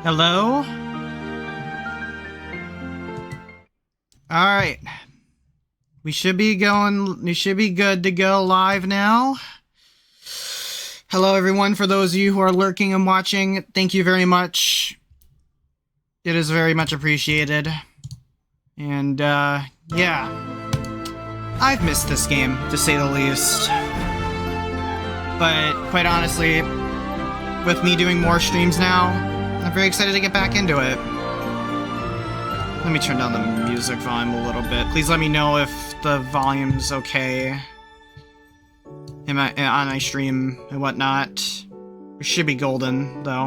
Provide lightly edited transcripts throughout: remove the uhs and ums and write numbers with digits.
Hello? Alright. We should be good to go live now. Hello everyone, for those of you who are lurking and watching, thank you very much. It is very much appreciated. And, yeah. I've missed this game, to say the least. But, quite honestly, with me doing more streams now, I'm very excited to get back into it. Let me turn down the music volume a little bit. Please let me know if the volume's okay on my stream and whatnot. It should be golden, though.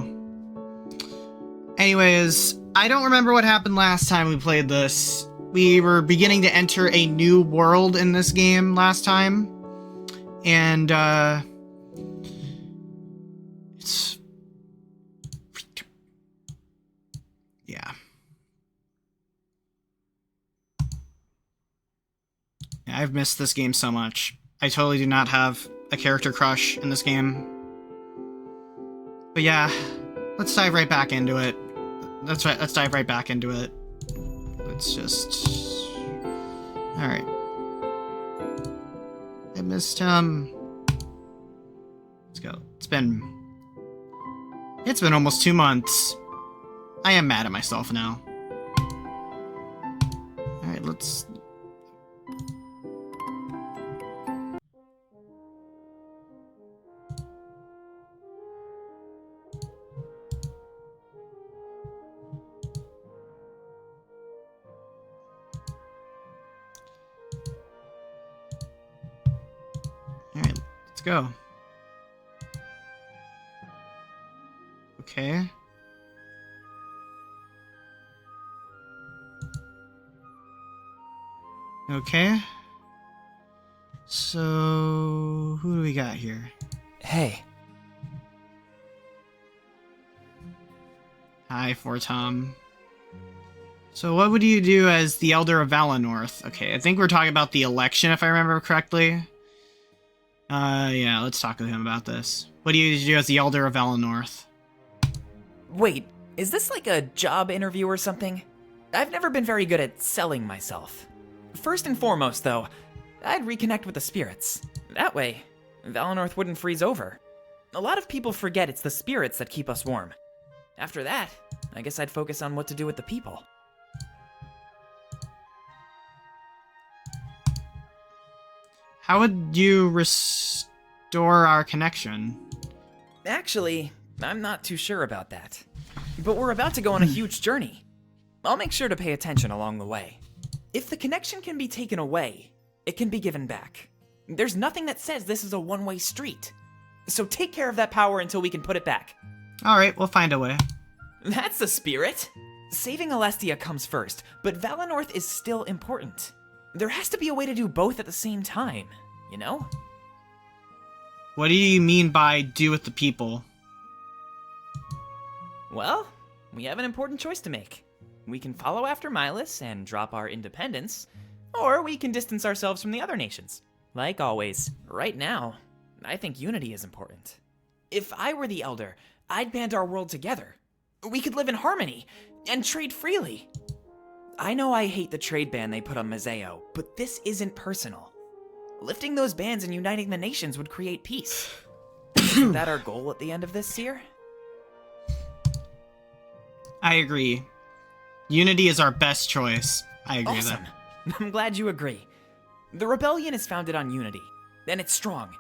Anyways, I don't remember what happened last time we played this. We were beginning to enter a new world in this game last time. And, it's... yeah. I've missed this game so much. I totally do not have a character crush in this game. But yeah, let's dive right back into it. That's right, let's dive right back into it. Let's just... Alright. I missed him. Let's go. It's been almost 2 months. I am mad at myself now. Alright, let's... Alright, let's go. Okay. Okay. So, who do we got here? Hey. Hi, Tom. So what would you do as the Elder of Valenorth? Okay, I think we're talking about the election, if I remember correctly. Yeah, let's talk with him about this. What do you do as the Elder of Valenorth? Wait, is this like a job interview or something? I've never been very good at selling myself. First and foremost, though, I'd reconnect with the spirits. That way, Valenorth wouldn't freeze over. A lot of people forget it's the spirits that keep us warm. After that, I guess I'd focus on what to do with the people. How would you restore our connection? Actually, I'm not too sure about that. But we're about to go on a huge journey. I'll make sure to pay attention along the way. If the connection can be taken away, it can be given back. There's nothing that says this is a one-way street. So take care of that power until we can put it back. Alright, we'll find a way. That's the spirit! Saving Alestia comes first, but Valenorth is still important. There has to be a way to do both at the same time, you know? What do you mean by do with the people? Well, we have an important choice to make. We can follow after Milas and drop our independence, or we can distance ourselves from the other nations. Like always, right now, I think unity is important. If I were the Elder, I'd band our world together. We could live in harmony and trade freely. I know I hate the trade ban they put on Mazeo, but this isn't personal. Lifting those bans and uniting the nations would create peace. Isn't that our goal at the end of this, Seer? I agree. Unity is our best choice. I agree Awesome. with that. I'm glad you agree. The rebellion is founded on unity, and it's strong.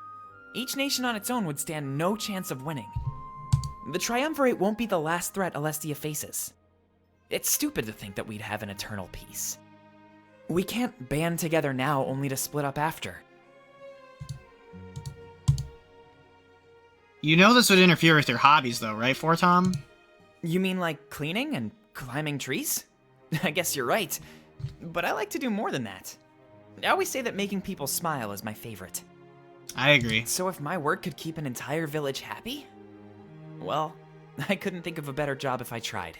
Each nation on its own would stand no chance of winning. The Triumvirate won't be the last threat Alestia faces. It's stupid to think that we'd have an eternal peace. We can't band together now only to split up after. You know this would interfere with your hobbies though, right, Tom? You mean like cleaning and climbing trees? I guess you're right, but I like to do more than that. I always say that making people smile is my favorite. I agree. So if my work could keep an entire village happy? Well, I couldn't think of a better job if I tried.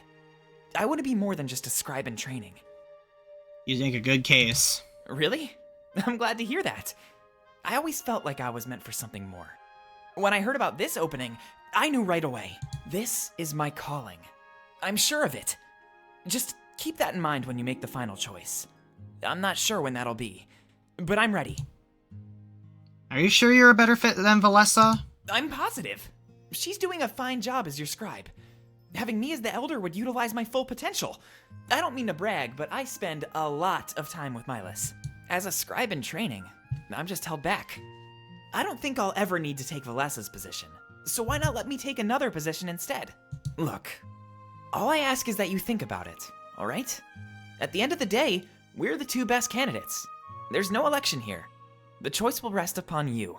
I want to be more than just a scribe in training. You make a good case. Really? I'm glad to hear that. I always felt like I was meant for something more. When I heard about this opening, I knew right away. This is my calling. I'm sure of it. Just keep that in mind when you make the final choice. I'm not sure when that'll be, but I'm ready. Are you sure you're a better fit than Valessa? I'm positive. She's doing a fine job as your scribe. Having me as the elder would utilize my full potential. I don't mean to brag, but I spend a lot of time with Milas. As a scribe in training, I'm just held back. I don't think I'll ever need to take Valessa's position, so why not let me take another position instead? Look, all I ask is that you think about it, alright? At the end of the day, we're the two best candidates. There's no election here. The choice will rest upon you.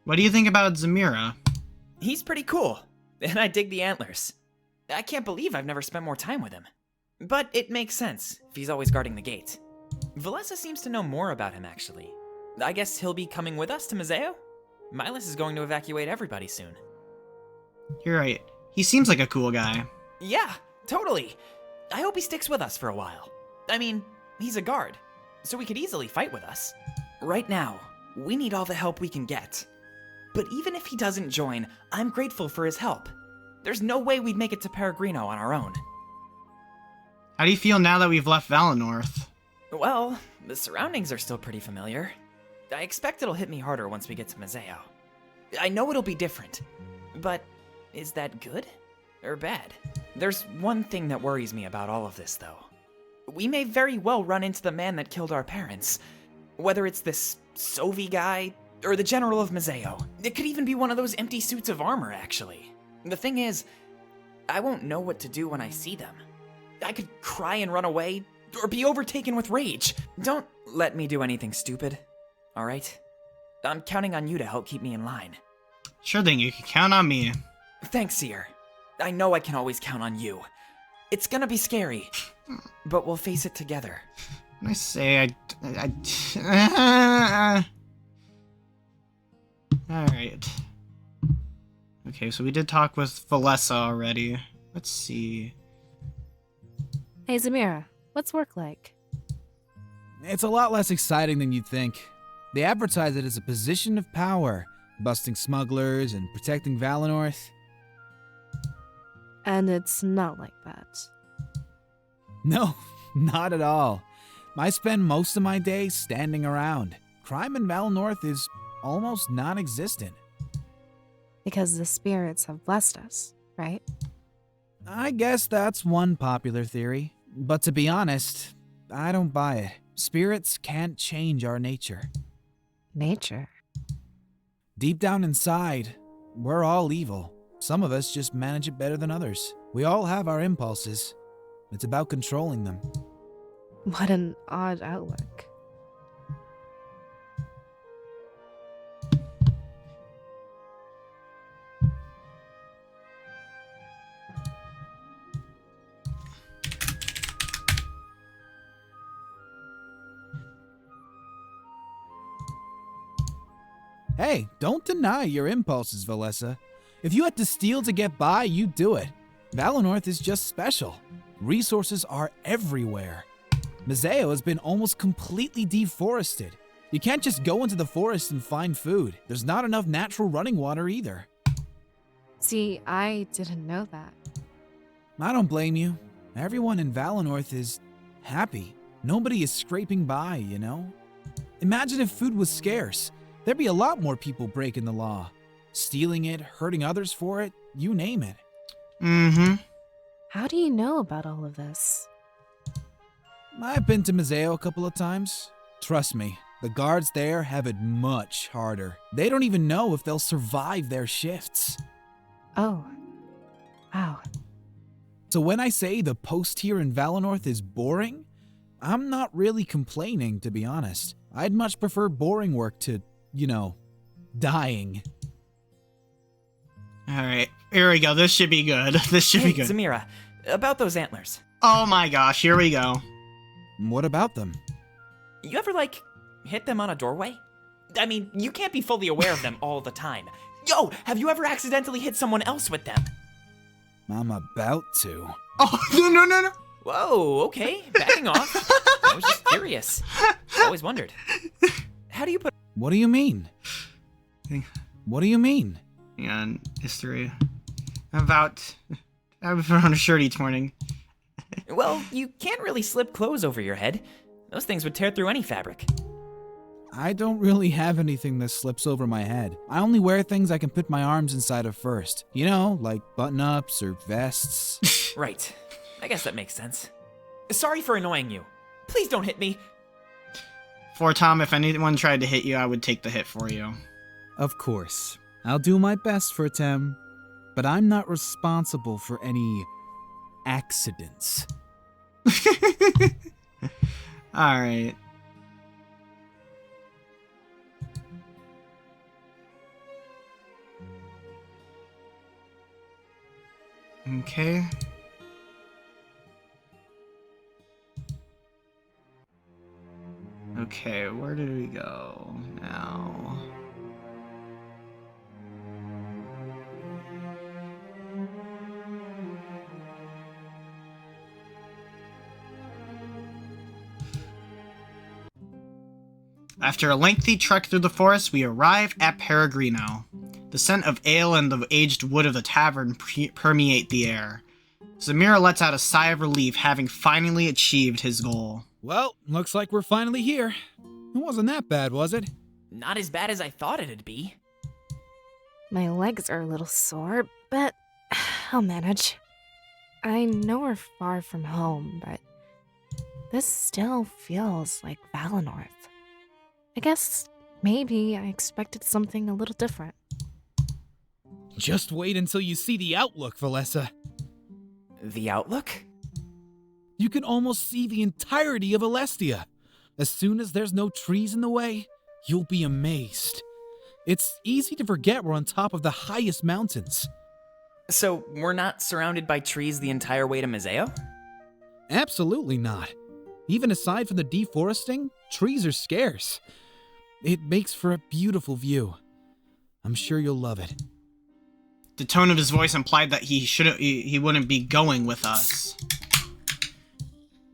What do you think about Zamira? He's pretty cool, and I dig the antlers. I can't believe I've never spent more time with him. But it makes sense, if he's always guarding the gate. Valessa seems to know more about him, actually. I guess he'll be coming with us to Museo? Milas is going to evacuate everybody soon. You're right. He seems like a cool guy. Yeah, totally. I hope he sticks with us for a while. I mean, he's a guard, so he could easily fight with us. Right now, we need all the help we can get. But even if he doesn't join, I'm grateful for his help. There's no way we'd make it to Peregrino on our own. How do you feel now that we've left Valenorth? Well, the surroundings are still pretty familiar. I expect it'll hit me harder once we get to Museo. I know it'll be different, but is that good or bad? There's one thing that worries me about all of this, though. We may very well run into the man that killed our parents. Whether it's this Sovi guy, or the General of Museo. It could even be one of those empty suits of armor, actually. The thing is, I won't know what to do when I see them. I could cry and run away, or be overtaken with rage. Don't let me do anything stupid, alright? I'm counting on you to help keep me in line. Sure thing, you can count on me. Thanks, Seer. I know I can always count on you. It's gonna be scary, but we'll face it together. When I say Alright. Okay, so we did talk with Valessa already. Let's see. Hey Zamira, what's work like? It's a lot less exciting than you'd think. They advertise it as a position of power, busting smugglers and protecting Valenorth. And it's not like that. No, not at all. I spend most of my days standing around. Crime in Valenorth is almost non-existent. Because the spirits have blessed us, right? I guess that's one popular theory. But to be honest, I don't buy it. Spirits can't change our nature. Nature. Deep down inside, we're all evil. Some of us just manage it better than others. We all have our impulses. It's about controlling them. What an odd outlook. Hey, don't deny your impulses, Valessa. If you had to steal to get by, you'd do it. Valenorth is just special. Resources are everywhere. Museo has been almost completely deforested. You can't just go into the forest and find food. There's not enough natural running water either. See, I didn't know that. I don't blame you. Everyone in Valenorth is happy. Nobody is scraping by, you know? Imagine if food was scarce. There'd be a lot more people breaking the law. Stealing it, hurting others for it, you name it. Mm-hmm. How do you know about all of this? I've been to Museo a couple of times. Trust me, the guards there have it much harder. They don't even know if they'll survive their shifts. Oh. Wow. So when I say the post here in Valenorth is boring, I'm not really complaining, to be honest. I'd much prefer boring work to, dying. Alright, here we go. This should be good. This should be good. Zamira, about those antlers. Oh my gosh, here we go. What about them? You ever, hit them on a doorway? I mean, you can't be fully aware of them all the time. Yo, have you ever accidentally hit someone else with them? I'm about to. Oh, no. Whoa, okay, backing off. I was just curious. Always wondered. How do you put... What do you mean? What do you mean? And history. I've been on a shirt each morning. Well, you can't really slip clothes over your head. Those things would tear through any fabric. I don't really have anything that slips over my head. I only wear things I can put my arms inside of first. You know, like button-ups or vests. Right. I guess that makes sense. Sorry for annoying you. Please don't hit me. For Tom, if anyone tried to hit you, I would take the hit for you. Of course. I'll do my best for Tem, but I'm not responsible for any accidents. Alright. Okay. Okay, where did we go now? After a lengthy trek through the forest, we arrive at Peregrino. The scent of ale and the aged wood of the tavern permeate the air. Zamira lets out a sigh of relief, having finally achieved his goal. Well, looks like we're finally here. It wasn't that bad, was it? Not as bad as I thought it'd be. My legs are a little sore, but I'll manage. I know we're far from home, but this still feels like Valinor. I guess maybe I expected something a little different. Just wait until you see the outlook, Valessa. The outlook? You can almost see the entirety of Alestia. As soon as there's no trees in the way, you'll be amazed. It's easy to forget we're on top of the highest mountains. So, we're not surrounded by trees the entire way to Mizeo? Absolutely not. Even aside from the deforesting, trees are scarce. It makes for a beautiful view. I'm sure you'll love it. The tone of his voice implied that he wouldn't be going with us.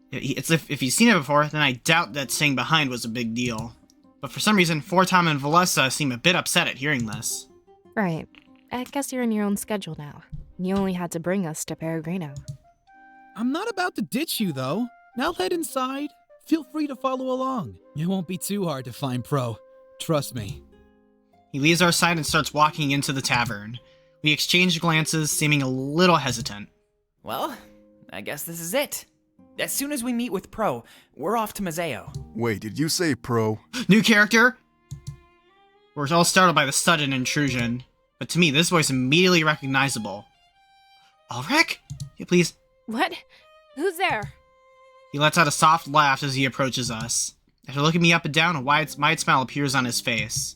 It's if he's seen it before, then I doubt that staying behind was a big deal. But for some reason, Fortom and Valessa seem a bit upset at hearing this. Right. I guess you're in your own schedule now. You only had to bring us to Peregrino. I'm not about to ditch you, though. Now head inside. Feel free to follow along. It won't be too hard to find Pro. Trust me. He leaves our side and starts walking into the tavern. We exchange glances, seeming a little hesitant. Well, I guess this is it. As soon as we meet with Pro, we're off to Mizeo. Wait, did you say Pro? New character? We're all startled by the sudden intrusion, but to me, this voice immediately recognizable. Ulrich? Yeah, please. What? Who's there? He lets out a soft laugh as he approaches us. After looking me up and down, a wide smile appears on his face.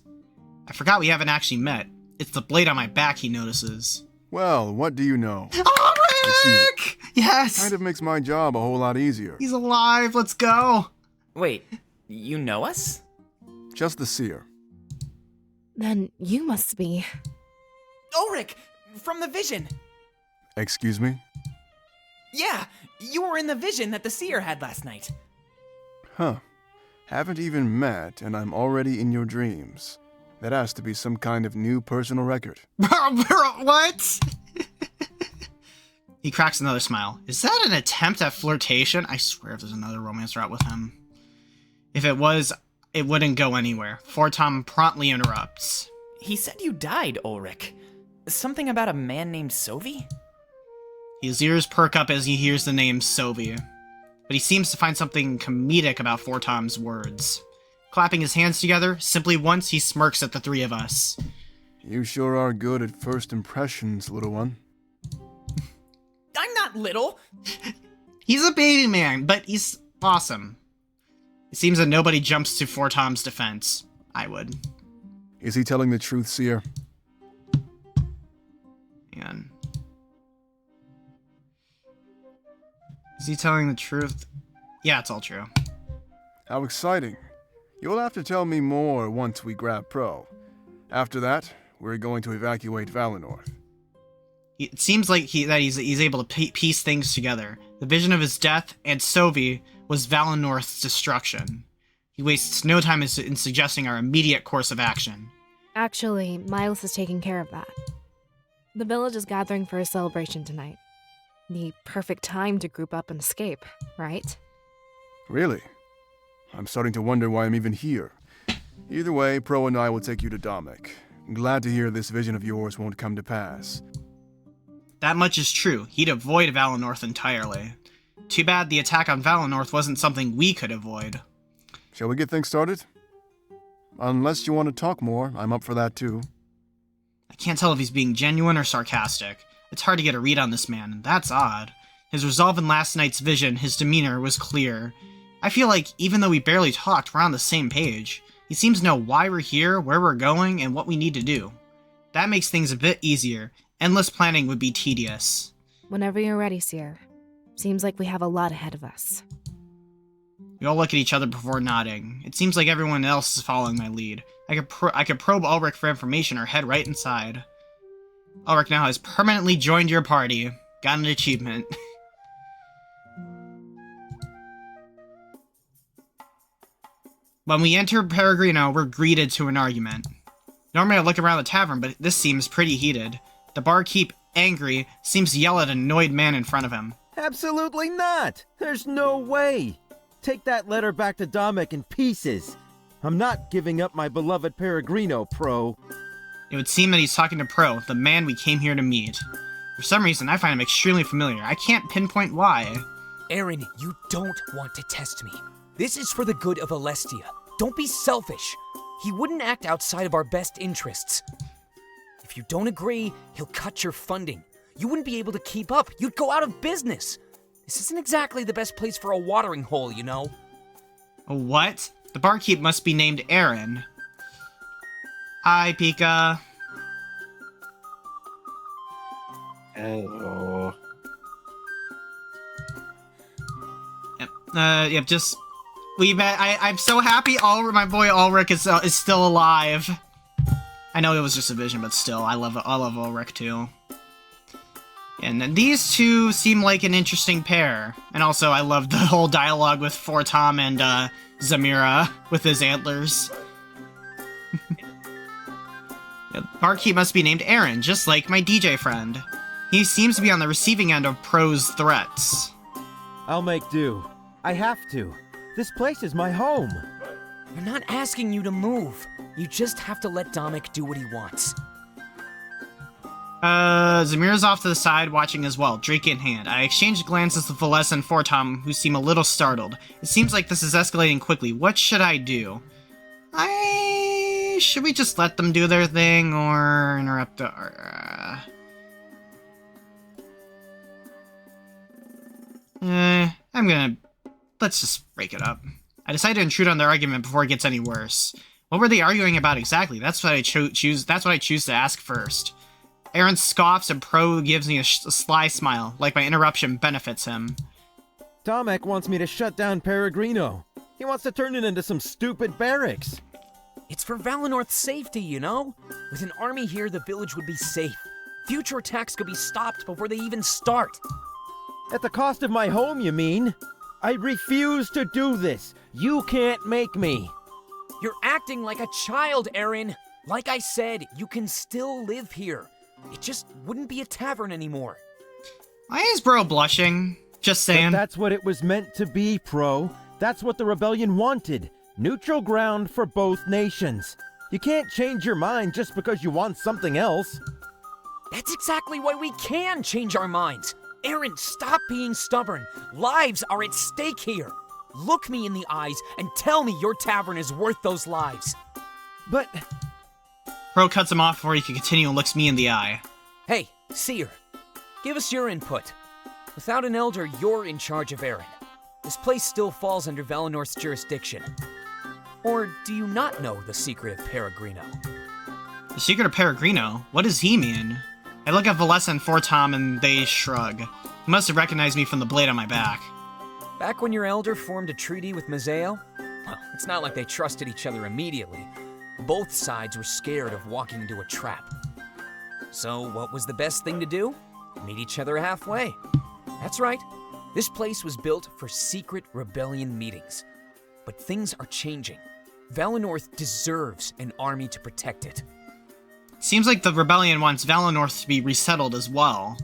I forgot we haven't actually met. It's the blade on my back he notices. Well, what do you know? Ulrich! Yes! Kind of makes my job a whole lot easier. He's alive, let's go! Wait, you know us? Just the seer. Then you must be. Ulrich! From the vision! Excuse me? Yeah, you were in the vision that the seer had last night. Huh. Haven't even met, and I'm already in your dreams. That has to be some kind of new personal record. What? He cracks another smile. Is that an attempt at flirtation? I swear if there's another romance route with him. If it was, it wouldn't go anywhere. Fortom promptly interrupts. He said you died, Ulrich. Something about a man named Sovi? His ears perk up as he hears the name Sovi, but he seems to find something comedic about Fortom's words. Clapping his hands together, simply once he smirks at the three of us. You sure are good at first impressions, little one. I'm not little! He's a baby man, but he's awesome. It seems that nobody jumps to Fortom's defense. I would. Is he telling the truth, seer? And is he telling the truth? Yeah, it's all true. How exciting. You'll have to tell me more once we grab Pro. After that, we're going to evacuate Valinor. It seems like he's able to piece things together. The vision of his death and Sovi was Valinor's destruction. He wastes no time in suggesting our immediate course of action. Actually, Miles is taking care of that. The village is gathering for a celebration tonight. The perfect time to group up and escape, right? Really? I'm starting to wonder why I'm even here. Either way, Pro and I will take you to Domek. I'm glad to hear this vision of yours won't come to pass. That much is true. He'd avoid Valinor entirely. Too bad the attack on Valinor wasn't something we could avoid. Shall we get things started? Unless you want to talk more, I'm up for that too. I can't tell if he's being genuine or sarcastic. It's hard to get a read on this man, and that's odd. His resolve in last night's vision, his demeanor, was clear. I feel like, even though we barely talked, we're on the same page. He seems to know why we're here, where we're going, and what we need to do. That makes things a bit easier. Endless planning would be tedious. Whenever you're ready, Seer. Seems like we have a lot ahead of us. We all look at each other before nodding. It seems like everyone else is following my lead. I could probe Ulrich for information or head right inside. Ulrich now has permanently joined your party. Got an achievement. When we enter Peregrino, we're greeted to an argument. Normally I look around the tavern, but this seems pretty heated. The barkeep, angry, seems to yell at an annoyed man in front of him. Absolutely not! There's no way! Take that letter back to Domek in pieces. I'm not giving up my beloved Peregrino, Pro. It would seem that he's talking to Pro, the man we came here to meet. For some reason, I find him extremely familiar. I can't pinpoint why. Aaron, you don't want to test me. This is for the good of Alestia. Don't be selfish. He wouldn't act outside of our best interests. If you don't agree, he'll cut your funding. You wouldn't be able to keep up. You'd go out of business. This isn't exactly the best place for a watering hole, you know? A what? The barkeep must be named Aaron. Hi, Pika. Hello. Yep, just... I'm so happy my boy Ulrich is still alive. I know it was just a vision, but still, I love Ulrich too. And then these two seem like an interesting pair. And also, I love the whole dialogue with Fortom and Zamira with his antlers. The barkeep must be named Aaron, just like my DJ friend. He seems to be on the receiving end of Pro's threats. I'll make do. I have to. This place is my home. We're not asking you to move. You just have to let Domek do what he wants. Zamira's off to the side, watching as well, drink in hand. I exchange glances with Valessa and Fortom, who seem a little startled. It seems like this is escalating quickly. What should I do? Should we just let them do their thing, or interrupt the... Let's just break it up. I decide to intrude on their argument before it gets any worse. What were they arguing about exactly? That's what I choose to ask first. Aaron scoffs and Pro gives me a sly smile, like my interruption benefits him. Domek wants me to shut down Peregrino. He wants to turn it into some stupid barracks. It's for Valinorth's safety, you know? With an army here, the village would be safe. Future attacks could be stopped before they even start. At the cost of my home, you mean? I refuse to do this. You can't make me. You're acting like a child, Aaron. Like I said, you can still live here. It just wouldn't be a tavern anymore. Why is Bro blushing? Just saying. But that's what it was meant to be, Pro. That's what the rebellion wanted. Neutral ground for both nations. You can't change your mind just because you want something else. That's exactly why we can change our minds. Aaron, stop being stubborn. Lives are at stake here. Look me in the eyes and tell me your tavern is worth those lives. But... Pro cuts him off before he can continue and looks me in the eye. Hey, Seer, give us your input. Without an elder, you're in charge of Aaron. This place still falls under Valinorth's jurisdiction. Or do you not know the secret of Peregrino? The secret of Peregrino? What does he mean? I look at Valessa and Fortom and they shrug. He must have recognized me from the blade on my back. Back when your elder formed a treaty with Mazeo? Well, it's not like they trusted each other immediately. Both sides were scared of walking into a trap. So what was the best thing to do? Meet each other halfway. That's right. This place was built for secret rebellion meetings. But things are changing. Valinorth deserves an army to protect it. Seems like the rebellion wants Valinor to be resettled as well.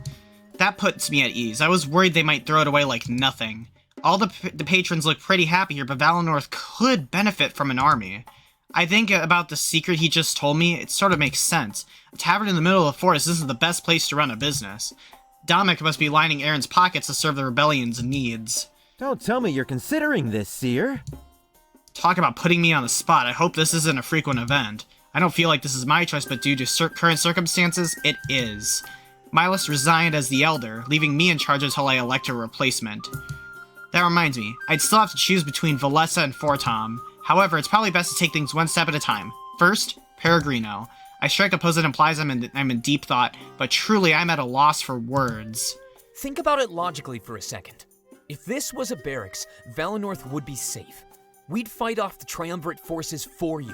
That puts me at ease. I was worried they might throw it away like nothing. All the patrons look pretty happy here, but Valinor could benefit from an army. I think about the secret he just told me, it sort of makes sense. A tavern in the middle of the forest isn't the best place to run a business. Dominic must be lining Aaron's pockets to serve the rebellion's needs. Don't tell me you're considering this, Seer. Talk about putting me on the spot. I hope this isn't a frequent event. I don't feel like this is my choice, but due to current circumstances, it is. Milas resigned as the Elder, leaving me in charge until I elect a replacement. That reminds me, I'd still have to choose between Valessa and Fortom. However, it's probably best to take things one step at a time. First, Peregrino. I strike a pose that implies I'm in deep thought, but truly I'm at a loss for words. Think about it logically for a second. If this was a barracks, Valinor would be safe. We'd fight off the Triumvirate forces for you.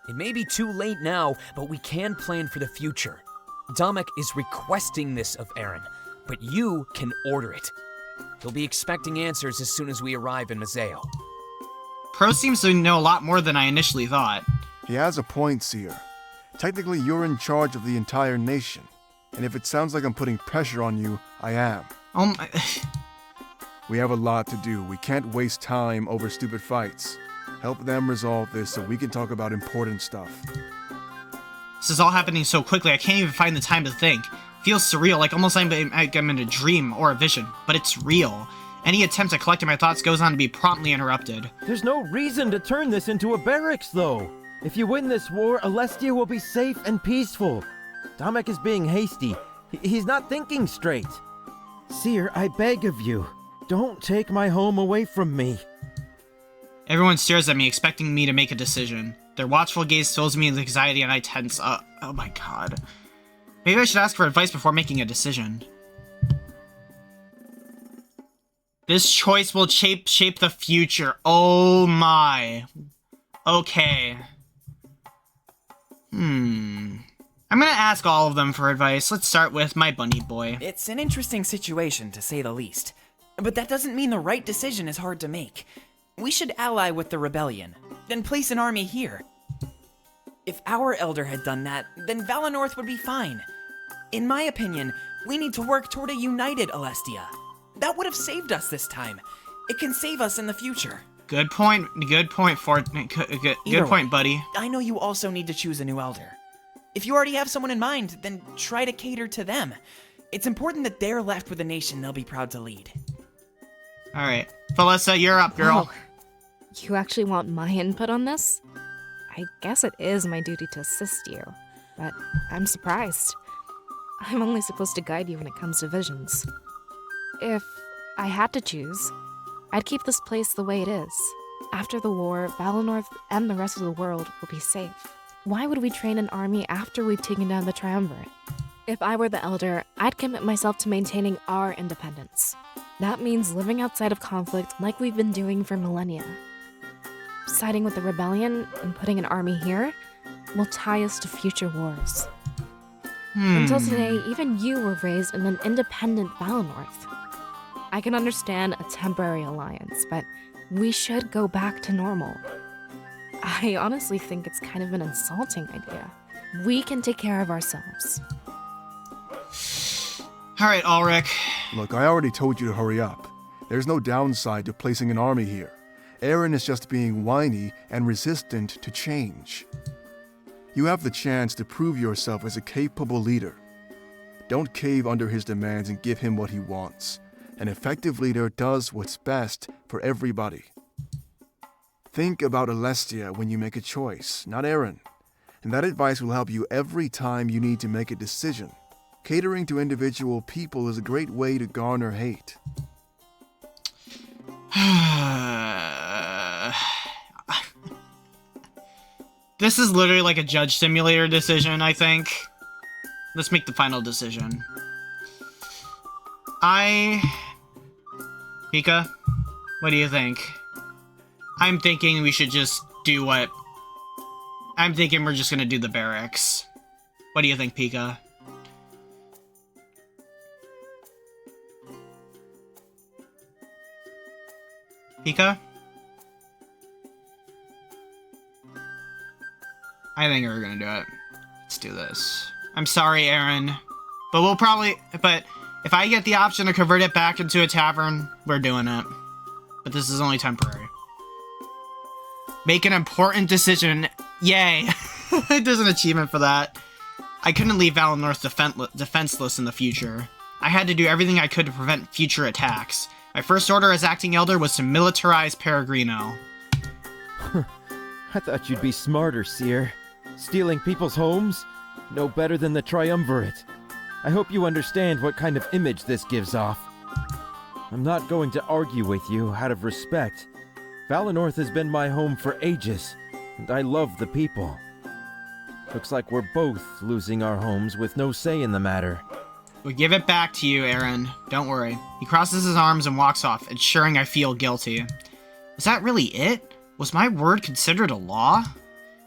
It may be too late now, but we can plan for the future. Dominic is requesting this of Aaron, but you can order it. He'll be expecting answers as soon as we arrive in Mazeo. Pro seems to know a lot more than I initially thought. He has a point, Seer. Technically, you're in charge of the entire nation. And if it sounds like I'm putting pressure on you, I am. Oh my... We have a lot to do. We can't waste time over stupid fights. Help them resolve this so we can talk about important stuff. This is all happening so quickly, I can't even find the time to think. Feels surreal, like almost I'm in a dream or a vision, but it's real. Any attempt at collecting my thoughts goes on to be promptly interrupted. There's no reason to turn this into a barracks, though. If you win this war, Alestia will be safe and peaceful. Dominic is being hasty. He's not thinking straight. Seer, I beg of you, don't take my home away from me. Everyone stares at me, expecting me to make a decision. Their watchful gaze fills me with anxiety and I tense up. Oh my god. Maybe I should ask for advice before making a decision. This choice will shape the future. Oh my. Okay. I'm gonna ask all of them for advice. Let's start with my bunny boy. It's an interesting situation, to say the least. But that doesn't mean the right decision is hard to make. We should ally with the rebellion, then place an army here. If our elder had done that, then Valinor would be fine. In my opinion, we need to work toward a united Alestia. That would have saved us this time. It can save us in the future. Good point, good point, good point, buddy. I know you also need to choose a new elder. If you already have someone in mind, then try to cater to them. It's important that they're left with a nation they'll be proud to lead. Alright. Felissa, you're up, girl. Oh, you actually want my input on this? I guess it is my duty to assist you, but I'm surprised. I'm only supposed to guide you when it comes to visions. If I had to choose, I'd keep this place the way it is. After the war, Valinor and the rest of the world will be safe. Why would we train an army after we've taken down the Triumvirate? If I were the Elder, I'd commit myself to maintaining our independence. That means living outside of conflict like we've been doing for millennia. Siding with the rebellion and putting an army here will tie us to future wars. Until today, even you were raised in an independent Valinor. I can understand a temporary alliance, but we should go back to normal. I honestly think it's kind of an insulting idea. We can take care of ourselves. Alright, Ulrich. Look, I already told you to hurry up. There's no downside to placing an army here. Aaron is just being whiny and resistant to change. You have the chance to prove yourself as a capable leader. Don't cave under his demands and give him what he wants. An effective leader does what's best for everybody. Think about Alestia when you make a choice, not Aaron. And that advice will help you every time you need to make a decision. Catering to individual people is a great way to garner hate. This is literally like a Judge Simulator decision, I think. Let's make the final decision. Pika, what do you think? I'm thinking we should just do what... I'm thinking we're just gonna do the barracks. What do you think, Pika? Pika? I think we're gonna do it. do this. I'm sorry, Aaron. But if I get the option to convert it back into a tavern, we're doing it. But this is only temporary. Make an important decision. Yay. There's an achievement for that. I couldn't leave Valinor defenseless in the future. I had to do everything I could to prevent future attacks. My first order as acting elder was to militarize Peregrino. I thought you'd be smarter, Seer. Stealing people's homes? No better than the Triumvirate. I hope you understand what kind of image this gives off. I'm not going to argue with you out of respect. Valinor has been my home for ages, and I love the people. Looks like we're both losing our homes with no say in the matter. We'll give it back to you, Aaron. Don't worry. He crosses his arms and walks off, ensuring I feel guilty. Was that really it? Was my word considered a law?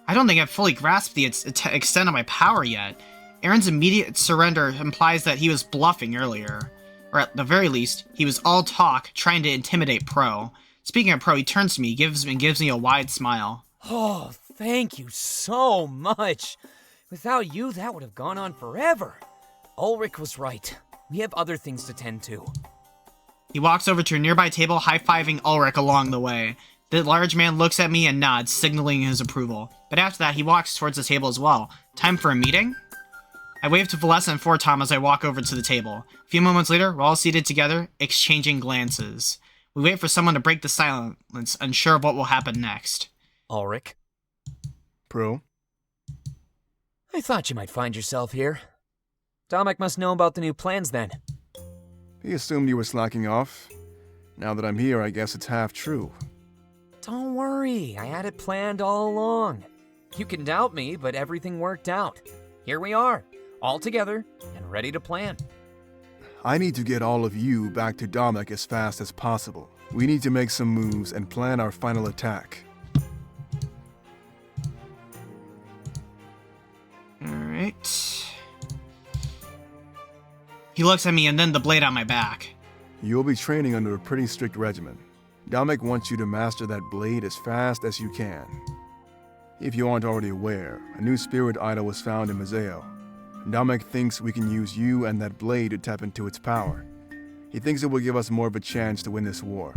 I don't think I've fully grasped the extent of my power yet. Aaron's immediate surrender implies that he was bluffing earlier. Or at the very least, he was all talk, trying to intimidate Pro. Speaking of Pro, he turns to me, gives me a wide smile. Oh, thank you so much. Without you, that would have gone on forever. Ulrich was right. We have other things to tend to. He walks over to a nearby table, high-fiving Ulrich along the way. The large man looks at me and nods, signaling his approval. But after that, he walks towards the table as well. Time for a meeting? I wave to Valessa and Fortom as I walk over to the table. A few moments later, we're all seated together, exchanging glances. We wait for someone to break the silence, unsure of what will happen next. Ulrich? Pro? I thought you might find yourself here. Domek must know about the new plans then. He assumed you were slacking off. Now that I'm here, I guess it's half true. Don't worry, I had it planned all along. You can doubt me, but everything worked out. Here we are, all together and ready to plan. I need to get all of you back to Domek as fast as possible. We need to make some moves and plan our final attack. Alright. He looks at me and then the blade on my back. You'll be training under a pretty strict regimen. Domek wants you to master that blade as fast as you can. If you aren't already aware, a new spirit idol was found in Misseo. Domek thinks we can use you and that blade to tap into its power. He thinks it will give us more of a chance to win this war.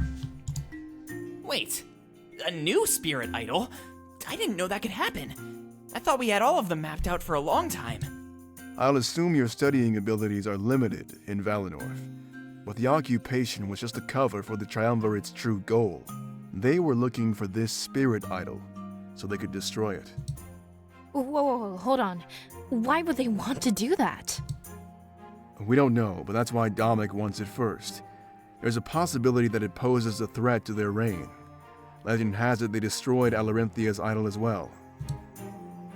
Wait, a new spirit idol? I didn't know that could happen. I thought we had all of them mapped out for a long time. I'll assume your studying abilities are limited in Valinor, but the occupation was just a cover for the Triumvirate's true goal. They were looking for this spirit idol, so they could destroy it. Whoa, hold on. Why would they want to do that? We don't know, but that's why Domek wants it first. There's a possibility that it poses a threat to their reign. Legend has it they destroyed Alarinthia's idol as well.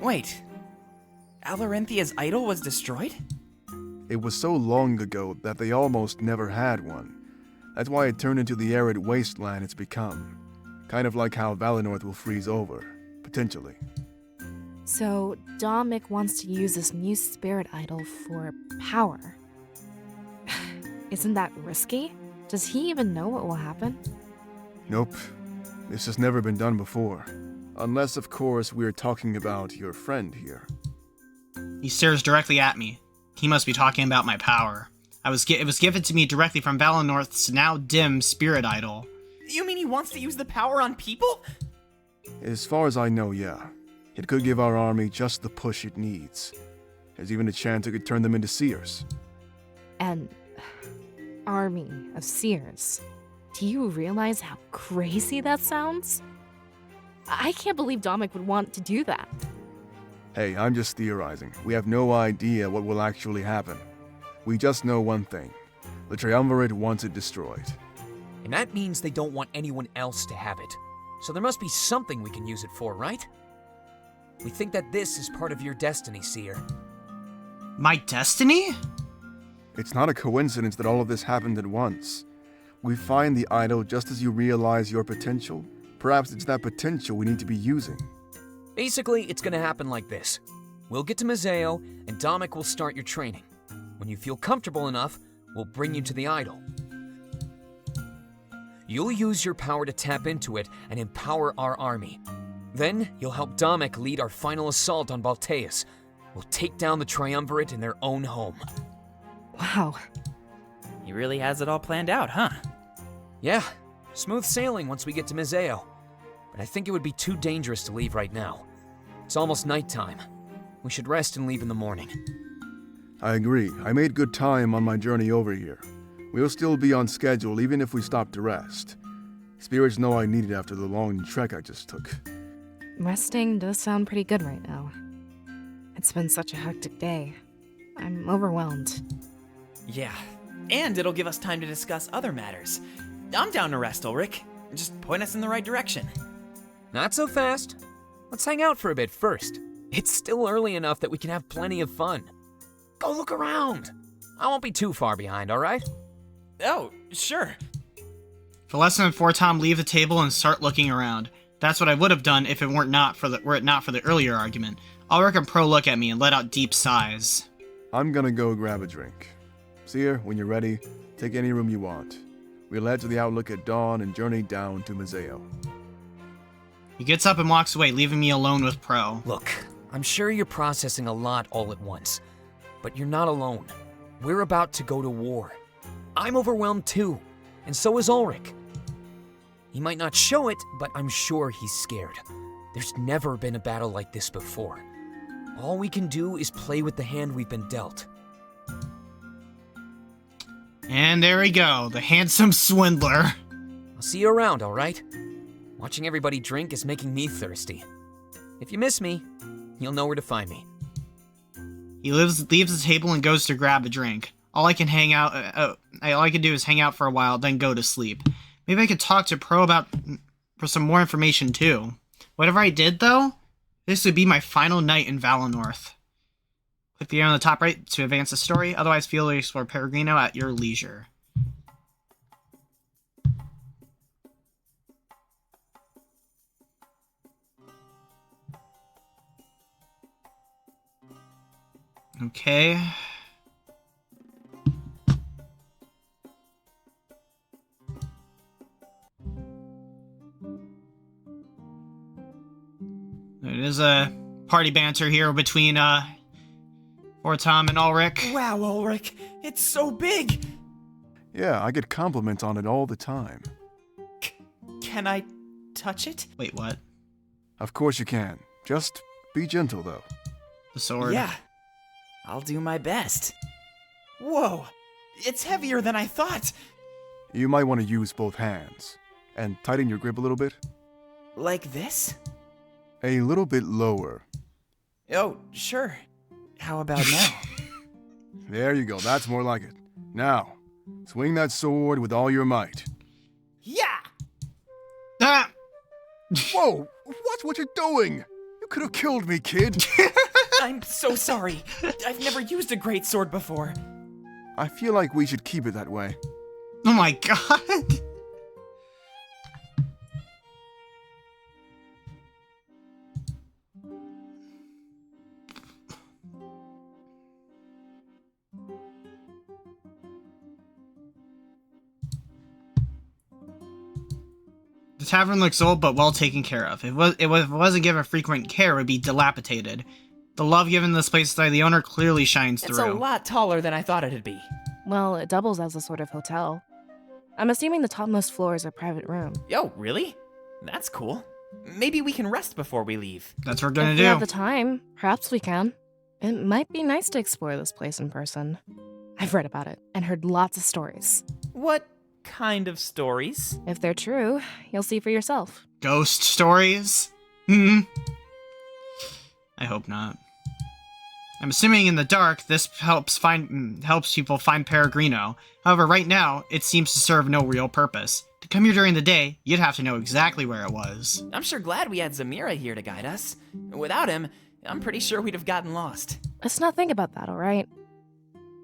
Wait, Alarinthia's idol was destroyed? It was so long ago that they almost never had one. That's why it turned into the arid wasteland it's become. Kind of like how Valinor will freeze over, potentially. So, Domek wants to use this new spirit idol for power. Isn't that risky? Does he even know what will happen? Nope. This has never been done before. Unless, of course, we're talking about your friend here. He stares directly at me. He must be talking about my power. It was given to me directly from Valinor's now dim spirit idol. You mean he wants to use the power on people? As far as I know, yeah. It could give our army just the push it needs. There's even a chance it could turn them into seers. An army of seers. Do you realize how crazy that sounds? I can't believe Domek would want to do that. Hey, I'm just theorizing. We have no idea what will actually happen. We just know one thing. The Triumvirate wants it destroyed. And that means they don't want anyone else to have it. So there must be something we can use it for, right? We think that this is part of your destiny, Seer. My destiny? It's not a coincidence that all of this happened at once. We find the idol just as you realize your potential. Perhaps it's that potential we need to be using. Basically, it's gonna happen like this. We'll get to Misseo, and Domek will start your training. When you feel comfortable enough, we'll bring you to the idol. You'll use your power to tap into it and empower our army. Then, you'll help Domek lead our final assault on Balteus. will take down the Triumvirate in their own home. Wow. He really has it all planned out, huh? Yeah, smooth sailing once we get to Mizeo. But I think it would be too dangerous to leave right now. It's almost nighttime. We should rest and leave in the morning. I agree. I made good time on my journey over here. We'll still be on schedule even if we stop to rest. Spirits know I need it after the long trek I just took. Resting does sound pretty good right now. It's been such a hectic day. I'm overwhelmed. Yeah, and it'll give us time to discuss other matters. I'm down to rest, Ulrich. Just point us in the right direction. Not so fast. Let's hang out for a bit first. It's still early enough that we can have plenty of fun. Go look around. I won't be too far behind, all right? Oh, sure. Valessa and Fortom leave the table and start looking around. That's what I would have done if it were not for the earlier argument. Ulrich and Pro look at me and let out deep sighs. I'm gonna go grab a drink. Seer, when you're ready, take any room you want. We'll head to the Outlook at dawn and journey down to Mizeo. He gets up and walks away, leaving me alone with Pro. Look, I'm sure you're processing a lot all at once, but you're not alone. We're about to go to war. I'm overwhelmed too, and so is Ulrich. He might not show it, but I'm sure he's scared. There's never been a battle like this before. All we can do is play with the hand we've been dealt. And there we go, the handsome swindler. I'll see you around, all right? Watching everybody drink is making me thirsty. If you miss me, you'll know where to find me. He leaves the table and goes to grab a drink. All I can do is hang out for a while, then go to sleep. Maybe I could talk to Pro for some more information too. Whatever I did though, this would be my final night in Valinor. Click the arrow on the top right to advance the story. Otherwise, feel free to explore Peregrino at your leisure. Okay. It is a party banter here between Fortom and Ulrich. Wow, Ulrich, it's so big! Yeah, I get compliments on it all the time. Can I touch it? Wait, what? Of course you can. Just be gentle, though. The sword? Yeah, I'll do my best. Whoa, it's heavier than I thought. You might want to use both hands. And tighten your grip a little bit. Like this? A little bit lower. Oh, sure. How about now? There you go, that's more like it. Now, swing that sword with all your might. Yeah! Ah! Whoa! Watch what you're doing! You could have killed me, kid! I'm so sorry. I've never used a great sword before. I feel like we should keep it that way. Oh my god! The tavern looks old but well taken care of. If it wasn't given frequent care, it would be dilapidated. The love given to this place by the owner clearly shines It's through. a lot taller than I thought it'd be. Well, it doubles as a sort of hotel. I'm assuming the topmost floor is a private room. Yo, really? That's cool. Maybe we can rest before we leave. That's what we're gonna If do. we have the time, perhaps we can. It might be nice to explore this place in person. I've read about it and heard lots of stories. What kind of stories? If they're true, you'll see for yourself. Ghost stories? I hope not. I'm assuming in the dark, this helps people find Peregrino. However, right now, it seems to serve no real purpose. To come here during the day, you'd have to know exactly where it was. I'm sure glad we had Zamira here to guide us. Without him, I'm pretty sure we'd have gotten lost. Let's not think about that, alright?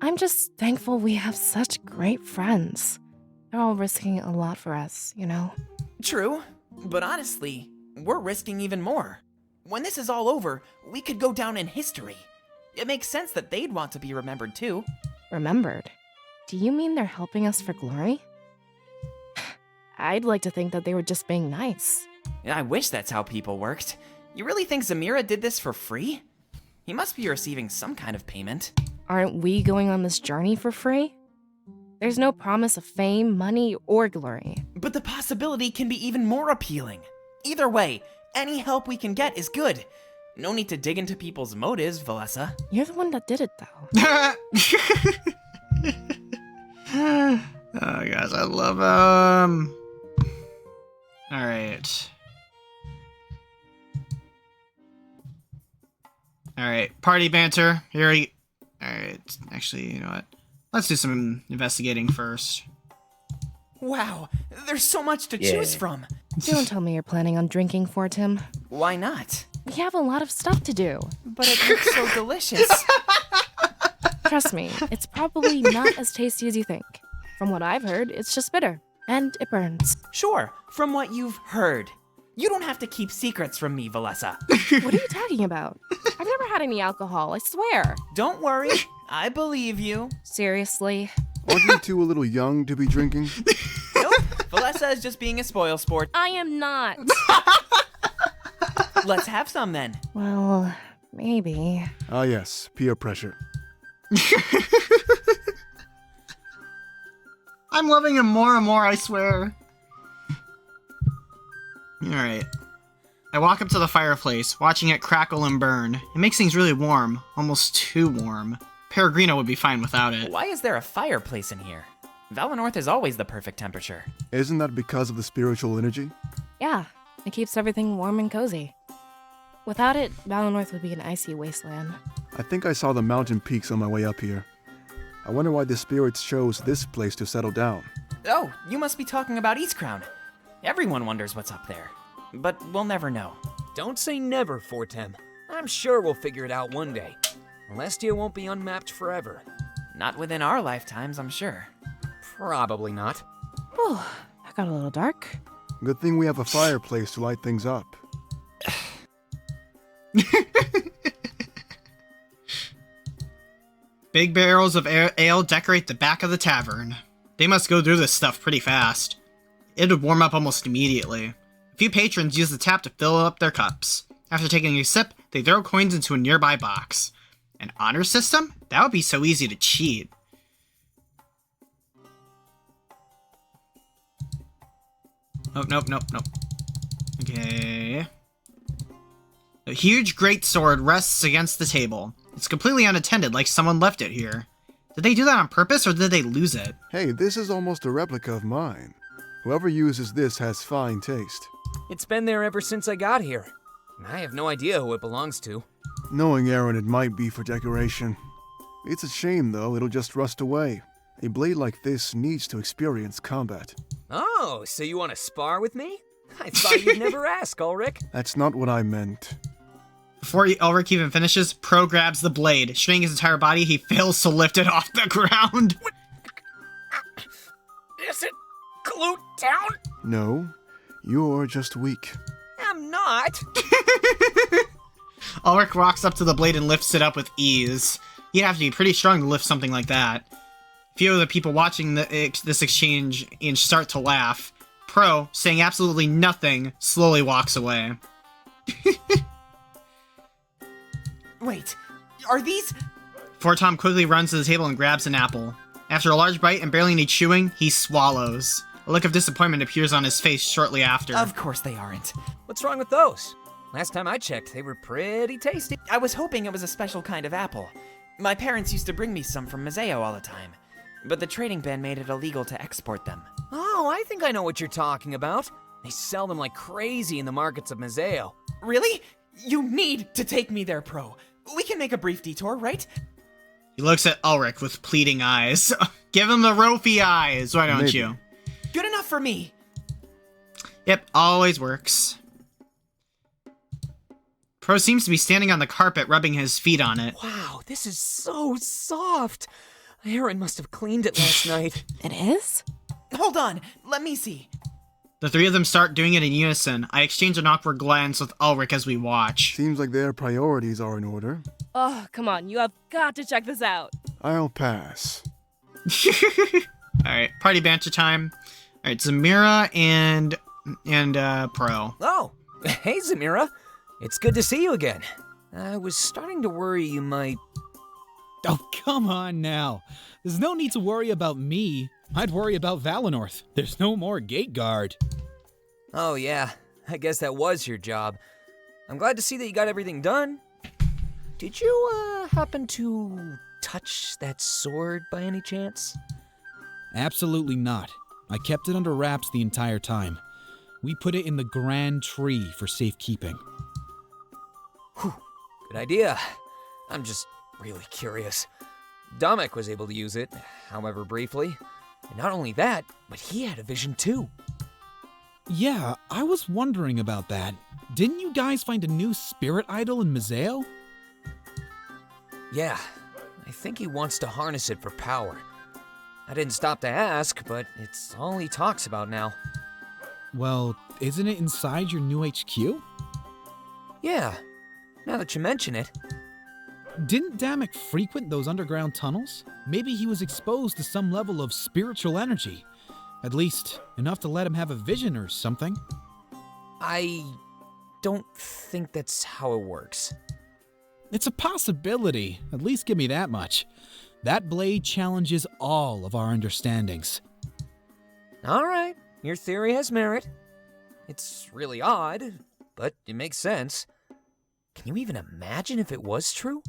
I'm just thankful we have such great friends. They're all risking a lot for us, you know? True, but honestly, we're risking even more. When this is all over, we could go down in history. It makes sense that they'd want to be remembered too. Remembered? Do you mean they're helping us for glory? I'd like to think that they were just being nice. I wish that's how people worked. You really think Zamira did this for free? He must be receiving some kind of payment. Aren't we going on this journey for free? There's no promise of fame, money, or glory. But the possibility can be even more appealing. Either way, any help we can get is good. No need to dig into people's motives, Valessa. You're the one that did it, though. Oh gosh, I love him. Alright. Alright, party banter. Alright, actually, you know what? Let's do some investigating first. Wow, there's so much to choose from. Don't tell me you're planning on drinking for Tim. Why not? We have a lot of stuff to do. But it looks so delicious. Trust me, it's probably not as tasty as you think. From what I've heard, it's just bitter. And it burns. Sure, from what you've heard. You don't have to keep secrets from me, Valessa. What are you talking about? I've never had any alcohol, I swear. Don't worry, I believe you. Seriously? Aren't you two a little young to be drinking? Nope, Valessa is just being a spoil sport. I am not. Let's have some then. Well, maybe. Ah yes, peer pressure. I'm loving him more and more, I swear. Alright. I walk up to the fireplace, watching it crackle and burn. It makes things really warm, almost too warm. Peregrino would be fine without it. Why is there a fireplace in here? Valenorth is always the perfect temperature. Isn't that because of the spiritual energy? Yeah, it keeps everything warm and cozy. Without it, Valenorth would be an icy wasteland. I think I saw the mountain peaks on my way up here. I wonder why the spirits chose this place to settle down. Oh, you must be talking about Eastcrown. Everyone wonders what's up there. But we'll never know. Don't say never, Fortem. I'm sure we'll figure it out one day. Celestia won't be unmapped forever. Not within our lifetimes, I'm sure. Probably not. Whew, that got a little dark. Good thing we have a fireplace to light things up. Big barrels of ale decorate the back of the tavern. They must go through this stuff pretty fast. It would warm up almost immediately. A few patrons use the tap to fill up their cups. After taking a sip, they throw coins into a nearby box. An honor system? That would be so easy to cheat. Oh, nope. Okay. A huge greatsword rests against the table. It's completely unattended, like someone left it here. Did they do that on purpose, or did they lose it? Hey, this is almost a replica of mine. Whoever uses this has fine taste. It's been there ever since I got here. I have no idea who it belongs to. Knowing Aaron, it might be for decoration. It's a shame, though, it'll just rust away. A blade like this needs to experience combat. Oh, so you want to spar with me? I thought you'd never ask, Ulrich. That's not what I meant. Before Ulrich even finishes, Pro grabs the blade. Straining his entire body, he fails to lift it off the ground. Is it glued down? No, you're just weak. I'm not. Ulrich walks up to the blade and lifts it up with ease. You'd have to be pretty strong to lift something like that. A few of the people watching this exchange start to laugh. Pro, saying absolutely nothing, slowly walks away. Wait, are these... Tom quickly runs to the table and grabs an apple. After a large bite and barely any chewing, he swallows. A look of disappointment appears on his face shortly after. Of course they aren't. What's wrong with those? Last time I checked, they were pretty tasty. I was hoping it was a special kind of apple. My parents used to bring me some from Mazeo all the time, but the trading ban made it illegal to export them. Oh, I think I know what you're talking about. They sell them like crazy in the markets of Mazeo. Really? You need to take me there, Pro. We can make a brief detour, right? He looks at Ulrich with pleading eyes. Give him the Rofi eyes, why don't Maybe. you? Good enough for me. Yep, always works. Pro seems to be standing on the carpet, rubbing his feet on it. Wow, this is so soft. Aaron must have cleaned it last night. It is? Hold on, let me see. The three of them start doing it in unison. I exchange an awkward glance with Ulrich as we watch. Seems like their priorities are in order. Oh, come on, you have got to check this out. I'll pass. Alright, party banter time. Alright, Zamira and Pro. Oh, hey Zamira. It's good to see you again. I was starting to worry you might... Oh, come on now. There's no need to worry about me. I'd worry about Valenorth. There's no more gate guard. Oh yeah, I guess that was your job. I'm glad to see that you got everything done. Did you, happen to touch that sword by any chance? Absolutely not. I kept it under wraps the entire time. We put it in the grand tree for safekeeping. Whew, good idea. I'm just really curious. Damek was able to use it, however briefly. And not only that, but he had a vision too. Yeah, I was wondering about that. Didn't you guys find a new spirit idol in Misseo? Yeah, I think he wants to harness it for power. I didn't stop to ask, but it's all he talks about now. Well, isn't it inside your new HQ? Yeah, now that you mention it. Didn't Damek frequent those underground tunnels? Maybe he was exposed to some level of spiritual energy. At least, enough to let him have a vision or something. I don't think that's how it works. It's a possibility. At least give me that much. That blade challenges all of our understandings. All right, your theory has merit. It's really odd, but it makes sense. Can you even imagine if it was true?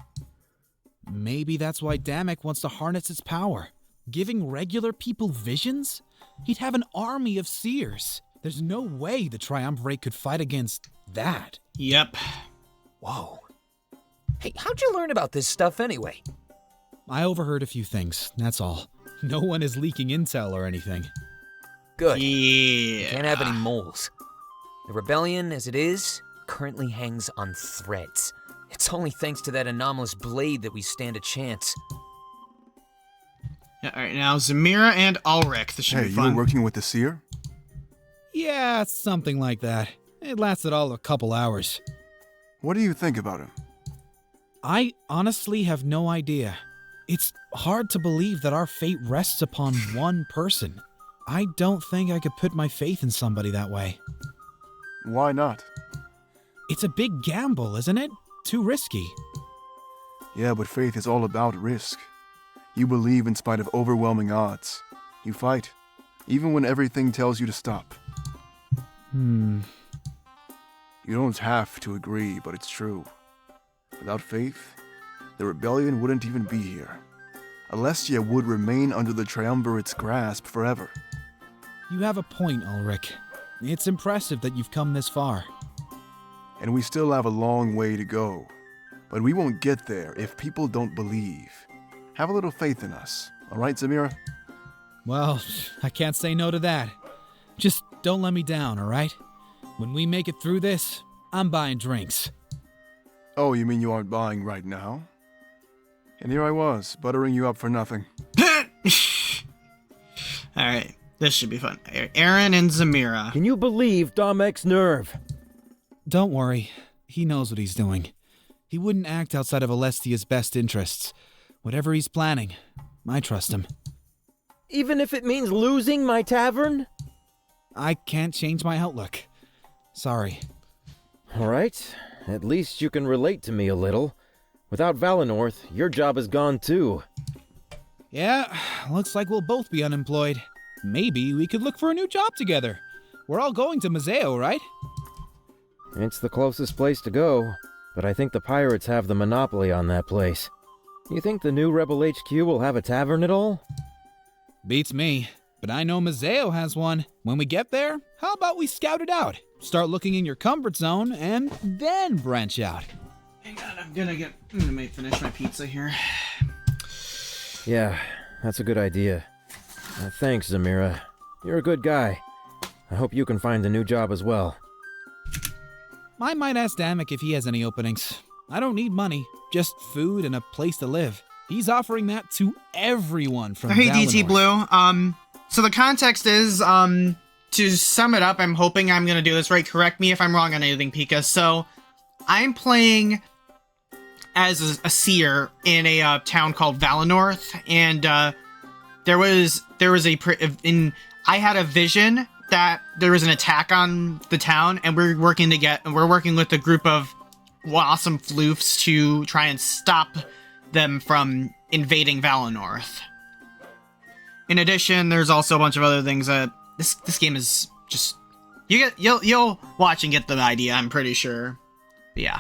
Maybe that's why Damek wants to harness its power. Giving regular people visions? He'd have an army of seers. There's no way the Triumvirate could fight against that. Yep. Whoa. Hey, how'd you learn about this stuff anyway? I overheard a few things, that's all. No one is leaking intel or anything. Good. Yeah. Can't have any moles. The rebellion, as it is, currently hangs on threads. It's only thanks to that anomalous blade that we stand a chance. Yeah, all right, now Zamira and Ulrich. This should Hey, be you fun. were working with the seer? Yeah, something like that. It lasted all a couple hours. What do you think about him? I honestly have no idea. It's hard to believe that our fate rests upon one person. I don't think I could put my faith in somebody that way. Why not? It's a big gamble, isn't it? Too risky. Yeah, but faith is all about risk. You believe in spite of overwhelming odds. You fight, even when everything tells you to stop. You don't have to agree, but it's true. Without faith, the rebellion wouldn't even be here. Alessia would remain under the Triumvirate's grasp forever. You have a point, Ulrich. It's impressive that you've come this far. And we still have a long way to go. But we won't get there if people don't believe. Have a little faith in us, all right, Zamira? Well, I can't say no to that. Just don't let me down, all right? When we make it through this, I'm buying drinks. Oh, you mean you aren't buying right now? And here I was, buttering you up for nothing. All right, this should be fun. Aaron and Zamira. Can you believe Damek's nerve? Don't worry. He knows what he's doing. He wouldn't act outside of Alestia's best interests. Whatever he's planning, I trust him. Even if it means losing my tavern? I can't change my outlook. Sorry. All right. At least you can relate to me a little. Without Valenorth, your job is gone too. Yeah, looks like we'll both be unemployed. Maybe we could look for a new job together. We're all going to Misseo, right? It's the closest place to go, but I think the pirates have the monopoly on that place. You think the new Rebel HQ will have a tavern at all? Beats me. But I know Misseo has one. When we get there, how about we scout it out? Start looking in your comfort zone, and then branch out. Hang on, I'm gonna finish my pizza here. Yeah, that's a good idea. Thanks, Zamira. You're a good guy. I hope you can find a new job as well. I might ask Damek if he has any openings. I don't need money, just food and a place to live. He's offering that to everyone from Hey, DT Valinor. Blue. So the context is, to sum it up, I'm hoping I'm gonna do this right. Correct me if I'm wrong on anything, Pika. So, I'm playing as a seer in a town called Valenorth, and I had a vision that there was an attack on the town, and we're working with a group of awesome floofs to try and stop them from invading Valinor. In addition, there's also a bunch of other things that this game is just you'll watch and get the idea, I'm pretty sure. But yeah.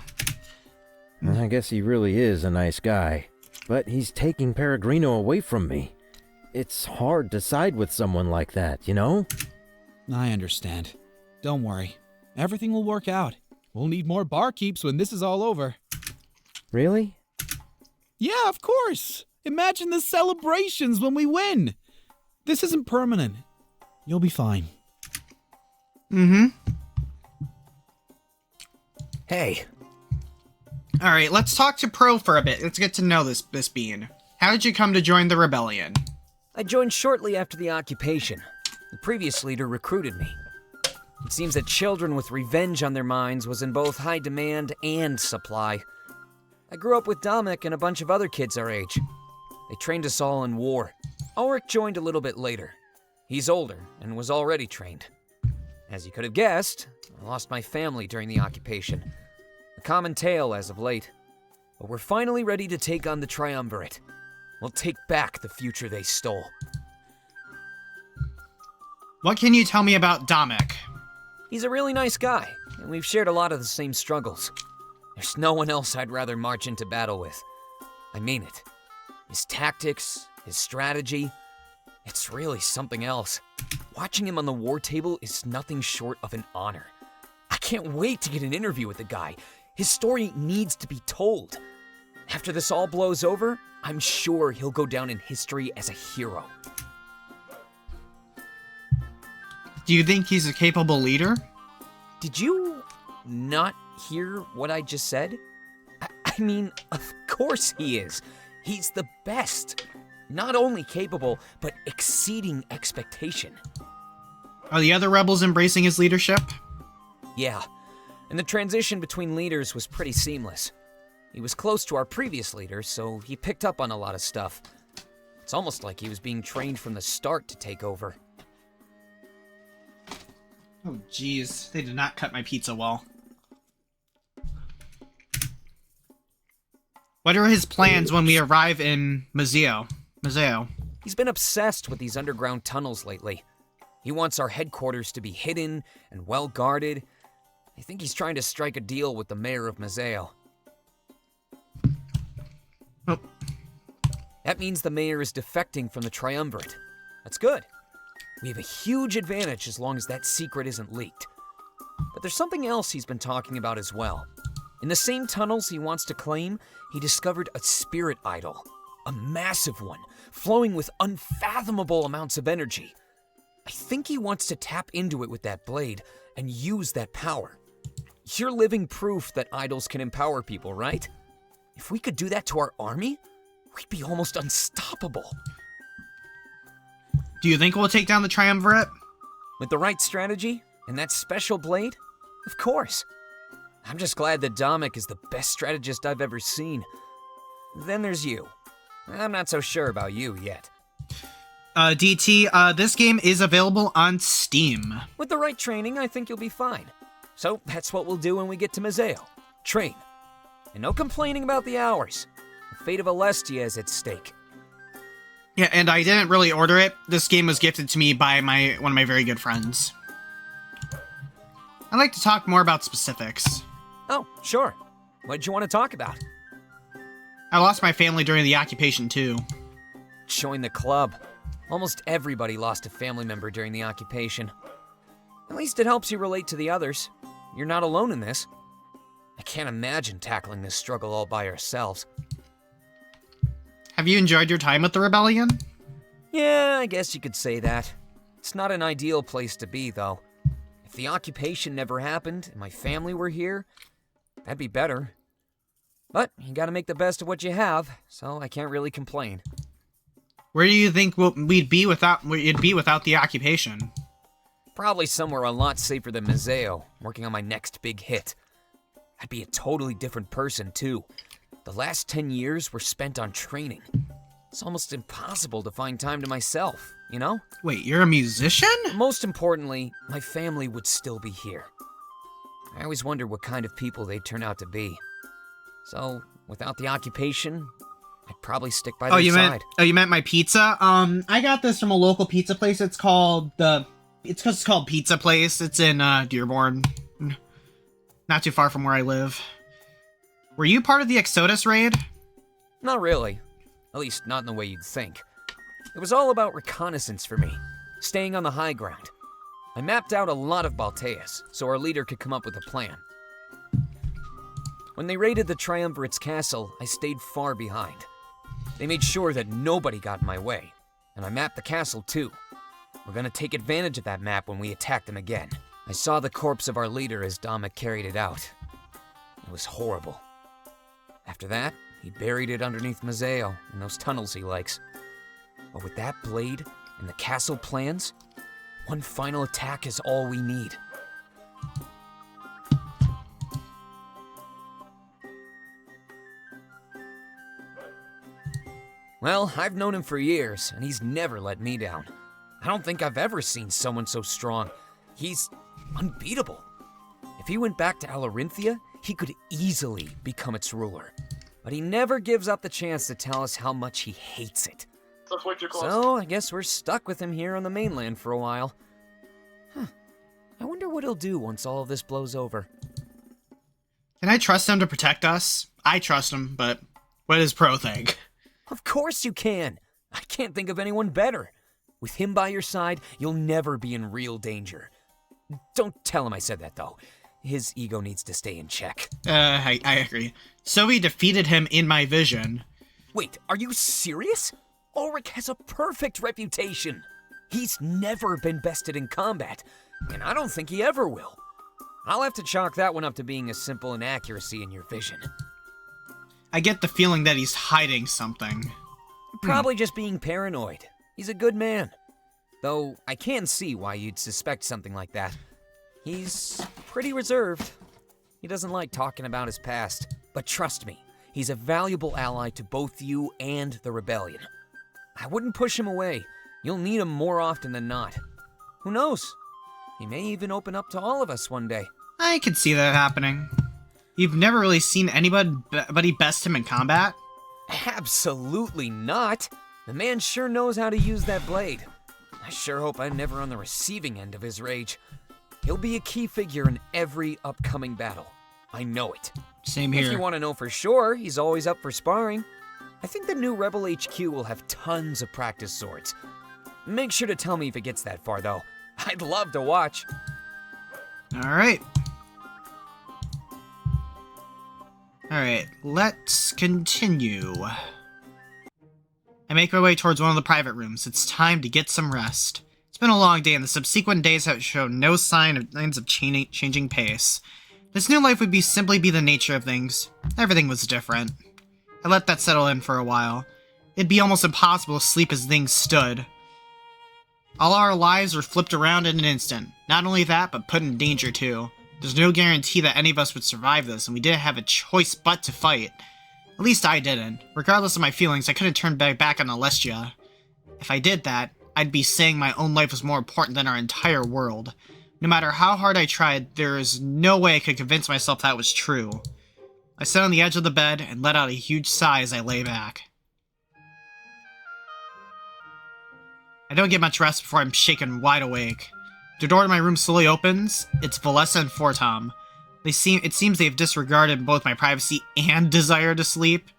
I guess he really is a nice guy, but he's taking Peregrino away from me. It's hard to side with someone like that, you know? I understand. Don't worry. Everything will work out. We'll need more barkeeps when this is all over. Really? Yeah, of course. Imagine the celebrations when we win. This isn't permanent. You'll be fine. Mm-hmm. Hey, Alright, let's talk to Pro for a bit. Let's get to know this bean. How did you come to join the rebellion? I joined shortly after the occupation. The previous leader recruited me. It seems that children with revenge on their minds was in both high demand and supply. I grew up with Dominic and a bunch of other kids our age. They trained us all in war. Ulrich joined a little bit later. He's older and was already trained. As you could have guessed, I lost my family during the occupation. A common tale as of late. But we're finally ready to take on the Triumvirate. We'll take back the future they stole. What can you tell me about Dominic? He's a really nice guy, and we've shared a lot of the same struggles. There's no one else I'd rather march into battle with. I mean it. His tactics, his strategy, it's really something else. Watching him on the war table is nothing short of an honor. I can't wait to get an interview with the guy. His story needs to be told. After this all blows over, I'm sure he'll go down in history as a hero. Do you think he's a capable leader? Did you not hear what I just said? I mean, of course he is. He's the best. Not only capable, but exceeding expectation. Are the other rebels embracing his leadership? Yeah, and the transition between leaders was pretty seamless. He was close to our previous leader, so he picked up on a lot of stuff. It's almost like he was being trained from the start to take over. Oh jeez, they did not cut my pizza well. What are his plans when we arrive in Mazeo? He's been obsessed with these underground tunnels lately. He wants our headquarters to be hidden and well guarded. I think he's trying to strike a deal with the mayor of Mazeo. Oh. That means the mayor is defecting from the Triumvirate. That's good. We have a huge advantage as long as that secret isn't leaked. But there's something else he's been talking about as well. In the same tunnels he wants to claim, he discovered a spirit idol. A massive one, flowing with unfathomable amounts of energy. I think he wants to tap into it with that blade and use that power. You're living proof that idols can empower people, right? If we could do that to our army, we'd be almost unstoppable. Do you think we'll take down the Triumvirate? With the right strategy and that special blade? Of course. I'm just glad that Dominic is the best strategist I've ever seen. Then there's you. I'm not so sure about you yet. DT, this game is available on Steam. With the right training, I think you'll be fine. So that's what we'll do when we get to Mazeo. Train. And no complaining about the hours. The fate of Alestia is at stake. Yeah, and I didn't really order it. This game was gifted to me by one of my very good friends. I'd like to talk more about specifics. Oh, sure. What did you want to talk about? I lost my family during the occupation too. Join the club. Almost everybody lost a family member during the occupation. At least it helps you relate to the others. You're not alone in this. I can't imagine tackling this struggle all by ourselves. Have you enjoyed your time with the rebellion? Yeah, I guess you could say that. It's not an ideal place to be, though. If the occupation never happened and my family were here, that'd be better. But you gotta make the best of what you have, so I can't really complain. Where do you think we'd be without the occupation? Probably somewhere a lot safer than Mazeo, working on my next big hit. I'd be a totally different person, too. The last 10 years were spent on training. It's almost impossible to find time to myself, you know? Wait, you're a musician? Most importantly, my family would still be here. I always wonder what kind of people they'd turn out to be. So, without the occupation, I'd probably stick by their side. You meant my pizza? I got this from a local pizza place. It's called Pizza Place. It's in Dearborn. Not too far from where I live. Were you part of the Exodus raid? Not really. At least not in the way you'd think. It was all about reconnaissance for me, staying on the high ground. I mapped out a lot of Balteus, so our leader could come up with a plan. When they raided the Triumvirate's castle, I stayed far behind. They made sure that nobody got in my way, and I mapped the castle too. We're gonna take advantage of that map when we attack them again. I saw the corpse of our leader as Damek carried it out. It was horrible. After that, he buried it underneath Mazeo in those tunnels he likes. But with that blade and the castle plans, one final attack is all we need. Well, I've known him for years, and he's never let me down. I don't think I've ever seen someone so strong. He's unbeatable. If he went back to Alarinthia, he could easily become its ruler. But he never gives up the chance to tell us how much he hates it. So, I guess we're stuck with him here on the mainland for a while. I wonder what he'll do once all of this blows over. Can I trust him to protect us? I trust him, but what does Pro think? Of course you can. I can't think of anyone better. With him by your side, you'll never be in real danger. Don't tell him I said that, though. His ego needs to stay in check. I agree. So we defeated him in my vision. Wait, are you serious? Ulrich has a perfect reputation. He's never been bested in combat, and I don't think he ever will. I'll have to chalk that one up to being a simple inaccuracy in your vision. I get the feeling that he's hiding something. Probably just being paranoid. He's a good man. Though I can see why you'd suspect something like that. He's pretty reserved. He doesn't like talking about his past. But trust me, he's a valuable ally to both you and the rebellion. I wouldn't push him away. You'll need him more often than not. Who knows? He may even open up to all of us one day. I could see that happening. You've never really seen anybody best him in combat? Absolutely not. The man sure knows how to use that blade. I sure hope I'm never on the receiving end of his rage. He'll be a key figure in every upcoming battle. I know it. Same here. If you want to know for sure, he's always up for sparring. I think the new Rebel HQ will have tons of practice swords. Make sure to tell me if it gets that far, though. I'd love to watch. Alright. Alright, let's continue. I make my way towards one of the private rooms. It's time to get some rest. It's been a long day, and the subsequent days have shown no signs of changing pace. This new life would simply be the nature of things. Everything was different. I let that settle in for a while. It'd be almost impossible to sleep as things stood. All our lives were flipped around in an instant. Not only that, but put in danger too. There's no guarantee that any of us would survive this, and we didn't have a choice but to fight. At least I didn't. Regardless of my feelings, I couldn't turn back on Alestia. If I did that, I'd be saying my own life was more important than our entire world. No matter how hard I tried, there is no way I could convince myself that was true. I sat on the edge of the bed and let out a huge sigh as I lay back. I don't get much rest before I'm shaken wide awake. The door to my room slowly opens. It's Valessa and Fortom. It seems they've disregarded both my privacy and desire to sleep.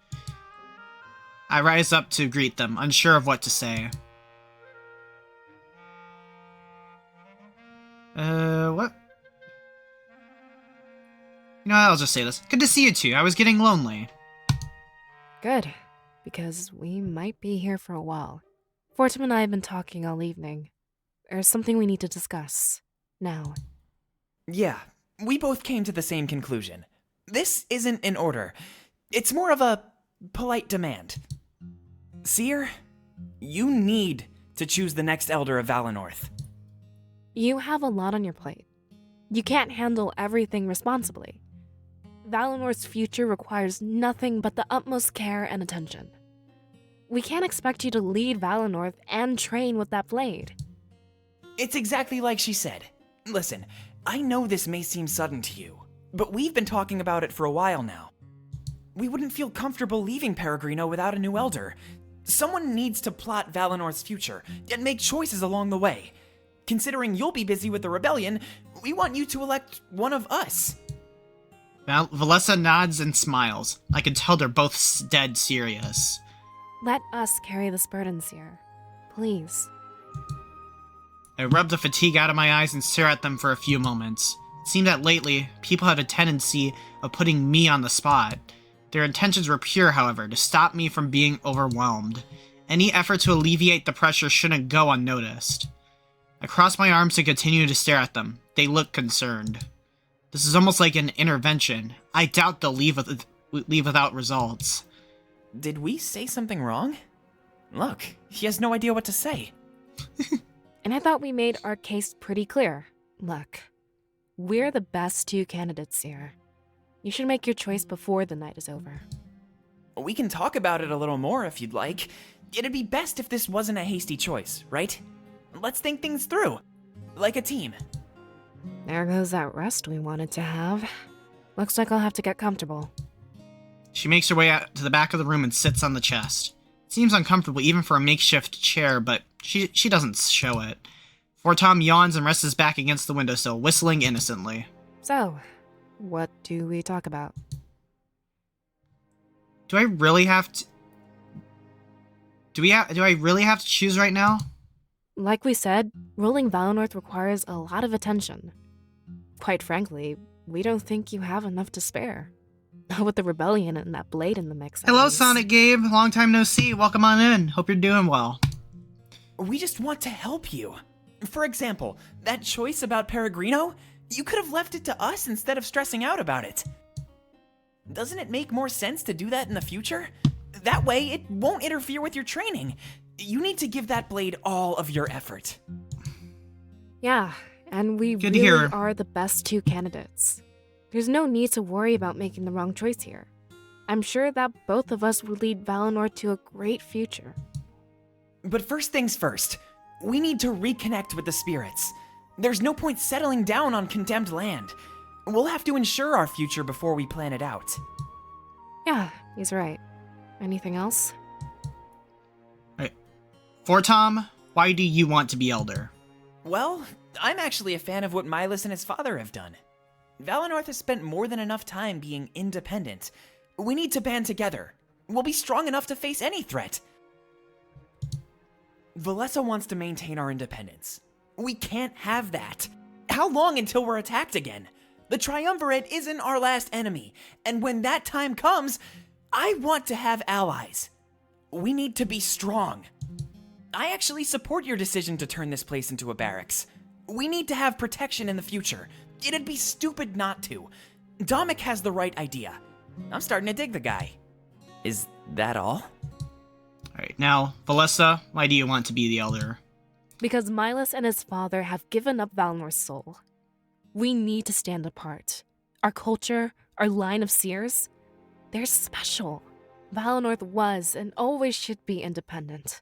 I rise up to greet them, unsure of what to say. What? You know, I'll just say this. Good to see you two. I was getting lonely. Good, because we might be here for a while. Fortum and I have been talking all evening. There's something we need to discuss. Now. Yeah, we both came to the same conclusion. This isn't an order. It's more of a polite demand. Seer, you need to choose the next Elder of Valenorth. You have a lot on your plate. You can't handle everything responsibly. Valenorth's future requires nothing but the utmost care and attention. We can't expect you to lead Valenorth and train with that blade. It's exactly like she said. Listen, I know this may seem sudden to you, but we've been talking about it for a while now. We wouldn't feel comfortable leaving Peregrino without a new elder. Someone needs to plot Valinor's future and make choices along the way. Considering you'll be busy with the rebellion, we want you to elect one of us. Valessa nods and smiles. I can tell they're both dead serious. Let us carry this burden, Seer. Please. I rub the fatigue out of my eyes and stare at them for a few moments. It seemed that lately, people have a tendency of putting me on the spot. Their intentions were pure, however, to stop me from being overwhelmed. Any effort to alleviate the pressure shouldn't go unnoticed. I cross my arms and continue to stare at them. They look concerned. This is almost like an intervention. I doubt they'll leave without results. Did we say something wrong? Look, he has no idea what to say. And I thought we made our case pretty clear. Look, we're the best two candidates here. You should make your choice before the night is over. We can talk about it a little more if you'd like. It'd be best if this wasn't a hasty choice, right? Let's think things through. Like a team. There goes that rest we wanted to have. Looks like I'll have to get comfortable. She makes her way out to the back of the room and sits on the chest. It seems uncomfortable even for a makeshift chair, but she doesn't show it. Fortom yawns and rests his back against the windowsill, whistling innocently. So, what do we talk about? Do I really have to... Do I really have to choose right now? Like we said, ruling Valinor requires a lot of attention. Quite frankly, we don't think you have enough to spare. With the rebellion and that blade in the mix. Hello, Sonic Gabe. Long time no see. Welcome on in. Hope you're doing well. We just want to help you. For example, that choice about Peregrino, you could have left it to us instead of stressing out about it. Doesn't it make more sense to do that in the future? That way, it won't interfere with your training. You need to give that blade all of your effort. Yeah, and we Good to really hear. are the best two candidates. There's no need to worry about making the wrong choice here. I'm sure that both of us would lead Valinor to a great future. But first things first, we need to reconnect with the spirits. There's no point settling down on condemned land. We'll have to ensure our future before we plan it out. Yeah, he's right. Anything else? Fortom, why do you want to be elder? Well, I'm actually a fan of what Milas and his father have done. Valinor has spent more than enough time being independent. We need to band together. We'll be strong enough to face any threat. Valessa wants to maintain our independence. We can't have that. How long until we're attacked again? The Triumvirate isn't our last enemy, and when that time comes, I want to have allies. We need to be strong. I actually support your decision to turn this place into a barracks. We need to have protection in the future. It'd be stupid not to. Dominic has the right idea. I'm starting to dig the guy. Is that all? Alright, now, Valessa, why do you want to be the elder? Because Milas and his father have given up Valinor's soul. We need to stand apart. Our culture, our line of seers, they're special. Valinor was and always should be independent.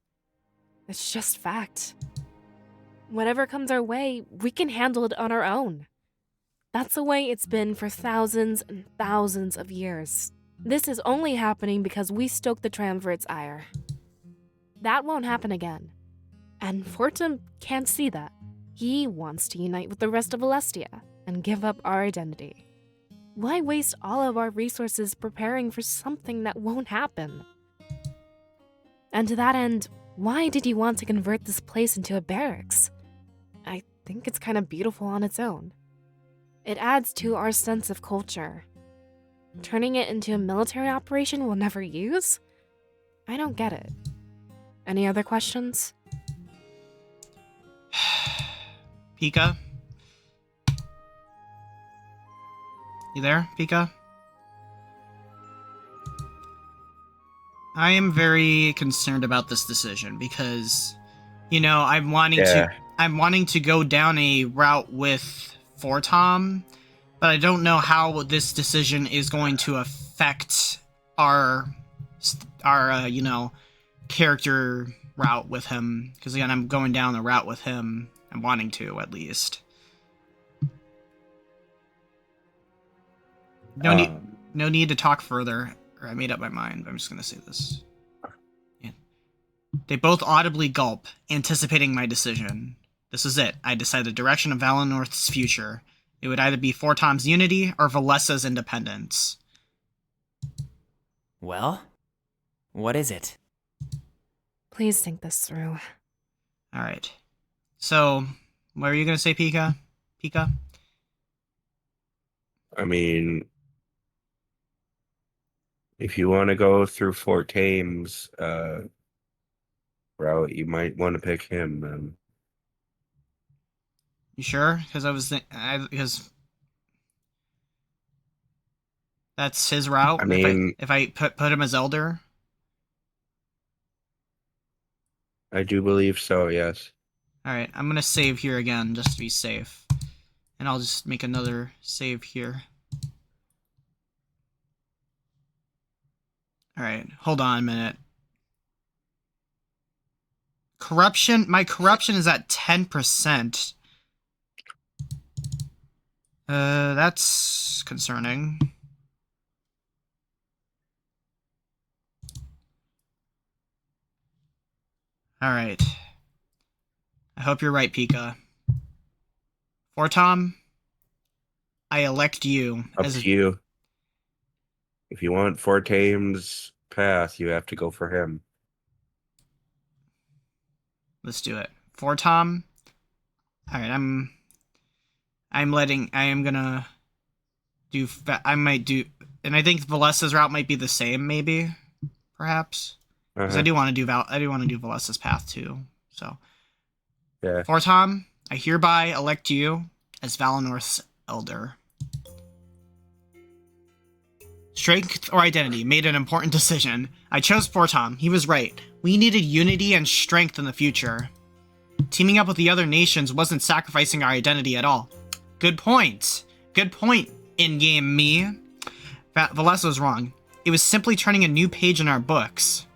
It's just fact. Whatever comes our way, we can handle it on our own. That's the way it's been for thousands and thousands of years. This is only happening because we stoked the Triumvirate's ire. That won't happen again. And Fortum can't see that. He wants to unite with the rest of Alestia and give up our identity. Why waste all of our resources preparing for something that won't happen? And to that end, why did you want to convert this place into a barracks? I think it's kind of beautiful on its own. It adds to our sense of culture. Turning it into a military operation we'll never use? I don't get it. Any other questions? Pika? You there, Pika? I am very concerned about this decision because, I'm wanting to go down a route with Fortom, but I don't know how this decision is going to affect our character route with him. Because again, I'm going down the route with him. I'm wanting to, at least. No need to talk further. Or I made up my mind, but I'm just gonna say this. Yeah. They both audibly gulp, anticipating my decision. This is it. I decide the direction of Valinnorth's future. It would either be 4Tom's unity or Valessa's independence. Well, what is it? Please think this through. Alright. So, what are you gonna say, Pika? Pika? I mean, if you want to go through Fort Thames route, you might want to pick him then. You sure? Because because that's his route. I mean, if I put him as elder. I do believe so, yes. All right, I'm gonna save here again just to be safe, and I'll just make another save here. All right, hold on a minute. Corruption. My corruption is at 10%. That's concerning. Alright. I hope you're right, Pika. 4Tom, I elect you Up as to you. If you want Fort Thames path, you have to go for him. Let's do it. 4Tom. Alright, I am gonna do, I might do, and I think Valessa's route might be the same, maybe, perhaps. Because I do want to do Valessa's path too. So, yeah. 4Tom, I hereby elect you as Valinnorth's elder. Strength or identity, made an important decision. I chose 4Tom. He was right. We needed unity and strength in the future. Teaming up with the other nations wasn't sacrificing our identity at all. Good point. Good point, in-game me. Valessa was wrong. It was simply turning a new page in our books.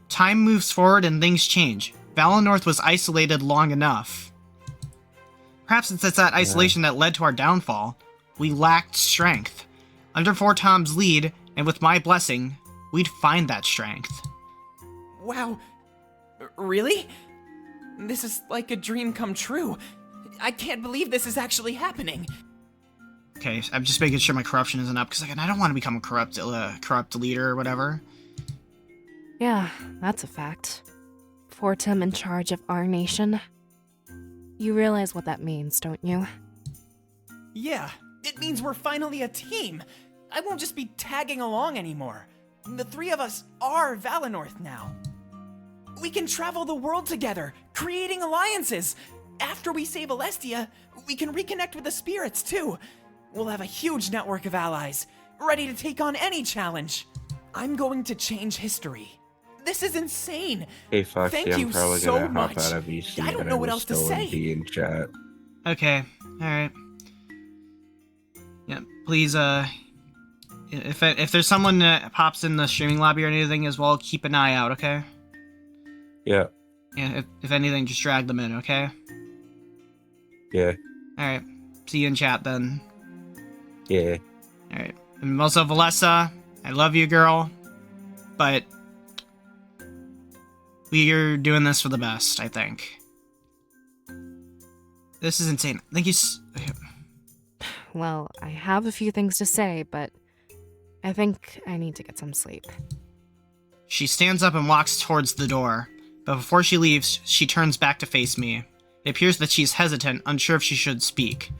Time moves forward and things change. Valinnorth was isolated long enough. Perhaps it's that isolation that led to our downfall. We lacked strength. Under 4Tom's lead, and with my blessing, we'd find that strength. Wow. Really? This is like a dream come true. I can't believe this is actually happening. Okay, I'm just making sure my corruption isn't up, because I don't want to become a corrupt leader or whatever. Yeah, that's a fact. 4Tom in charge of our nation. You realize what that means, don't you? Yeah, it means we're finally a team. I won't just be tagging along anymore. The three of us are Valinnorth now. We can travel the world together, creating alliances. After we save Alestia, we can reconnect with the spirits too. We'll have a huge network of allies, ready to take on any challenge. I'm going to change history. This is insane. Hey, Foxy, Thank you I'm probably so gonna much. hop out of VC. I don't know what else to say. In chat. Okay, alright. Yeah, please, if there's someone that pops in the streaming lobby or anything as well, keep an eye out, okay? Yeah. Yeah, if anything, just drag them in, okay? Yeah. Alright, see you in chat then. Yeah. Alright, and also Valessa, I love you, girl, but we're doing this for the best, I think. This is insane. Thank you Well, I have a few things to say, but I think I need to get some sleep. She stands up and walks towards the door, but before she leaves, she turns back to face me. It appears that she's hesitant, unsure if she should speak.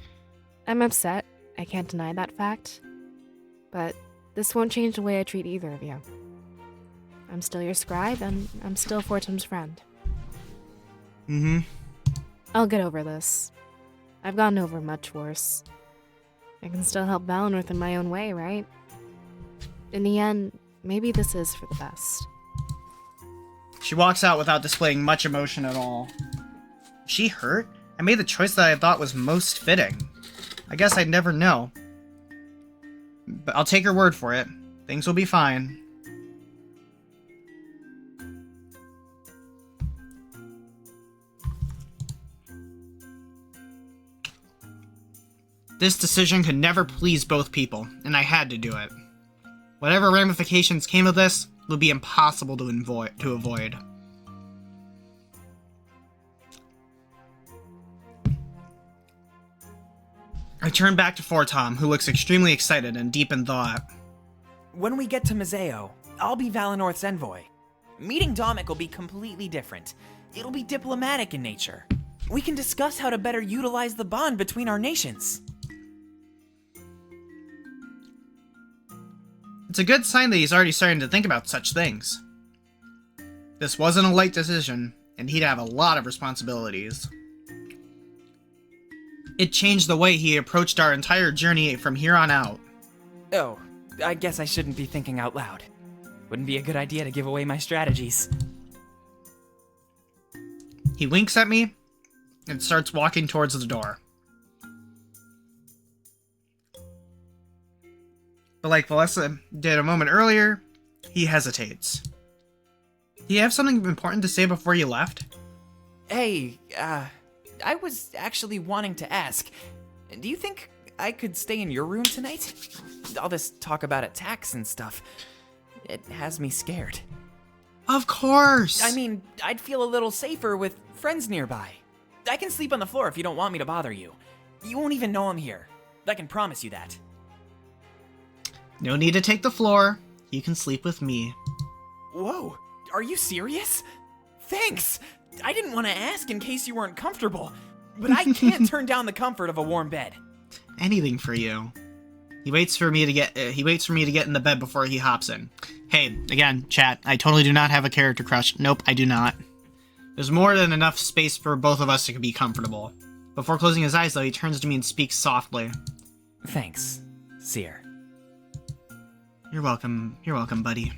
I'm upset. I can't deny that fact. But this won't change the way I treat either of you. I'm still your scribe, and I'm still 4Tom's friend. Mm-hmm. I'll get over this. I've gotten over much worse. I can still help Valinnorth in my own way, right? In the end, maybe this is for the best. She walks out without displaying much emotion at all. Is she hurt? I made the choice that I thought was most fitting. I guess I'd never know. But I'll take her word for it. Things will be fine. This decision could never please both people, and I had to do it. Whatever ramifications came of this would be impossible to avoid. I turn back to Fortom, who looks extremely excited and deep in thought. When we get to Misseo, I'll be Valenorth's envoy. Meeting Domik will be completely different. It'll be diplomatic in nature. We can discuss how to better utilize the bond between our nations. It's a good sign that he's already starting to think about such things. This wasn't a light decision, and he'd have a lot of responsibilities. It changed the way he approached our entire journey from here on out. Oh, I guess I shouldn't be thinking out loud. Wouldn't be a good idea to give away my strategies. He winks at me and starts walking towards the door. But like Valessa did a moment earlier, he hesitates. Do you have something important to say before you left? Hey, I was actually wanting to ask, do you think I could stay in your room tonight? All this talk about attacks and stuff, it has me scared. Of course! I mean, I'd feel a little safer with friends nearby. I can sleep on the floor if you don't want me to bother you. You won't even know I'm here. I can promise you that. No need to take the floor. You can sleep with me. Whoa, are you serious? Thanks! I didn't want to ask in case you weren't comfortable, but I can't turn down the comfort of a warm bed. Anything for you. He waits for me to get in the bed before he hops in. Hey, again, chat, I totally do not have a character crush. Nope, I do not. There's more than enough space for both of us to be comfortable. Before closing his eyes, though, he turns to me and speaks softly. Thanks, Seer. You're welcome, buddy.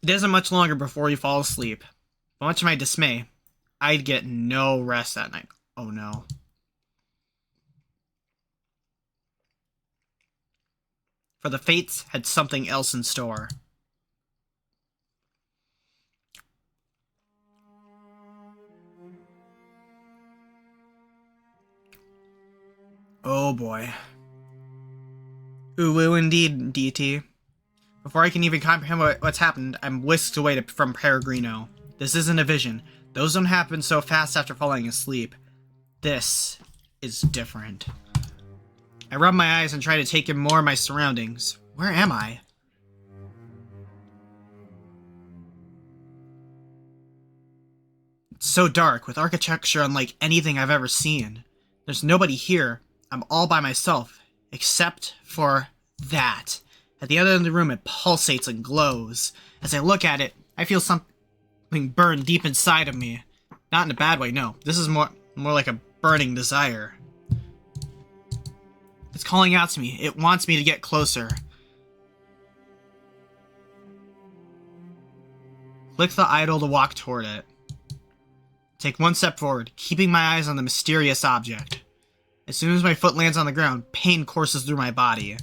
It isn't much longer before you fall asleep. But much to my dismay, I'd get no rest that night. Oh no. For the fates had something else in store. Oh boy. Ooh indeed, DT. Before I can even comprehend what's happened, I'm whisked away from Peregrino. This isn't a vision. Those don't happen so fast after falling asleep. This is different. I rub my eyes and try to take in more of my surroundings. Where am I? It's so dark, with architecture unlike anything I've ever seen. There's nobody here. I'm all by myself, except for that. At the other end of the room, it pulsates and glows. As I look at it, I feel something burn deep inside of me. Not in a bad way, no. This is more like a burning desire. It's calling out to me. It wants me to get closer. Click the idol to walk toward it. Take one step forward, keeping my eyes on the mysterious object. As soon as my foot lands on the ground, pain courses through my body.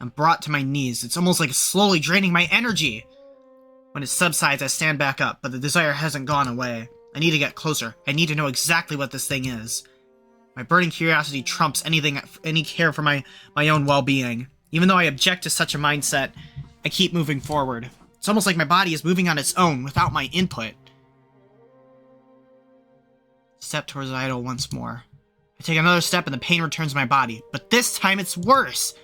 I'm brought to my knees. It's almost like slowly draining my energy. When it subsides, I stand back up, but the desire hasn't gone away. I need to get closer. I need to know exactly what this thing is. My burning curiosity trumps any care for my own well-being. Even though I object to such a mindset, I keep moving forward. It's almost like my body is moving on its own without my input. Step towards the idol once more. I take another step and the pain returns to my body, but this time it's worse.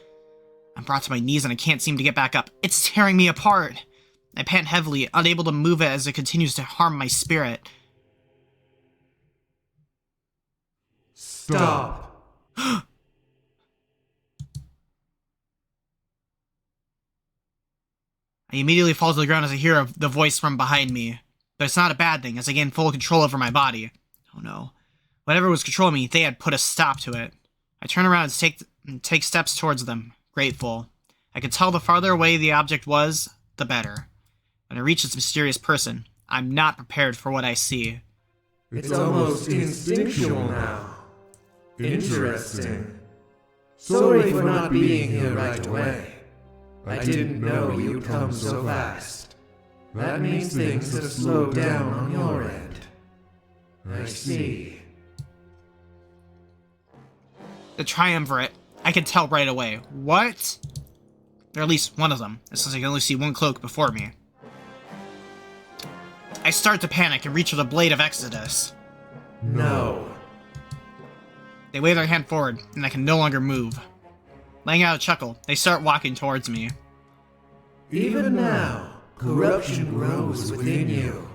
I'm brought to my knees and I can't seem to get back up. It's tearing me apart. I pant heavily, unable to move it as it continues to harm my spirit. Stop. I immediately fall to the ground as I hear the voice from behind me. But it's not a bad thing, as I gain full control over my body. Oh no. Whatever was controlling me, they had put a stop to it. I turn around and take steps towards them, grateful. I could tell the farther away the object was, the better. When I reach this mysterious person, I'm not prepared for what I see. It's almost instinctual now. Interesting. Sorry for not being here right away. I didn't know you'd come so fast. That means things have slowed down on your end. I see. the triumvirate, I can tell right away. What? Or at least one of them, since I can only see one cloak before me. I start to panic and reach for the Blade of Exodus. No. They wave their hand forward, and I can no longer move. Letting out a chuckle, they start walking towards me. Even now, corruption grows within you.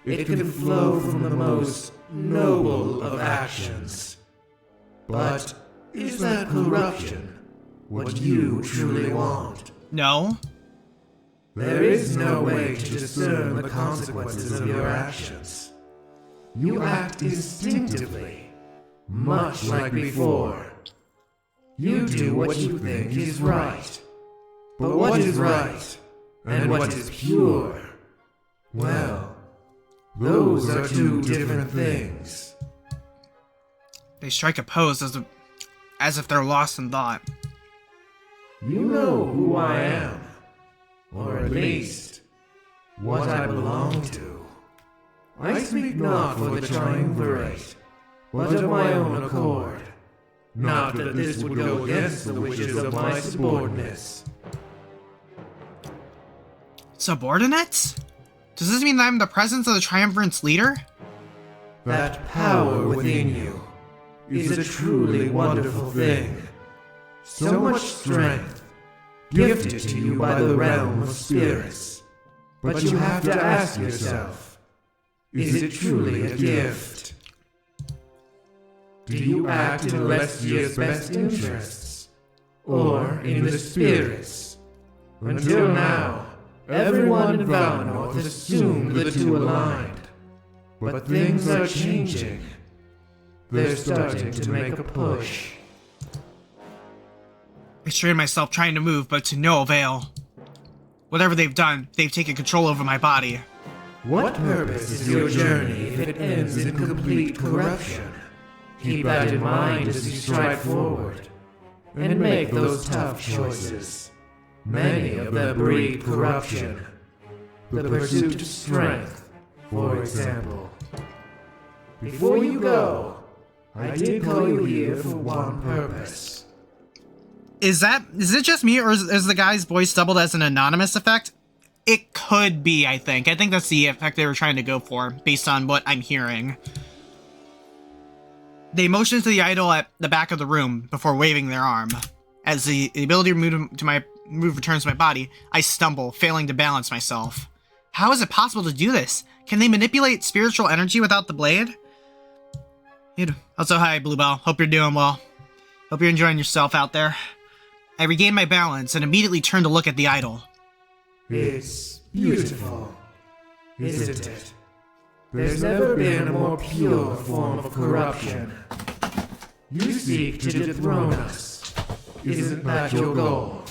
It can flow from the most noble of actions. But is that corruption what you truly want? No. There is no way to discern the consequences of your actions. You act instinctively, much like before. You do what you think is right. But what is right, and what is pure? Well, those are two different things. They strike a pose as if they're lost in thought. You know who I am, or at least, what I belong to. I speak not for the triumvirate, but of my own accord. Not that this would go against the wishes of my subordinates. Subordinates? Does this mean that I'm the presence of the triumvirate's leader? That power within you is a truly wonderful thing. So much strength, gifted to you by the realm of spirits. But you have to ask yourself, is it truly a gift? Do you act in Alestia's best interests, or in the spirits? Until now, everyone in Valinor assumed the two aligned. But things are changing. They're starting to make a push. I strain myself trying to move, but to no avail. Whatever they've done, they've taken control over my body. What purpose is your journey if it ends in complete corruption? Keep that in mind as you stride forward, and make those tough choices. Many of them breed corruption. The pursuit of strength, for example. Before you go, I did call you here for one purpose. Is it just me, or is the guy's voice doubled as an anonymous effect? It could be, I think. I think that's the effect they were trying to go for, based on what I'm hearing. They motion to the idol at the back of the room before waving their arm. As the ability to move returns to my body, I stumble, failing to balance myself. How is it possible to do this? Can they manipulate spiritual energy without the blade? Also, hi, Bluebell. Hope you're doing well. Hope you're enjoying yourself out there. I regain my balance and immediately turn to look at the idol. It's beautiful, isn't it? There's never been a more pure form of corruption. You seek to dethrone us. Isn't that your goal?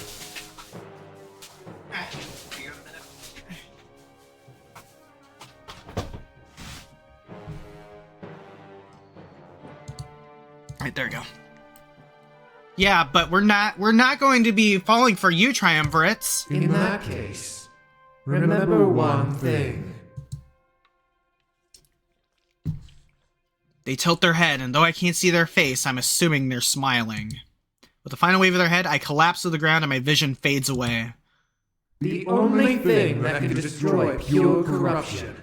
Alright, there we go. Yeah, but we're not going to be falling for you, triumvirates. In that case, remember one thing. They tilt their head, and though I can't see their face, I'm assuming they're smiling. With a final wave of their head, I collapse to the ground and my vision fades away. The only thing that can destroy pure corruption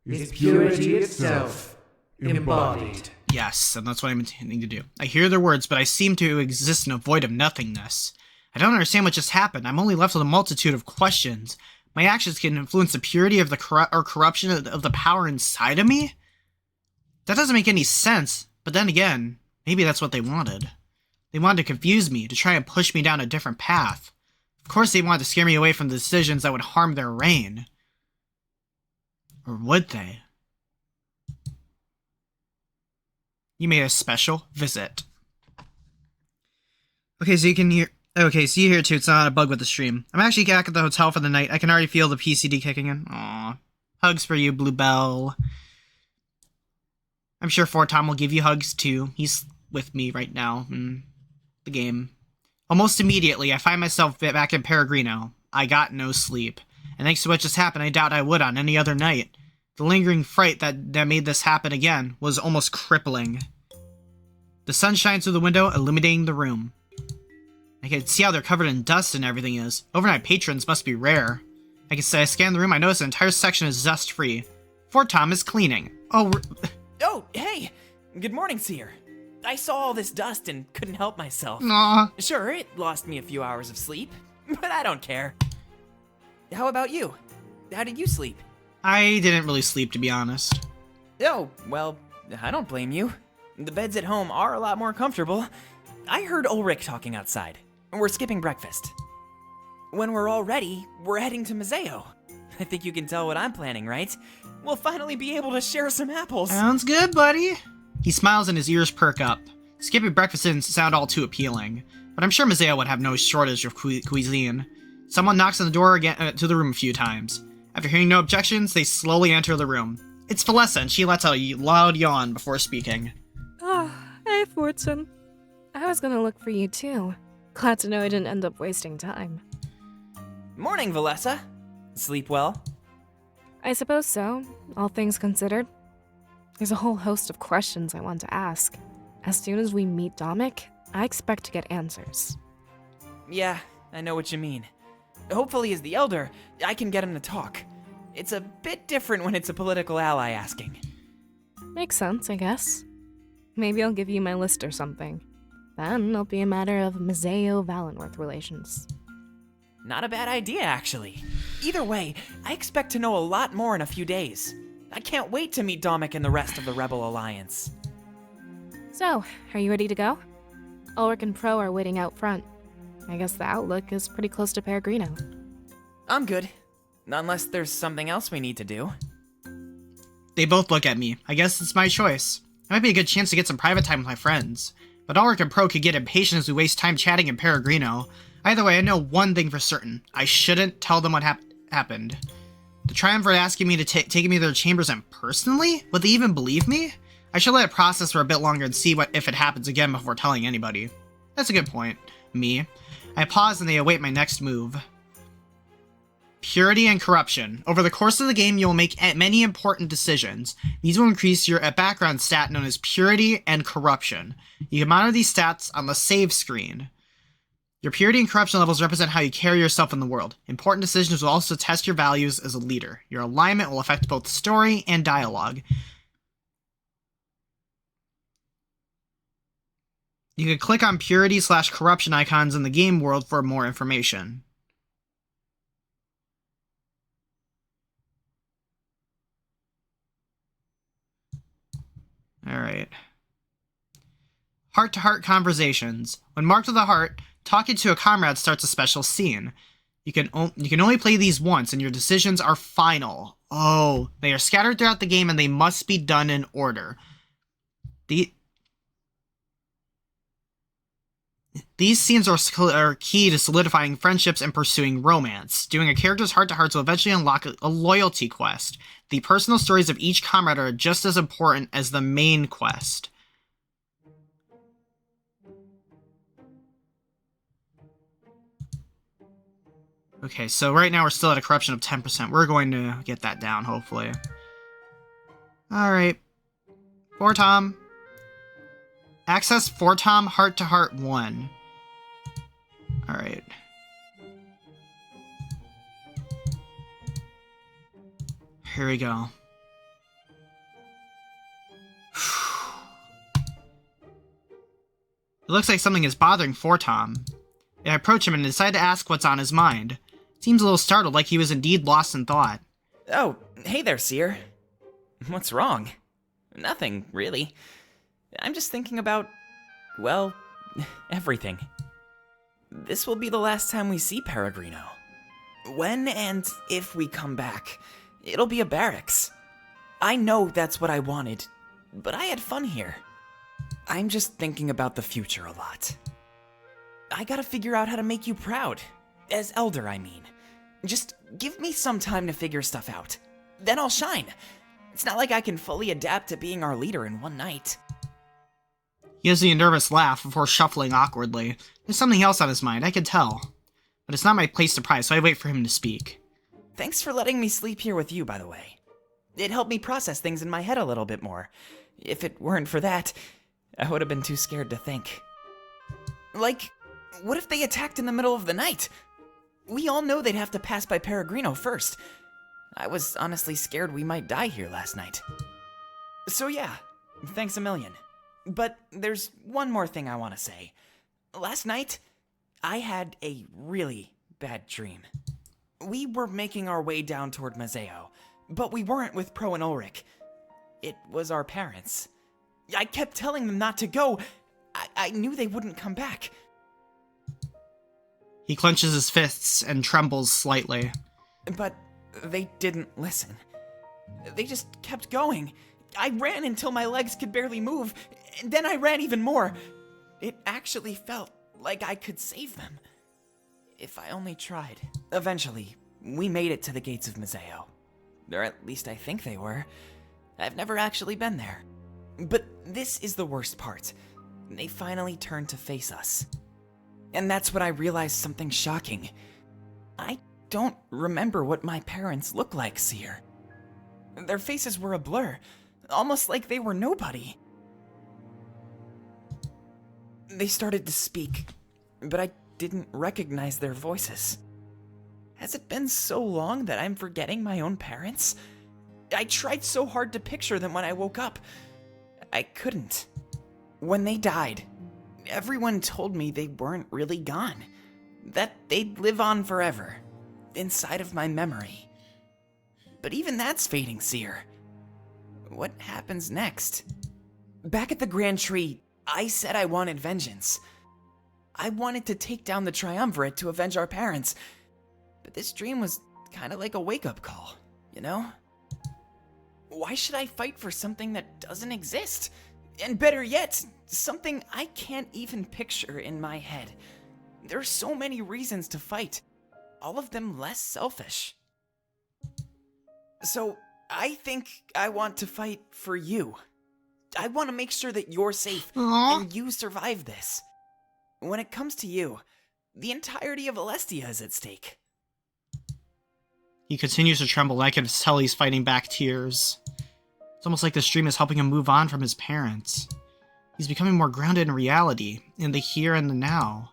is purity itself, embodied. Yes, and that's what I'm intending to do. I hear their words, but I seem to exist in a void of nothingness. I don't understand what just happened. I'm only left with a multitude of questions. My actions can influence the purity of the corruption of the power inside of me? That doesn't make any sense, but then again, maybe that's what they wanted. They wanted to confuse me, to try and push me down a different path. Of course they wanted to scare me away from the decisions that would harm their reign. Or would they? You made a special visit. Okay, so you can hear... Okay, so you hear too, it's not a bug with the stream. I'm actually back at the hotel for the night. I can already feel the PCD kicking in. Aww. Hugs for you, Bluebell. I'm sure Fortom will give you hugs too. He's with me right now in the game. Almost immediately, I find myself back in Peregrino. I got no sleep. And thanks to what just happened, I doubt I would on any other night. The lingering fright that made this happen again was almost crippling. The sun shines through the window, illuminating the room. I can see how they're covered in dust and everything is. Overnight patrons must be rare. I can say I scan the room, I notice an entire section is dust-free. Fort Tom is cleaning. Oh, Oh, hey! Good morning, Seer. I saw all this dust and couldn't help myself. aw. Sure, it lost me a few hours of sleep, but I don't care. How about you? How did you sleep? I didn't really sleep, to be honest. Oh, well, I don't blame you. The beds at home are a lot more comfortable. I heard Ulrich talking outside. We're skipping breakfast. When we're all ready, we're heading to Museo. I think you can tell what I'm planning, right? We'll finally be able to share some apples. Sounds good, buddy. He smiles and his ears perk up. Skipping breakfast didn't sound all too appealing, but I'm sure Museo would have no shortage of cuisine. Someone knocks on the door again to the room a few times. After hearing no objections, they slowly enter the room. It's Valessa, and she lets out a loud yawn before speaking. Oh, hey, Fortune. I was gonna look for you too. Glad to know I didn't end up wasting time. Morning, Valessa. Sleep well? I suppose so, all things considered. There's a whole host of questions I want to ask. As soon as we meet Dominic, I expect to get answers. Yeah, I know what you mean. Hopefully, as the Elder, I can get him to talk. It's a bit different when it's a political ally asking. Makes sense, I guess. Maybe I'll give you my list or something. Then it'll be a matter of Museo-Valenworth relations. Not a bad idea, actually. Either way, I expect to know a lot more in a few days. I can't wait to meet Dominic and the rest of the Rebel Alliance. So, are you ready to go? Ulrich and Pro are waiting out front. I guess the outlook is pretty close to Peregrino. I'm good. Unless there's something else we need to do. They both look at me. I guess it's my choice. It might be a good chance to get some private time with my friends. But Ulrich and Pro could get impatient as we waste time chatting in Peregrino. Either way, I know one thing for certain. I shouldn't tell them what happened. The triumvirate asking me to take me to their chambers and personally? Would they even believe me? I should let it process for a bit longer and see if it happens again before telling anybody. That's a good point. Me. I pause and they await my next move. Purity and corruption. Over the course of the game, you will make many important decisions. These will increase your background stat known as purity and corruption. You can monitor these stats on the save screen. Your purity and corruption levels represent how you carry yourself in the world. Important decisions will also test your values as a leader. Your alignment will affect both story and dialogue. You can click on purity/corruption icons in the game world for more information. Alright. Heart-to-heart conversations. When marked with a heart, talking to a comrade starts a special scene. You can only play these once, and your decisions are final. Oh, they are scattered throughout the game, and they must be done in order. These scenes are key to solidifying friendships and pursuing romance. Doing a character's heart-to-hearts will eventually unlock a loyalty quest. The personal stories of each comrade are just as important as the main quest. Okay, so right now we're still at a corruption of 10%. We're going to get that down, hopefully. Alright. Fortom. Access Fortom Heart-to-Heart 1. Alright. Here we go. It looks like something is bothering Fortom. I approach him and decide to ask what's on his mind. Seems a little startled, like he was indeed lost in thought. Oh, hey there, Seer. What's wrong? Nothing, really. I'm just thinking about, well, everything. This will be the last time we see Peregrino. When and if we come back, it'll be a barracks. I know that's what I wanted, but I had fun here. I'm just thinking about the future a lot. I gotta figure out how to make you proud. As Elder, I mean. Just give me some time to figure stuff out. Then I'll shine. It's not like I can fully adapt to being our leader in one night. He has a nervous laugh before shuffling awkwardly. There's something else on his mind, I can tell. But it's not my place to pry, so I wait for him to speak. Thanks for letting me sleep here with you, by the way. It helped me process things in my head a little bit more. If it weren't for that, I would have been too scared to think. Like, what if they attacked in the middle of the night? We all know they'd have to pass by Peregrino first. I was honestly scared we might die here last night. So yeah, thanks a million. But there's one more thing I want to say. Last night, I had a really bad dream. We were making our way down toward Mazeo, but we weren't with Pro and Ulrich. It was our parents. I kept telling them not to go. I knew they wouldn't come back. He clenches his fists and trembles slightly. But they didn't listen. They just kept going. I ran until my legs could barely move, and then I ran even more. It actually felt like I could save them. If I only tried. Eventually, we made it to the gates of Mazeo. Or at least I think they were. I've never actually been there. But this is the worst part. They finally turned to face us. And that's when I realized something shocking. I don't remember what my parents looked like, Seer. Their faces were a blur, almost like they were nobody. They started to speak, but I didn't recognize their voices. Has it been so long that I'm forgetting my own parents? I tried so hard to picture them when I woke up. I couldn't. When they died, everyone told me they weren't really gone. That they'd live on forever, inside of my memory. But even that's fading, Seer. What happens next? Back at the Grand Tree, I said I wanted vengeance. I wanted to take down the Triumvirate to avenge our parents. But this dream was kind of like a wake-up call, you know? Why should I fight for something that doesn't exist? And better yet, something I can't even picture in my head. There are so many reasons to fight, all of them less selfish. So, I think I want to fight for you. I want to make sure that you're safe and you survive this. When it comes to you, the entirety of Alestia is at stake. He continues to tremble. I can tell he's fighting back tears. It's almost like this dream is helping him move on from his parents. He's becoming more grounded in reality, in the here and the now.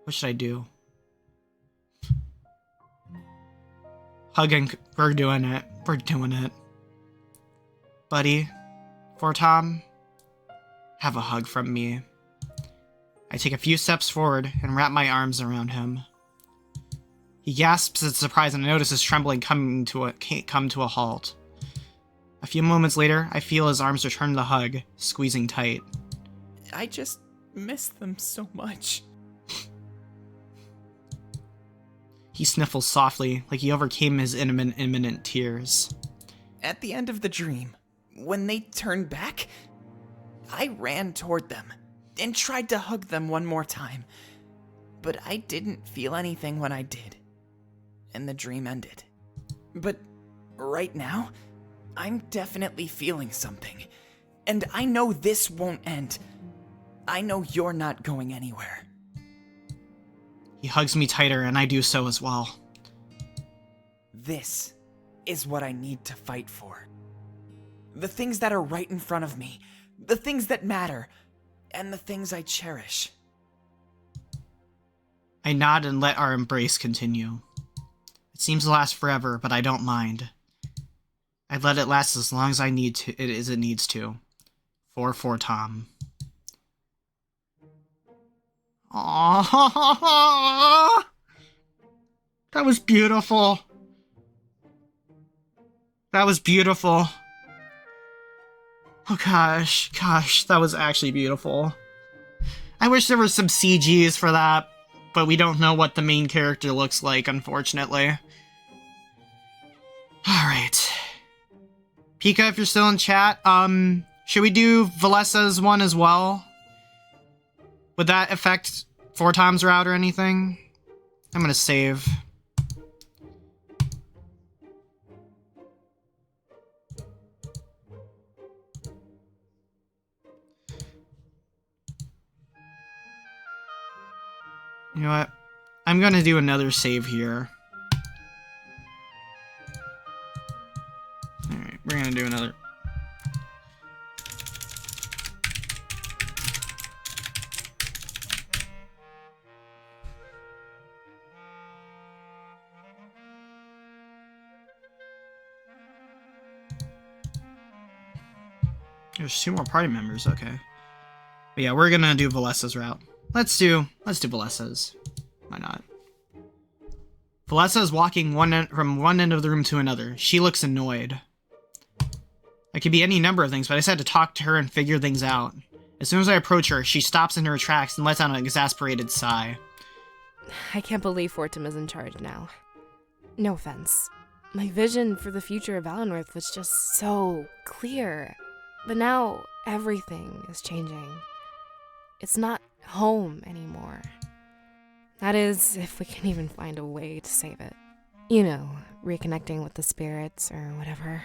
What should I do? Hugging. We're doing it. We're doing it. Buddy, for Tom, have a hug from me. I take a few steps forward and wrap my arms around him. He gasps in surprise and I notice his trembling come to a halt. A few moments later, I feel his arms return the hug, squeezing tight. I just miss them so much. He sniffles softly, like he overcame his imminent tears. At the end of the dream, when they turned back, I ran toward them and tried to hug them one more time. But I didn't feel anything when I did, and the dream ended. But right now, I'm definitely feeling something, and I know this won't end. I know you're not going anywhere. He hugs me tighter, and I do so as well. This is what I need to fight for. The things that are right in front of me, the things that matter, and the things I cherish. I nod and let our embrace continue. It seems to last forever, but I don't mind. I'd let it last as long as it needs to. For Tom. Aww. That was beautiful. That was beautiful. Oh gosh, that was actually beautiful. I wish there were some CGs for that, but we don't know what the main character looks like, unfortunately. Alright. Pika, if you're still in chat, should we do Valesa's one as well? Would that affect 4 Tom's route or anything? I'm gonna save. You know what? I'm gonna do another save here. Alright, we're gonna do another. There's 2 more party members, okay. But yeah, we're gonna do Valessa's route. Let's do Valessa's. Why not? Valessa is walking from one end of the room to another. She looks annoyed. It could be any number of things, but I just had to talk to her and figure things out. As soon as I approach her, she stops in her tracks and lets out an exasperated sigh. I can't believe Fortum is in charge now. No offense. My vision for the future of Valenworth was just so clear. But now everything is changing. It's not home anymore. That is, if we can even find a way to save it. You know, reconnecting with the spirits or whatever.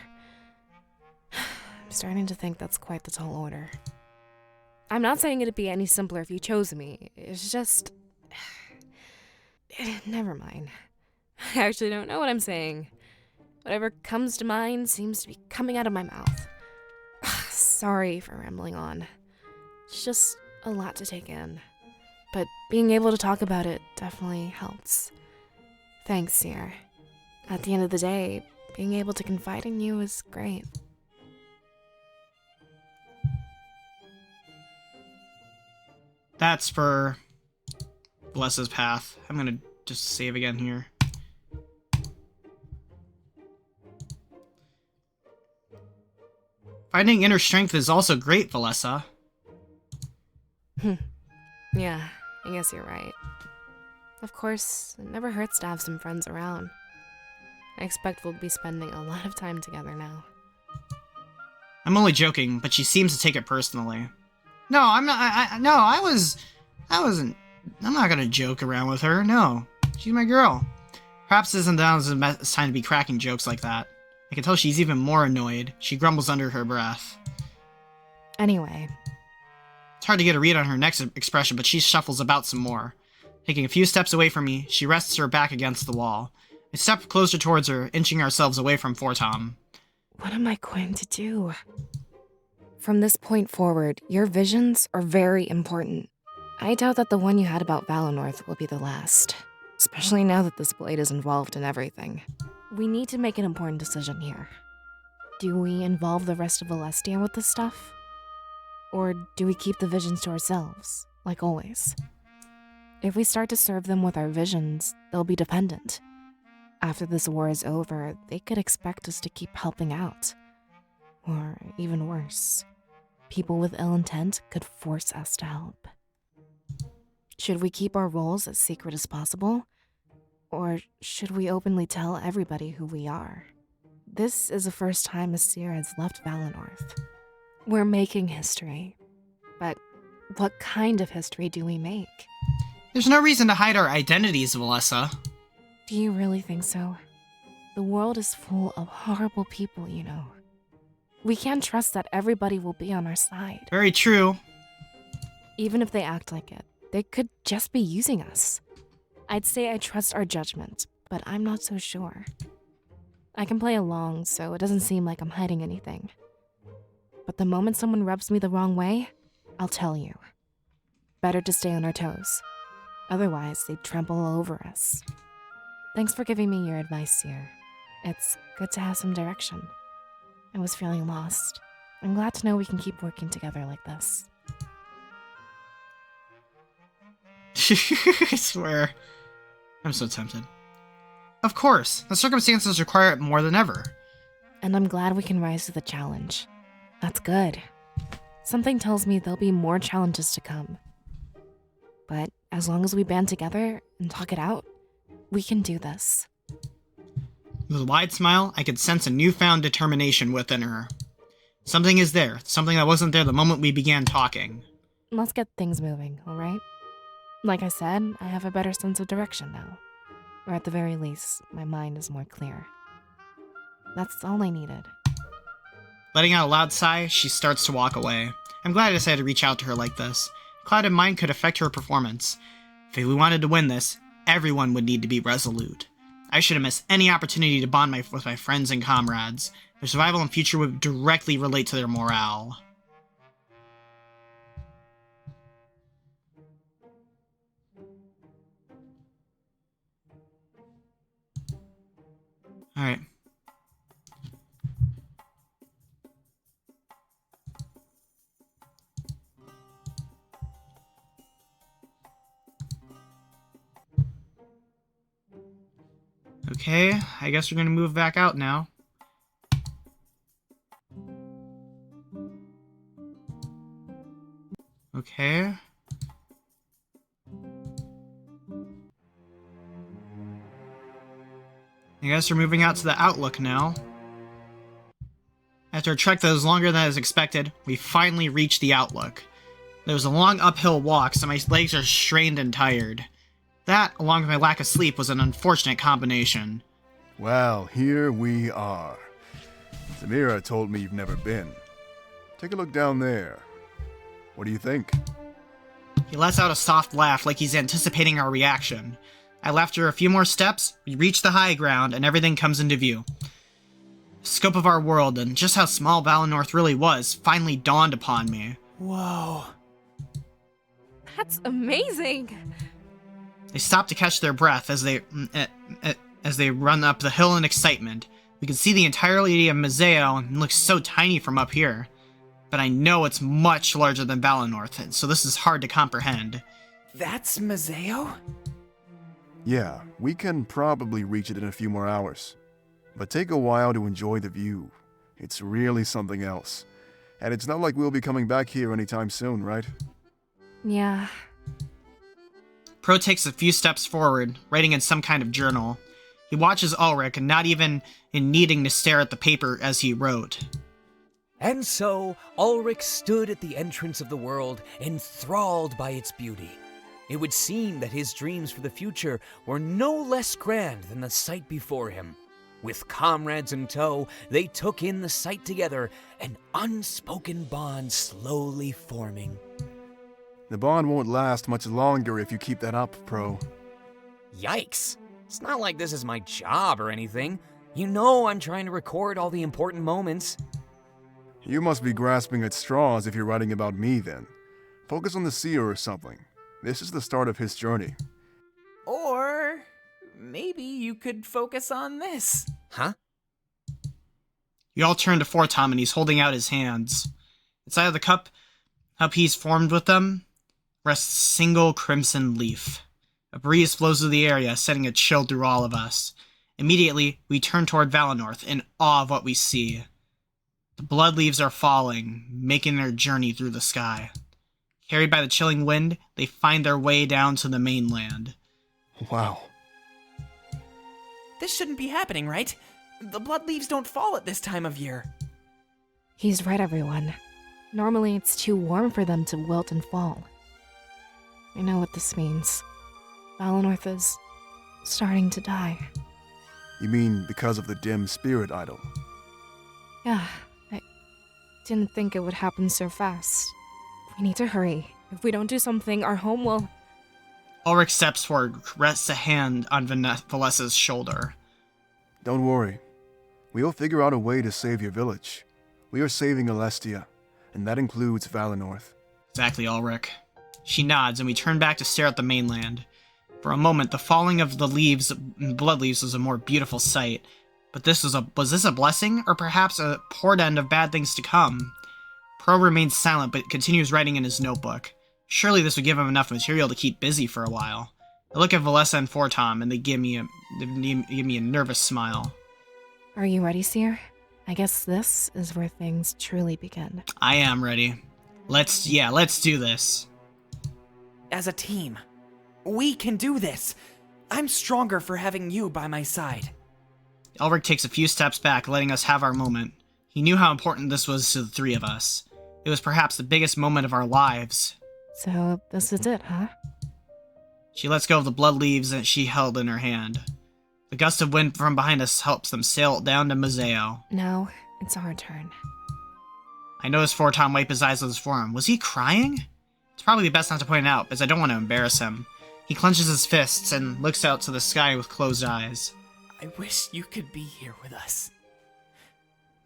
I'm starting to think that's quite the tall order. I'm not saying it'd be any simpler if you chose me. It's just... Never mind. I actually don't know what I'm saying. Whatever comes to mind seems to be coming out of my mouth. Sorry for rambling on. It's just a lot to take in. But being able to talk about it definitely helps. Thanks, Seer. At the end of the day, being able to confide in you is great. That's for Valessa's path. I'm gonna just save again here. Finding inner strength is also great, Valessa. Yeah, I guess you're right. Of course, it never hurts to have some friends around. I expect we'll be spending a lot of time together now. I'm only joking, but she seems to take it personally. No, I'm not. I'm not gonna joke around with her. No, she's my girl. Perhaps this isn't the best time to be cracking jokes like that. I can tell she's even more annoyed. She grumbles under her breath. Anyway. It's hard to get a read on her next expression, but she shuffles about some more. Taking a few steps away from me, she rests her back against the wall. I step closer towards her, inching ourselves away from Fortom. What am I going to do? From this point forward, your visions are very important. I doubt that the one you had about Valenworth will be the last. Especially now that this blade is involved in everything. We need to make an important decision here. Do we involve the rest of Valestia with this stuff? Or do we keep the visions to ourselves, like always? If we start to serve them with our visions, they'll be dependent. After this war is over, they could expect us to keep helping out. Or even worse, people with ill intent could force us to help. Should we keep our roles as secret as possible? Or should we openly tell everybody who we are? This is the first time a seer has left Valenworth. We're making history. But what kind of history do we make? There's no reason to hide our identities, Valessa. Do you really think so? The world is full of horrible people, you know. We can't trust that everybody will be on our side. Very true. Even if they act like it, they could just be using us. I'd say I trust our judgment, but I'm not so sure. I can play along, so it doesn't seem like I'm hiding anything. But the moment someone rubs me the wrong way, I'll tell you. Better to stay on our toes. Otherwise, they'd trample all over us. Thanks for giving me your advice here. It's good to have some direction. I was feeling lost. I'm glad to know we can keep working together like this. I swear. I'm so tempted. Of course, the circumstances require it more than ever. And I'm glad we can rise to the challenge. That's good. Something tells me there'll be more challenges to come. But as long as we band together and talk it out, we can do this. With a wide smile, I could sense a newfound determination within her. Something is there, something that wasn't there the moment we began talking. Let's get things moving, alright? Like I said, I have a better sense of direction now. Or at the very least, my mind is more clear. That's all I needed. Letting out a loud sigh, she starts to walk away. I'm glad I decided to reach out to her like this. A clouded mind could affect her performance. If we wanted to win this, everyone would need to be resolute. I shouldn't miss any opportunity to bond with my friends and comrades. Their survival and future would directly relate to their morale. Alright. Okay, I guess we're gonna move back out now. Okay. I guess we're moving out to the Outlook now. After a trek that was longer than I was expected, we finally reached the Outlook. There was a long uphill walk, so my legs are strained and tired. That, along with my lack of sleep, was an unfortunate combination. Well, here we are. Samira told me you've never been. Take a look down there. What do you think? He lets out a soft laugh like he's anticipating our reaction. After a few more steps, we reach the high ground and everything comes into view. The scope of our world and just how small Valinor really was finally dawned upon me. Whoa. That's amazing! They stop to catch their breath as they run up the hill in excitement. We can see the entirety of Mazeo and it looks so tiny from up here. But I know it's much larger than Valinor, so this is hard to comprehend. That's Mazeo? Yeah, we can probably reach it in a few more hours. But take a while to enjoy the view. It's really something else. And it's not like we'll be coming back here anytime soon, right? Yeah. Pro takes a few steps forward, writing in some kind of journal. He watches Ulrich, not even in needing to stare at the paper as he wrote. And so, Ulrich stood at the entrance of the world, enthralled by its beauty. It would seem that his dreams for the future were no less grand than the sight before him. With comrades in tow, they took in the sight together, an unspoken bond slowly forming. The bond won't last much longer if you keep that up, Pro. Yikes! It's not like this is my job or anything. You know I'm trying to record all the important moments. You must be grasping at straws if you're writing about me, then. Focus on the seer or something. This is the start of his journey. Or maybe you could focus on this. Huh? You all turn to Fortom and he's holding out his hands. Inside of the cup he's formed with them, rests a single crimson leaf. A breeze flows through the area, sending a chill through all of us. Immediately, we turn toward Valinor in awe of what we see. The blood leaves are falling, making their journey through the sky. Carried by the chilling wind, they find their way down to the mainland. Wow. This shouldn't be happening, right? The blood leaves don't fall at this time of year. He's right, everyone. Normally it's too warm for them to wilt and fall. I know what this means. Valinor is starting to die. You mean because of the dim spirit idol? Yeah, I didn't think it would happen so fast. We need to hurry. If we don't do something, our home will... Ulrich steps forward, rests a hand on Valessa's shoulder. Don't worry. We'll figure out a way to save your village. We are saving Alestia, and that includes Valinor. Exactly, Ulrich. She nods, and we turn back to stare at the mainland. For a moment, the falling of the leaves, blood leaves, was a more beautiful sight. But was this a blessing, or perhaps a portent of bad things to come? Pro remains silent, but continues writing in his notebook. Surely this would give him enough material to keep busy for a while. I look at Valessa and Fortom, and they give me a nervous smile. Are you ready, Seer? I guess this is where things truly begin. I am ready. Let's do this. As a team, we can do this. I'm stronger for having you by my side. Ulrich takes a few steps back, letting us have our moment. He knew how important this was to the three of us. It was perhaps the biggest moment of our lives. So, this is it, huh? She lets go of the blood leaves that she held in her hand. The gust of wind from behind us helps them sail down to Mazeo. Now, it's our turn. I noticed Fortom wipe his eyes with his forearm. Was he crying? It's probably best not to point it out, because I don't want to embarrass him. He clenches his fists and looks out to the sky with closed eyes. I wish you could be here with us.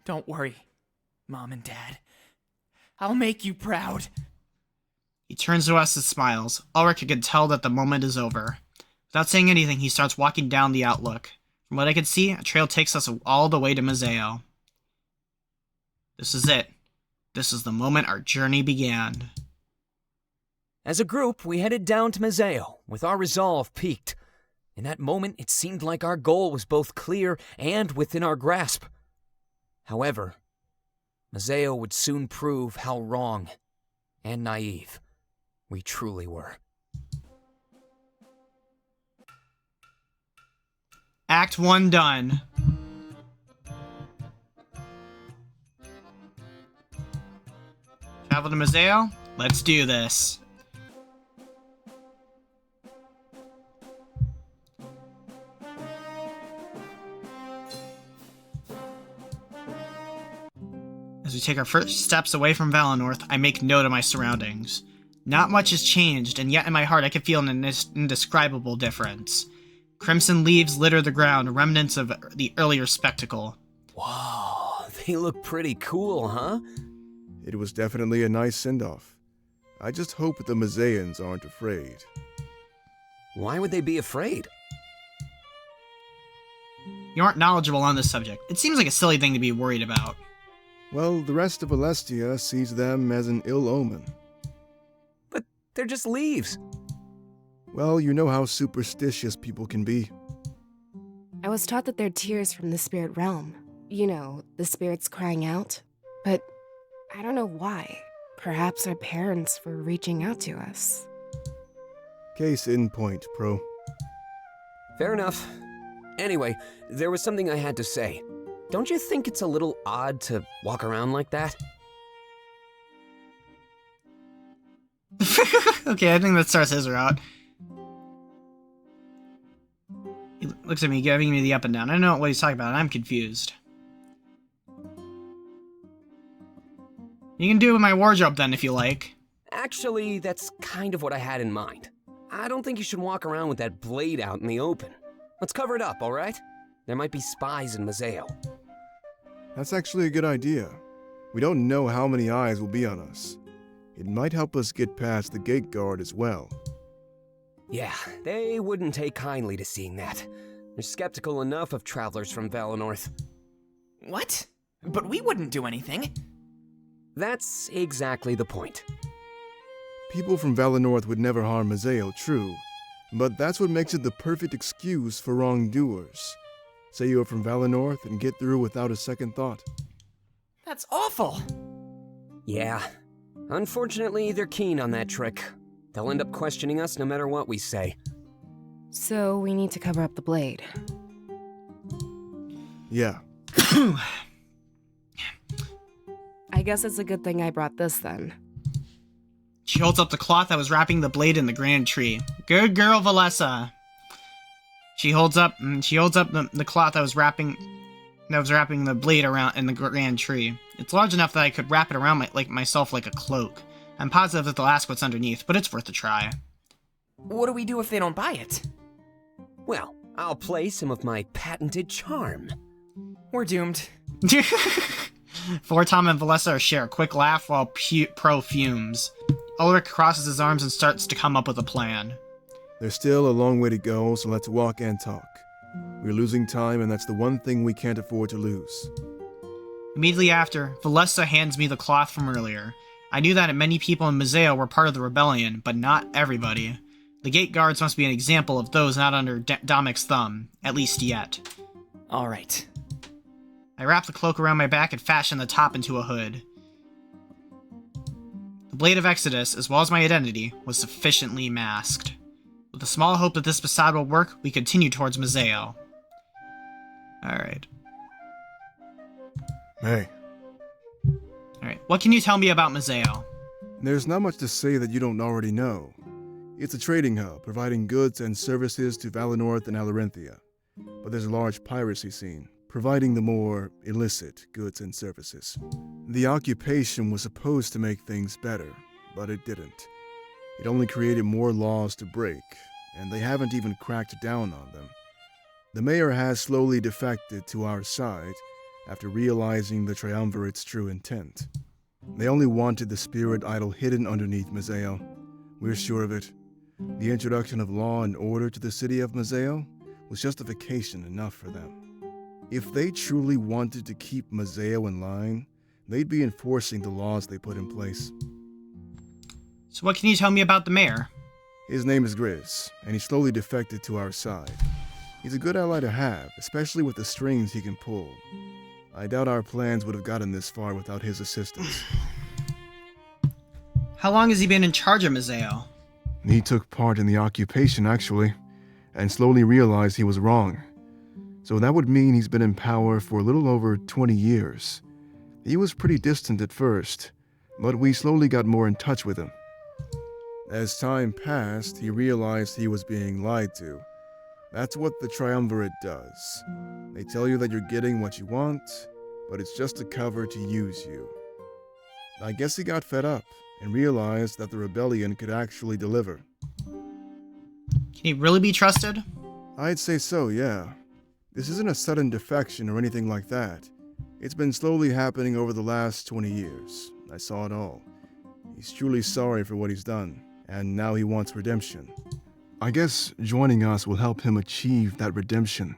Don't worry, Mom and Dad. I'll make you proud. He turns to us and smiles. Ulrich could tell that the moment is over. Without saying anything, he starts walking down the outlook. From what I could see, a trail takes us all the way to Mazeo. This is it. This is the moment our journey began. As a group, we headed down to Mazeo, with our resolve peaked. In that moment, it seemed like our goal was both clear and within our grasp. However, Mazeo would soon prove how wrong and naive we truly were. Act 1 done. Travel to Mazeo? Let's do this. As we take our first steps away from Valinor, I make note of my surroundings. Not much has changed, and yet in my heart I can feel an indescribable difference. Crimson leaves litter the ground, remnants of the earlier spectacle. Whoa, they look pretty cool, huh? It was definitely a nice send-off. I just hope the Mazeans aren't afraid. Why would they be afraid? You aren't knowledgeable on this subject. It seems like a silly thing to be worried about. Well, the rest of Alestia sees them as an ill omen. But they're just leaves. Well, you know how superstitious people can be. I was taught that they're tears from the spirit realm. You know, the spirits crying out. But I don't know why. Perhaps our parents were reaching out to us. Case in point, Pro. Fair enough. Anyway, there was something I had to say. Don't you think it's a little odd to walk around like that? Okay, I think that starts his route. He looks at me, giving me the up and down. I don't know what he's talking about, and I'm confused. You can do it with my wardrobe then, if you like. Actually, that's kind of what I had in mind. I don't think you should walk around with that blade out in the open. Let's cover it up, all right? There might be spies in Mazeo. That's actually a good idea. We don't know how many eyes will be on us. It might help us get past the gate guard as well. Yeah, they wouldn't take kindly to seeing that. They're skeptical enough of travelers from Valinor. What? But we wouldn't do anything. That's exactly the point. People from Valinor would never harm Mazeo, true. But that's what makes it the perfect excuse for wrongdoers. Say you're from Valinor and get through without a second thought. That's awful. Yeah. Unfortunately, they're keen on that trick. They'll end up questioning us no matter what we say. So we need to cover up the blade. Yeah. I guess it's a good thing I brought this then. She holds up the cloth that was wrapping the blade in the grand tree. Good girl, Valessa. She holds up the cloth that was wrapping the blade around in the grand tree. It's large enough that I could wrap it around myself like a cloak. I'm positive that they'll ask what's underneath, but it's worth a try. What do we do if they don't buy it? Well, I'll play some of my patented charm. We're doomed. Fortom and Valessa share a quick laugh while Pro fumes. Ulrich crosses his arms and starts to come up with a plan. There's still a long way to go, so let's walk and talk. We're losing time, and that's the one thing we can't afford to lose. Immediately after, Valessa hands me the cloth from earlier. I knew that many people in Mazeo were part of the rebellion, but not everybody. The gate guards must be an example of those not under Domic's thumb, at least yet. All right. I wrapped the cloak around my back and fashioned the top into a hood. The Blade of Exodus, as well as my identity, was sufficiently masked. With a small hope that this facade will work, we continue towards Mazeo. Alright. Hey. Alright, what can you tell me about Mazeo? There's not much to say that you don't already know. It's a trading hub, providing goods and services to Valinor and Alarenthia. But there's a large piracy scene, providing the more illicit goods and services. The occupation was supposed to make things better, but it didn't. It only created more laws to break, and they haven't even cracked down on them. The mayor has slowly defected to our side after realizing the Triumvirate's true intent. They only wanted the spirit idol hidden underneath Mazeo. We're sure of it. The introduction of law and order to the city of Mazeo was justification enough for them. If they truly wanted to keep Mazeo in line, they'd be enforcing the laws they put in place. So what can you tell me about the mayor? His name is Grizz, and he slowly defected to our side. He's a good ally to have, especially with the strings he can pull. I doubt our plans would have gotten this far without his assistance. How long has he been in charge of Misseo? He took part in the occupation, actually, and slowly realized he was wrong. So that would mean he's been in power for a little over 20 years. He was pretty distant at first, but we slowly got more in touch with him. As time passed, he realized he was being lied to. That's what the Triumvirate does. They tell you that you're getting what you want, but it's just a cover to use you. I guess he got fed up and realized that the rebellion could actually deliver. Can he really be trusted? I'd say so, yeah. This isn't a sudden defection or anything like that. It's been slowly happening over the last 20 years. I saw it all. He's truly sorry for what he's done, and now he wants redemption. I guess joining us will help him achieve that redemption.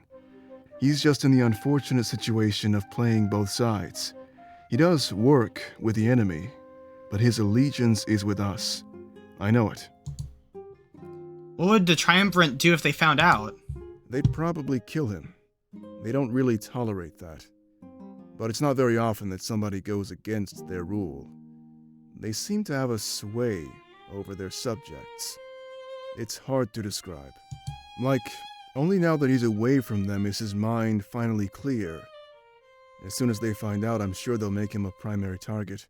He's just in the unfortunate situation of playing both sides. He does work with the enemy, but his allegiance is with us. I know it. What would the Triumvirate do if they found out? They'd probably kill him. They don't really tolerate that. But it's not very often that somebody goes against their rule. They seem to have a sway over their subjects. It's hard to describe. Like, only now that he's away from them is his mind finally clear. As soon as they find out, I'm sure they'll make him a primary target.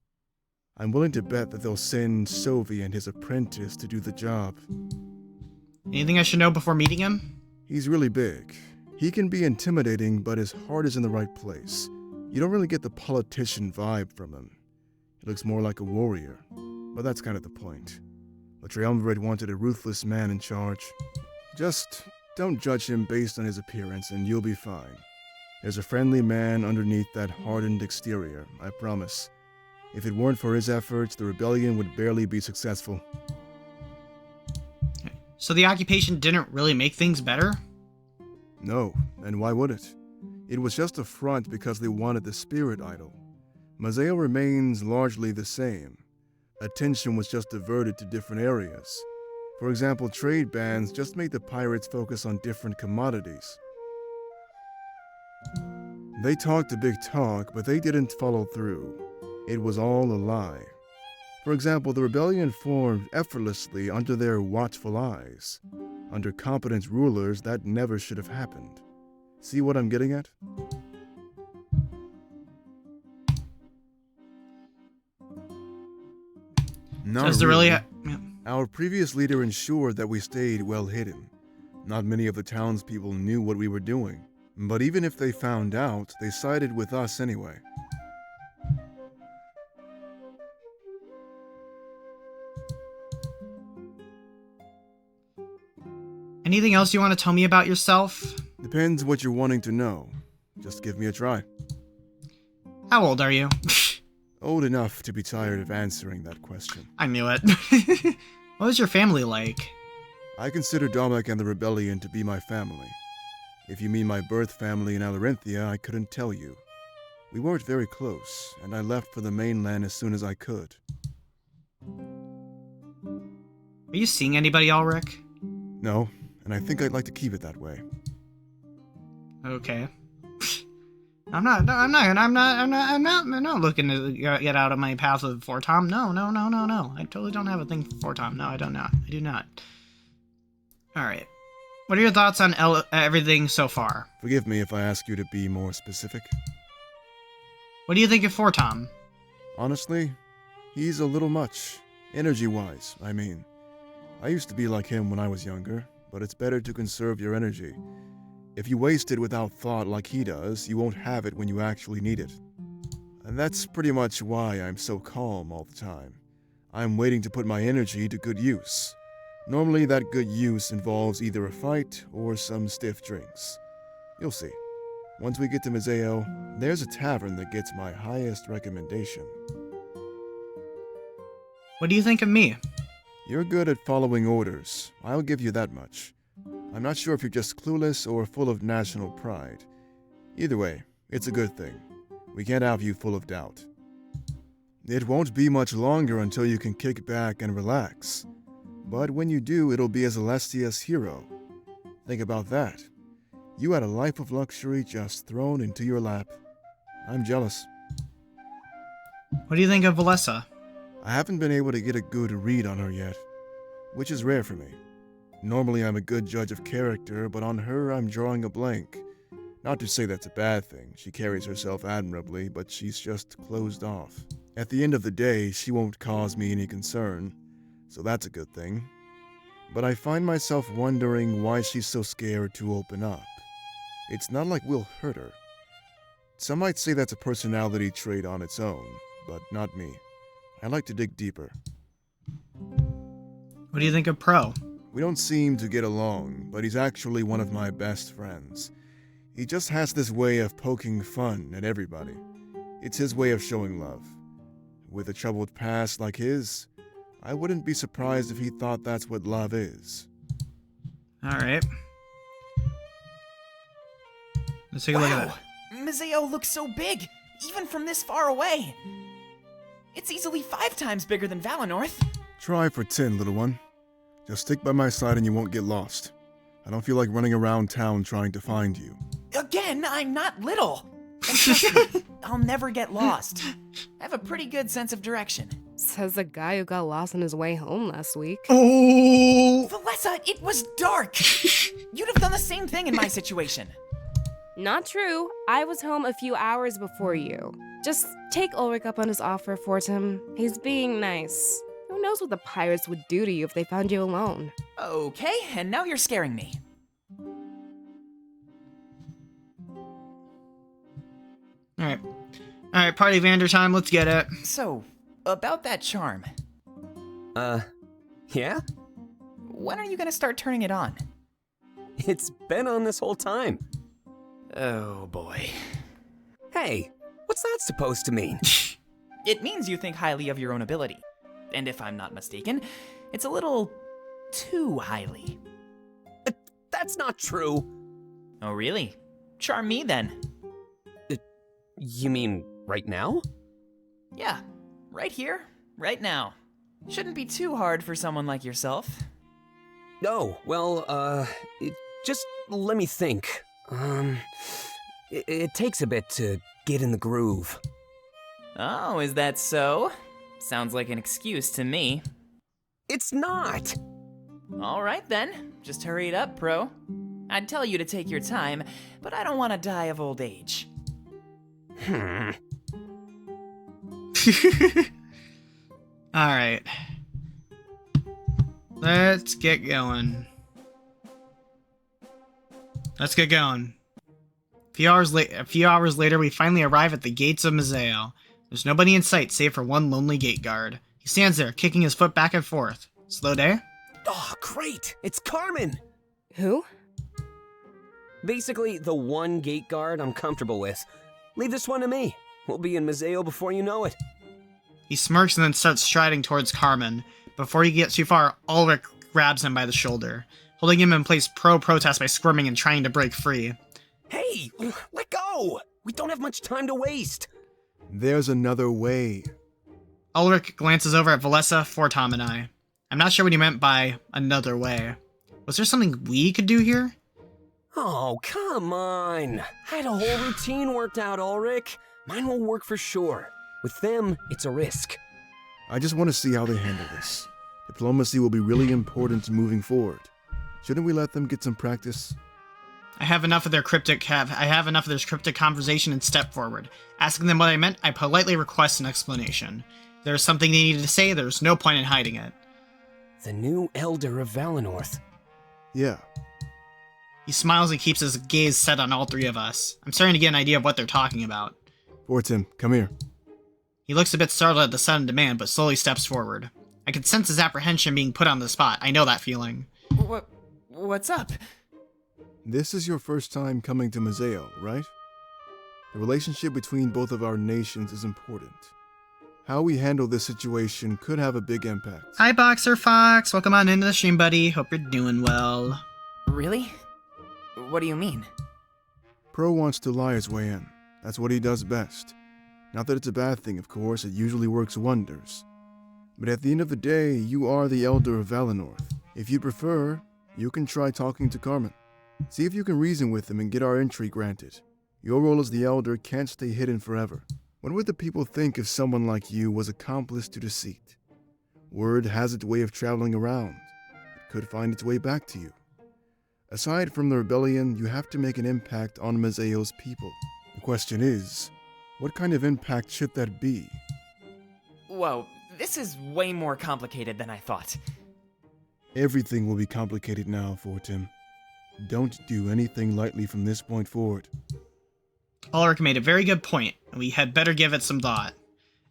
I'm willing to bet that they'll send Sovi and his apprentice to do the job. Anything I should know before meeting him? He's really big. He can be intimidating, but his heart is in the right place. You don't really get the politician vibe from him. He looks more like a warrior, but that's kind of the point. The Triumvirate wanted a ruthless man in charge. Just don't judge him based on his appearance and you'll be fine. There's a friendly man underneath that hardened exterior, I promise. If it weren't for his efforts, the rebellion would barely be successful. So the occupation didn't really make things better? No, and why would it? It was just a front because they wanted the spirit idol. Misseo remains largely the same. Attention was just diverted to different areas. For example, trade bans just made the pirates focus on different commodities. They talked a big talk, but they didn't follow through. It was all a lie. For example, the rebellion formed effortlessly under their watchful eyes. Under competent rulers, that never should have happened. See what I'm getting at? Not Does it really? Yeah. Our previous leader ensured that we stayed well hidden. Not many of the townspeople knew what we were doing, but even if they found out, they sided with us anyway. Anything else you want to tell me about yourself? Depends what you're wanting to know. Just give me a try. How old are you? Old enough to be tired of answering that question. I knew it. What was your family like? I consider Domek and the Rebellion to be my family. If you mean my birth family in Alarinthia, I couldn't tell you. We weren't very close, and I left for the mainland as soon as I could. Are you seeing anybody, Ulrich? No, and I think I'd like to keep it that way. Okay. I'm not looking to get out of my path with Fortom. No. I totally don't have a thing for Fortom. No, I do not. Alright. What are your thoughts on everything so far? Forgive me if I ask you to be more specific. What do you think of Fortom? Honestly, he's a little much. Energy-wise, I mean. I used to be like him when I was younger, but it's better to conserve your energy. If you waste it without thought like he does, you won't have it when you actually need it. And that's pretty much why I'm so calm all the time. I'm waiting to put my energy to good use. Normally that good use involves either a fight or some stiff drinks. You'll see. Once we get to Misseo, there's a tavern that gets my highest recommendation. What do you think of me? You're good at following orders. I'll give you that much. I'm not sure if you're just clueless or full of national pride. Either way, it's a good thing. We can't have you full of doubt. It won't be much longer until you can kick back and relax. But when you do, it'll be as Alestia's hero. Think about that. You had a life of luxury just thrown into your lap. I'm jealous. What do you think of Valessa? I haven't been able to get a good read on her yet, which is rare for me. Normally I'm a good judge of character, but on her I'm drawing a blank. Not to say that's a bad thing, she carries herself admirably, but she's just closed off. At the end of the day, she won't cause me any concern, so that's a good thing. But I find myself wondering why she's so scared to open up. It's not like we'll hurt her. Some might say that's a personality trait on its own, but not me. I like to dig deeper. What do you think of Pro? We don't seem to get along, but he's actually one of my best friends. He just has this way of poking fun at everybody. It's his way of showing love. With a troubled past like his, I wouldn't be surprised if he thought that's what love is. Alright. Let's take a look at it. Mazeo looks so big, even from this far away. It's easily 5 times bigger than Valenorth. Try for 10, little one. Just stick by my side and you won't get lost. I don't feel like running around town trying to find you. Again, I'm not little. And trust me, I'll never get lost. I have a pretty good sense of direction. Says the guy who got lost on his way home last week. Oh! Valessa, it was dark. You'd have done the same thing in my situation. Not true. I was home a few hours before you. Just take Ulrich up on his offer, Fortum. He's being nice. Who knows what the pirates would do to you if they found you alone? Okay, and now you're scaring me. Alright. Alright, party Vander time, let's get it. So, about that charm. Yeah? When are you gonna start turning it on? It's been on this whole time. Oh boy. Hey, what's that supposed to mean? It means you think highly of your own ability. And if I'm not mistaken, it's a little too highly. That's not true. Oh really? Charm me then. You mean right now? Yeah, right here, right now. Shouldn't be too hard for someone like yourself. Oh, well, just let me think. It takes a bit to get in the groove. Oh, is that so? Sounds like an excuse to me. It's not! Alright then, just hurry it up, Pro. I'd tell you to take your time, but I don't want to die of old age. Alright. Let's get going. Let's get going. A few hours later, we finally arrive at the gates of Mazeo. There's nobody in sight save for one lonely gate guard. He stands there, kicking his foot back and forth. Slow day? Oh, great! It's Carmen! Who? Basically, the one gate guard I'm comfortable with. Leave this one to me. We'll be in Mazeo before you know it. He smirks and then starts striding towards Carmen. Before he gets too far, Ulrich grabs him by the shoulder. Holding him in place, Pro protests by squirming and trying to break free. Hey, let go! We don't have much time to waste. There's another way. Ulrich glances over at Valessa, Fortom, and I. I'm not sure what he meant by another way. Was there something we could do here? Oh, come on. I had a whole routine worked out, Ulrich. Mine will work for sure. With them, it's a risk. I just want to see how they handle this. Diplomacy will be really important moving forward. Shouldn't we let them get some practice? I have enough of their cryptic conversation and step forward. Asking them what I meant, I politely request an explanation. If there's something they needed to say, there's no point in hiding it. The new Elder of Valenorth. Yeah. He smiles and keeps his gaze set on all three of us. I'm starting to get an idea of what they're talking about. Fortum, come here. He looks a bit startled at the sudden demand, but slowly steps forward. I can sense his apprehension being put on the spot. I know that feeling. What's up? This is your first time coming to Mazeo, right? The relationship between both of our nations is important. How we handle this situation could have a big impact. Hi, Boxer Fox. Welcome on into the stream, buddy. Hope you're doing well. Really? What do you mean? Pro wants to lie his way in. That's what he does best. Not that it's a bad thing, of course. It usually works wonders. But at the end of the day, you are the Elder of Valinor. If you prefer, you can try talking to Carmen. See if you can reason with him and get our entry granted. Your role as the Elder can't stay hidden forever. What would the people think if someone like you was accomplice to deceit? Word has its way of traveling around. It could find its way back to you. Aside from the rebellion, you have to make an impact on Mazeo's people. The question is, what kind of impact should that be? Whoa, this is way more complicated than I thought. Everything will be complicated now, Fortim. Don't do anything lightly from this point forward. Ulrich made a very good point, and we had better give it some thought.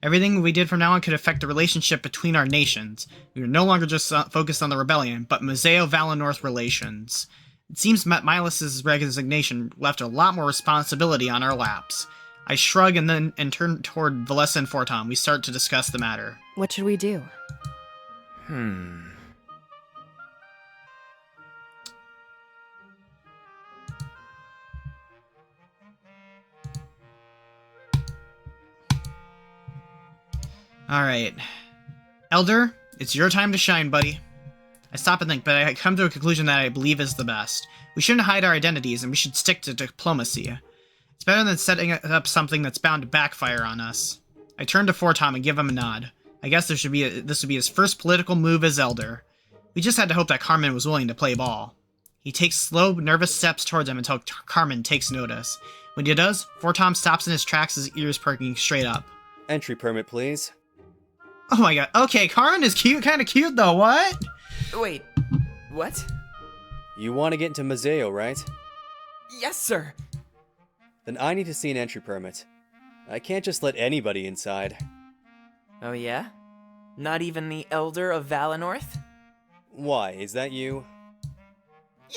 Everything we did from now on could affect the relationship between our nations. We are no longer just focused on the rebellion, but Mazeo-Valinor relations. It seems Milas' resignation left a lot more responsibility on our laps. I shrug and turn toward Valessa and Fortom. We start to discuss the matter. What should we do? Alright. Elder, it's your time to shine, buddy. I stop and think, but I come to a conclusion that I believe is the best. We shouldn't hide our identities, and we should stick to diplomacy. It's better than setting up something that's bound to backfire on us. I turn to Fortom and give him a nod. I guess this would be his first political move as Elder. We just had to hope that Carmen was willing to play ball. He takes slow, nervous steps towards him until Carmen takes notice. When he does, Fortom stops in his tracks, his ears perking straight up. Entry permit, please. Oh my god. Okay, Carmen is cute, kind of cute though, what? Wait, what? You want to get into Mazeo, right? Yes, sir. Then I need to see an entry permit. I can't just let anybody inside. Oh yeah? Not even the Elder of Valinor? Why, is that you?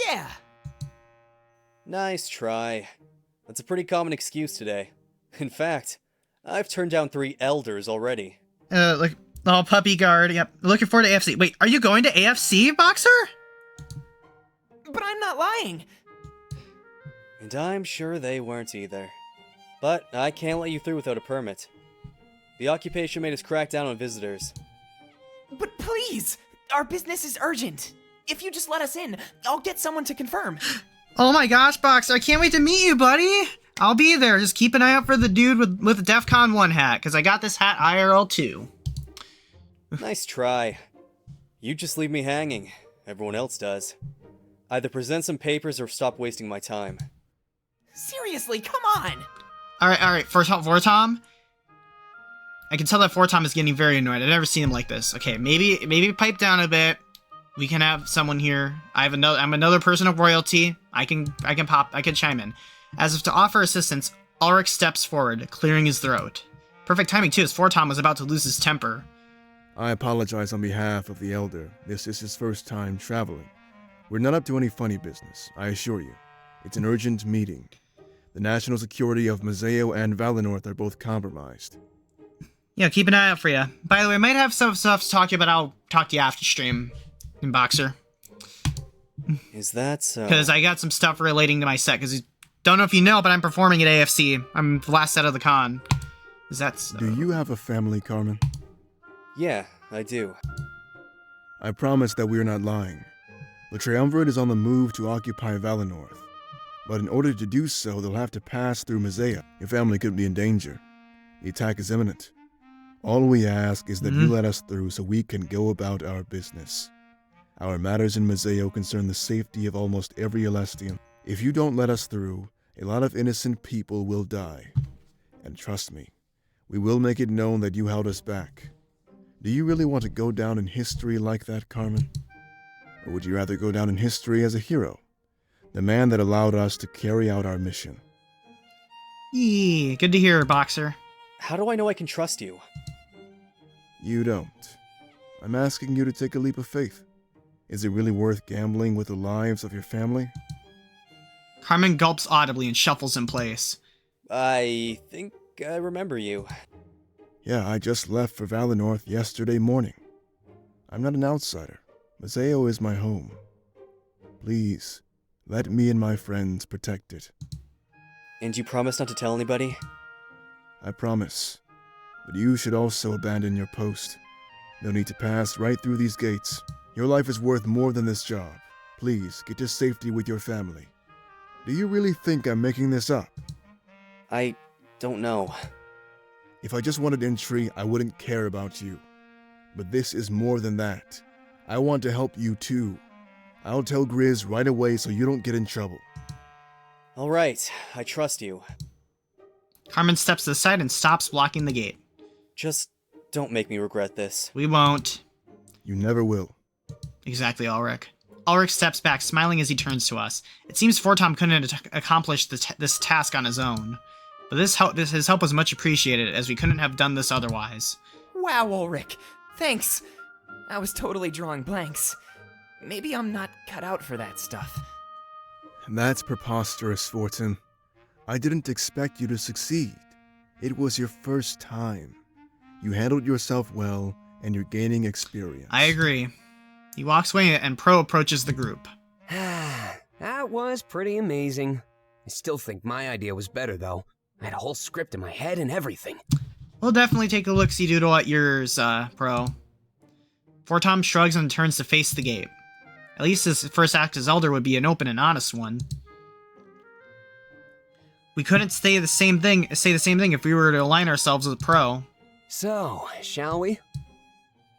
Yeah! Nice try. That's a pretty common excuse today. In fact, I've turned down 3 elders already. Puppy guard, yep. Looking forward to AFC. Wait, are you going to AFC, Boxer? But I'm not lying! And I'm sure they weren't either. But I can't let you through without a permit. The occupation made us crack down on visitors. But please! Our business is urgent! If you just let us in, I'll get someone to confirm. Oh my gosh, Boxer, I can't wait to meet you, buddy! I'll be there. Just keep an eye out for the dude with the DEF CON 1 hat, because I got this hat IRL too. Nice try. You just leave me hanging. Everyone else does. Either present some papers or stop wasting my time. Seriously, come on! Alright, Fortom. I can tell that Fortom is getting very annoyed. I've never seen him like this. Okay, maybe pipe down a bit. We can have someone here. I'm another person of royalty. I can chime in. As if to offer assistance, Ulrich steps forward, clearing his throat. Perfect timing too, as Fortom was about to lose his temper. I apologize on behalf of the Elder. This is his first time traveling. We're not up to any funny business, I assure you. It's an urgent meeting. The national security of Mazeo and Valinor are both compromised. Yeah, keep an eye out for you. By the way, I might have some stuff to talk to you about. I'll talk to you after stream, in Boxer. Is that so? Because I got some stuff relating to my set, because don't know if you know, but I'm performing at AFC. I'm the last set of the con. Is that so? Do you have a family, Carmen? Yeah, I do. I promise that we're not lying. The Triumvirate is on the move to occupy Valinor. But in order to do so, they'll have to pass through Mazeo. Your family could be in danger. The attack is imminent. All we ask is that you let us through so we can go about our business. Our matters in Mazeo concern the safety of almost every Celestian. If you don't let us through, a lot of innocent people will die. And trust me, we will make it known that you held us back. Do you really want to go down in history like that, Carmen? Or would you rather go down in history as a hero? The man that allowed us to carry out our mission. Yee, good to hear, Boxer. How do I know I can trust you? You don't. I'm asking you to take a leap of faith. Is it really worth gambling with the lives of your family? Carmen gulps audibly and shuffles in place. I think I remember you. Yeah, I just left for Valinor yesterday morning. I'm not an outsider. Mazeo is my home. Please, let me and my friends protect it. And you promise not to tell anybody? I promise. But you should also abandon your post. No need to pass right through these gates. Your life is worth more than this job. Please, get to safety with your family. Do you really think I'm making this up? I don't know. If I just wanted entry, I wouldn't care about you. But this is more than that. I want to help you too. I'll tell Grizz right away so you don't get in trouble. Alright, I trust you. Carmen steps to the side and stops blocking the gate. Just don't make me regret this. We won't. You never will. Exactly, Ulrich. Ulrich steps back, smiling as he turns to us. It seems Fortom couldn't accomplish this task on his own. But his help was much appreciated, as we couldn't have done this otherwise. Wow, Ulrich. Thanks. I was totally drawing blanks. Maybe I'm not cut out for that stuff. That's preposterous, Fortum. I didn't expect you to succeed. It was your first time. You handled yourself well, and you're gaining experience. I agree. He walks away and Pro approaches the group. That was pretty amazing. I still think my idea was better, though. I had a whole script in my head and everything. We'll definitely take a look-see doodle at yours, Pro. Fortom shrugs and turns to face the gate. At least his first act as Elder would be an open and honest one. We couldn't say the same thing if we were to align ourselves with Pro. So, shall we?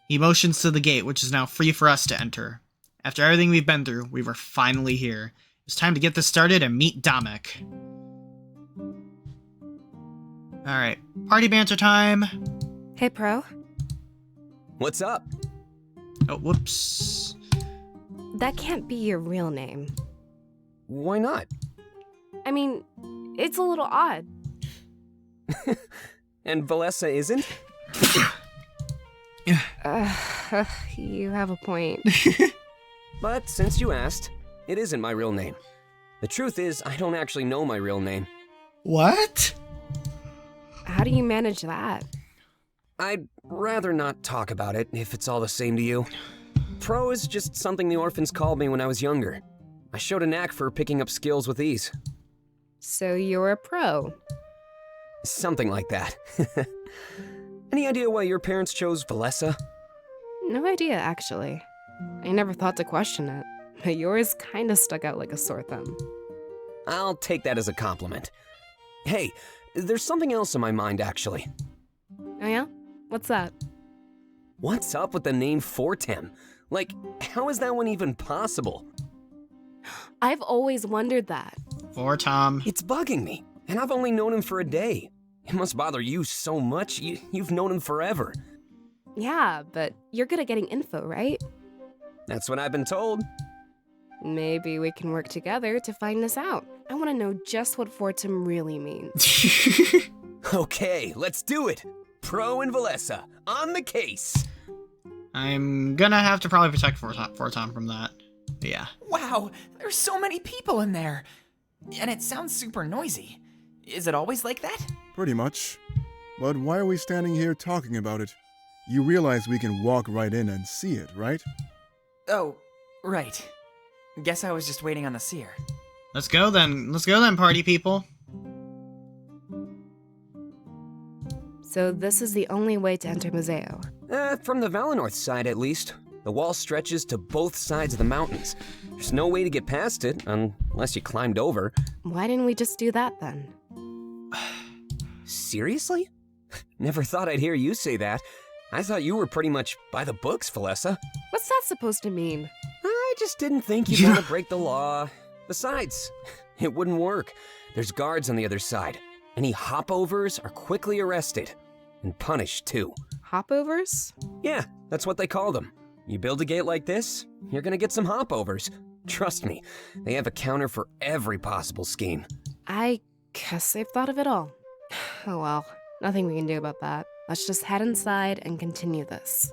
He motions to the gate, which is now free for us to enter. After everything we've been through, we were finally here. It's time to get this started and meet Damek. Alright, party banter time. Hey, Pro. What's up? Oh, whoops. That can't be your real name. Why not? I mean, it's a little odd. And Valessa isn't? You have a point. But since you asked, it isn't my real name. The truth is, I don't actually know my real name. What? How do you manage that? I'd rather not talk about it, if it's all the same to you. Pro is just something the orphans called me when I was younger. I showed a knack for picking up skills with ease. So you're a pro? Something like that. Any idea why your parents chose Valessa? No idea, actually. I never thought to question it, but yours kinda stuck out like a sore thumb. I'll take that as a compliment. Hey, there's something else in my mind, actually. Oh yeah? What's that? What's up with the name Fortem? Like, how is that one even possible? I've always wondered that. Fortom. It's bugging me, and I've only known him for a day. It must bother you so much. You've known him forever. Yeah, but you're good at getting info, right? That's what I've been told. Maybe we can work together to find this out. I want to know just what Fortem really means. Okay, let's do it. Pro and Valessa, on the case. I'm gonna have to probably protect Fortom from that. But yeah. Wow, there's so many people in there. And it sounds super noisy. Is it always like that? Pretty much. But why are we standing here talking about it? You realize we can walk right in and see it, right? Oh, right. Guess I was just waiting on the seer. Let's go then. Let's go then, party people. So this is the only way to enter Museo. From the Valinor side, at least. The wall stretches to both sides of the mountains. There's no way to get past it, unless you climbed over. Why didn't we just do that then? Seriously? Never thought I'd hear you say that. I thought you were pretty much by the books, Valessa. What's that supposed to mean? I just didn't think you'd want to break the law. Besides, it wouldn't work. There's guards on the other side. Any hopovers are quickly arrested. And punished, too. Hopovers? Yeah, that's what they call them. You build a gate like this, you're gonna get some hopovers. Trust me, they have a counter for every possible scheme. I guess they've thought of it all. Oh well, nothing we can do about that. Let's just head inside and continue this.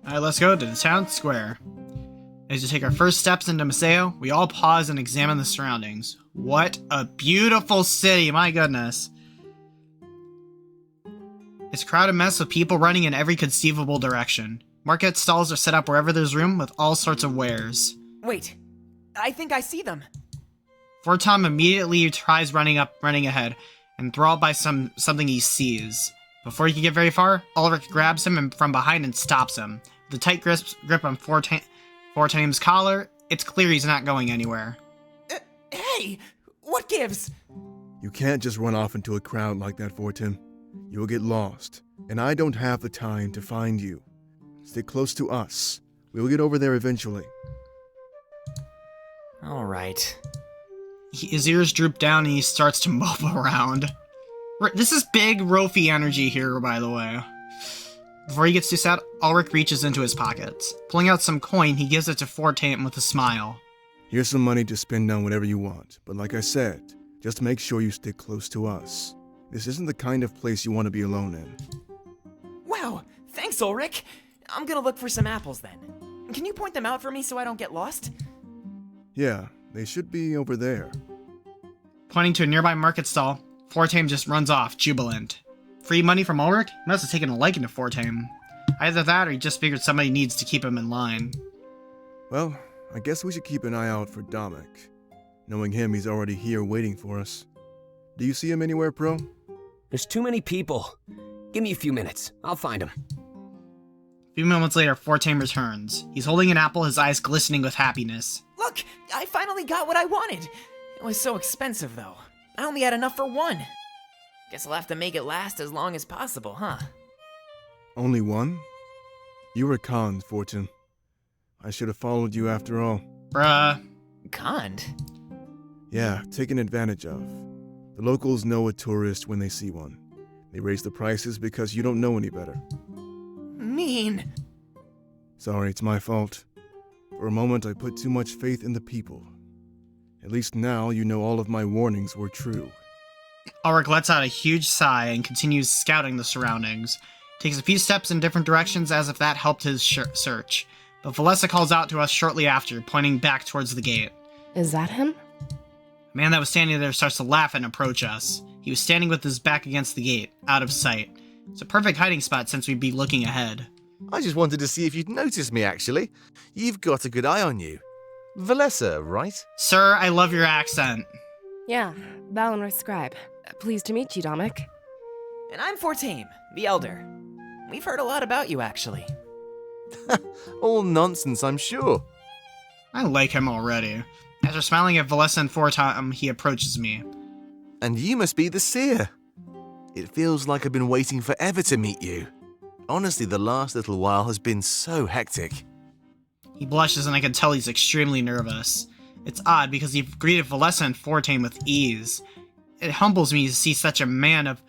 Alright, let's go to the town square. As we take our first steps into Museo, we all pause and examine the surroundings. What a beautiful city, my goodness. It's a crowded mess with people running in every conceivable direction. Market stalls are set up wherever there's room with all sorts of wares. Wait, I think I see them. Fortom immediately tries running ahead, enthralled by something he sees. Before he can get very far, Ulrich grabs him from behind and stops him. With a tight grip on Fortame's collar, it's clear he's not going anywhere. Hey! What gives? You can't just run off into a crowd like that, Fortin. You'll get lost, and I don't have the time to find you. Stay close to us. We'll get over there eventually. Alright. His ears droop down and he starts to mope around. This is big Rofi energy here, by the way. Before he gets too sad, Ulrich reaches into his pockets. Pulling out some coin, he gives it to Fortame with a smile. Here's some money to spend on whatever you want, but like I said, just make sure you stick close to us. This isn't the kind of place you want to be alone in. Wow, thanks, Ulrich. I'm gonna look for some apples then. Can you point them out for me so I don't get lost? Yeah, they should be over there. Pointing to a nearby market stall, Fortame just runs off, jubilant. Free money from Ulrich? He must have taken a liking to Fortame. Either that or he just figured somebody needs to keep him in line. Well, I guess we should keep an eye out for Damek. Knowing him, he's already here waiting for us. Do you see him anywhere, Pro? There's too many people. Give me a few minutes. I'll find him. A few moments later, Fortame returns. He's holding an apple, his eyes glistening with happiness. Look, I finally got what I wanted. It was so expensive, though. I only had enough for one. Guess I'll have to make it last as long as possible, huh? Only one? You were conned, Fortune. I should have followed you after all. Bruh. Conned? Yeah, taken advantage of. The locals know a tourist when they see one. They raise the prices because you don't know any better. Mean. Sorry, it's my fault. For a moment, I put too much faith in the people. At least now you know all of my warnings were true. Ulrich lets out a huge sigh and continues scouting the surroundings. Takes a few steps in different directions as if that helped his search. But Valessa calls out to us shortly after, pointing back towards the gate. Is that him? The man that was standing there starts to laugh and approach us. He was standing with his back against the gate, out of sight. It's a perfect hiding spot since we'd be looking ahead. I just wanted to see if you'd noticed me, actually. You've got a good eye on you. Valessa, right? Sir, I love your accent. Yeah, Valinor Scribe. Pleased to meet you, Damek. And I'm Fortame, the Elder. We've heard a lot about you, actually. All nonsense, I'm sure. I like him already. After smiling at Valessa and Fortam, he approaches me. And you must be the seer. It feels like I've been waiting forever to meet you. Honestly, the last little while has been so hectic. He blushes and I can tell he's extremely nervous. It's odd because he greeted Valessa and Fortame with ease. It humbles me to see such a man of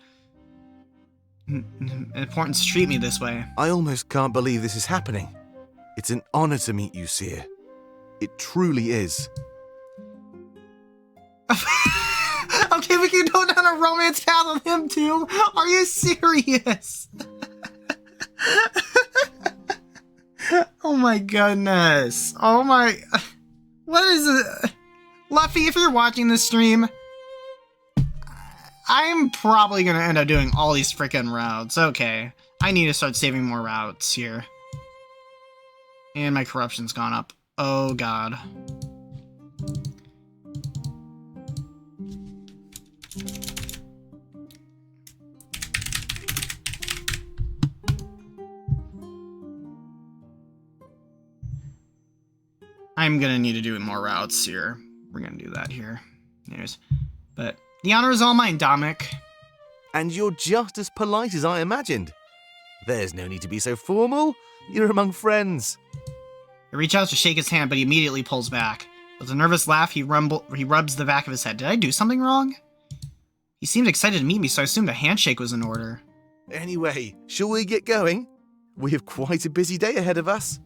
importance treat me this way. I almost can't believe this is happening. It's an honor to meet you, seer. It truly is. Okay, we can go down a romance path with him too? Are you serious? Oh my goodness. Oh my... What is it? Luffy, if you're watching this stream, I'm probably gonna end up doing all these freaking routes. Okay. I need to start saving more routes here. And my corruption's gone up. Oh god. I'm gonna need to do more routes here. We're gonna do that here. Anyways, but the honor is all mine, Damek. And you're just as polite as I imagined. There's no need to be so formal. You're among friends. I reach out to shake his hand, but he immediately pulls back. With a nervous laugh, he rubs the back of his head. Did I do something wrong? He seemed excited to meet me, so I assumed a handshake was in order. Anyway, shall we get going? We have quite a busy day ahead of us.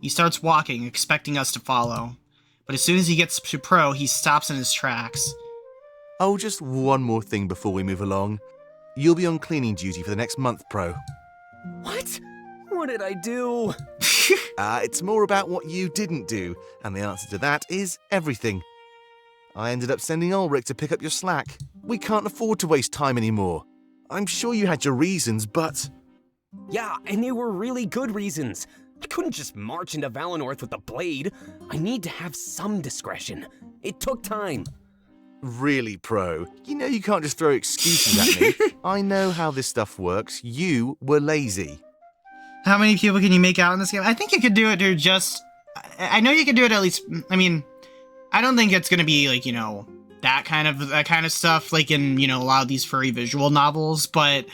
He starts walking, expecting us to follow. But as soon as he gets to Pro, he stops in his tracks. Oh, just one more thing before we move along. You'll be on cleaning duty for the next month, Pro. What? What did I do? It's more about what you didn't do, and the answer to that is everything. I ended up sending Ulrich to pick up your slack. We can't afford to waste time anymore. I'm sure you had your reasons, but... Yeah, and they were really good reasons. I couldn't just march into Valinor with a blade. I need to have some discretion. It took time. Really, Pro, you know you can't just throw excuses at me. I know how this stuff works. You were lazy. How many people can you make out in this game? I think you could do it to just... I know you could do it at least... I mean, I don't think it's gonna be, like, you know, that kind of stuff, like in, you know, a lot of these furry visual novels, but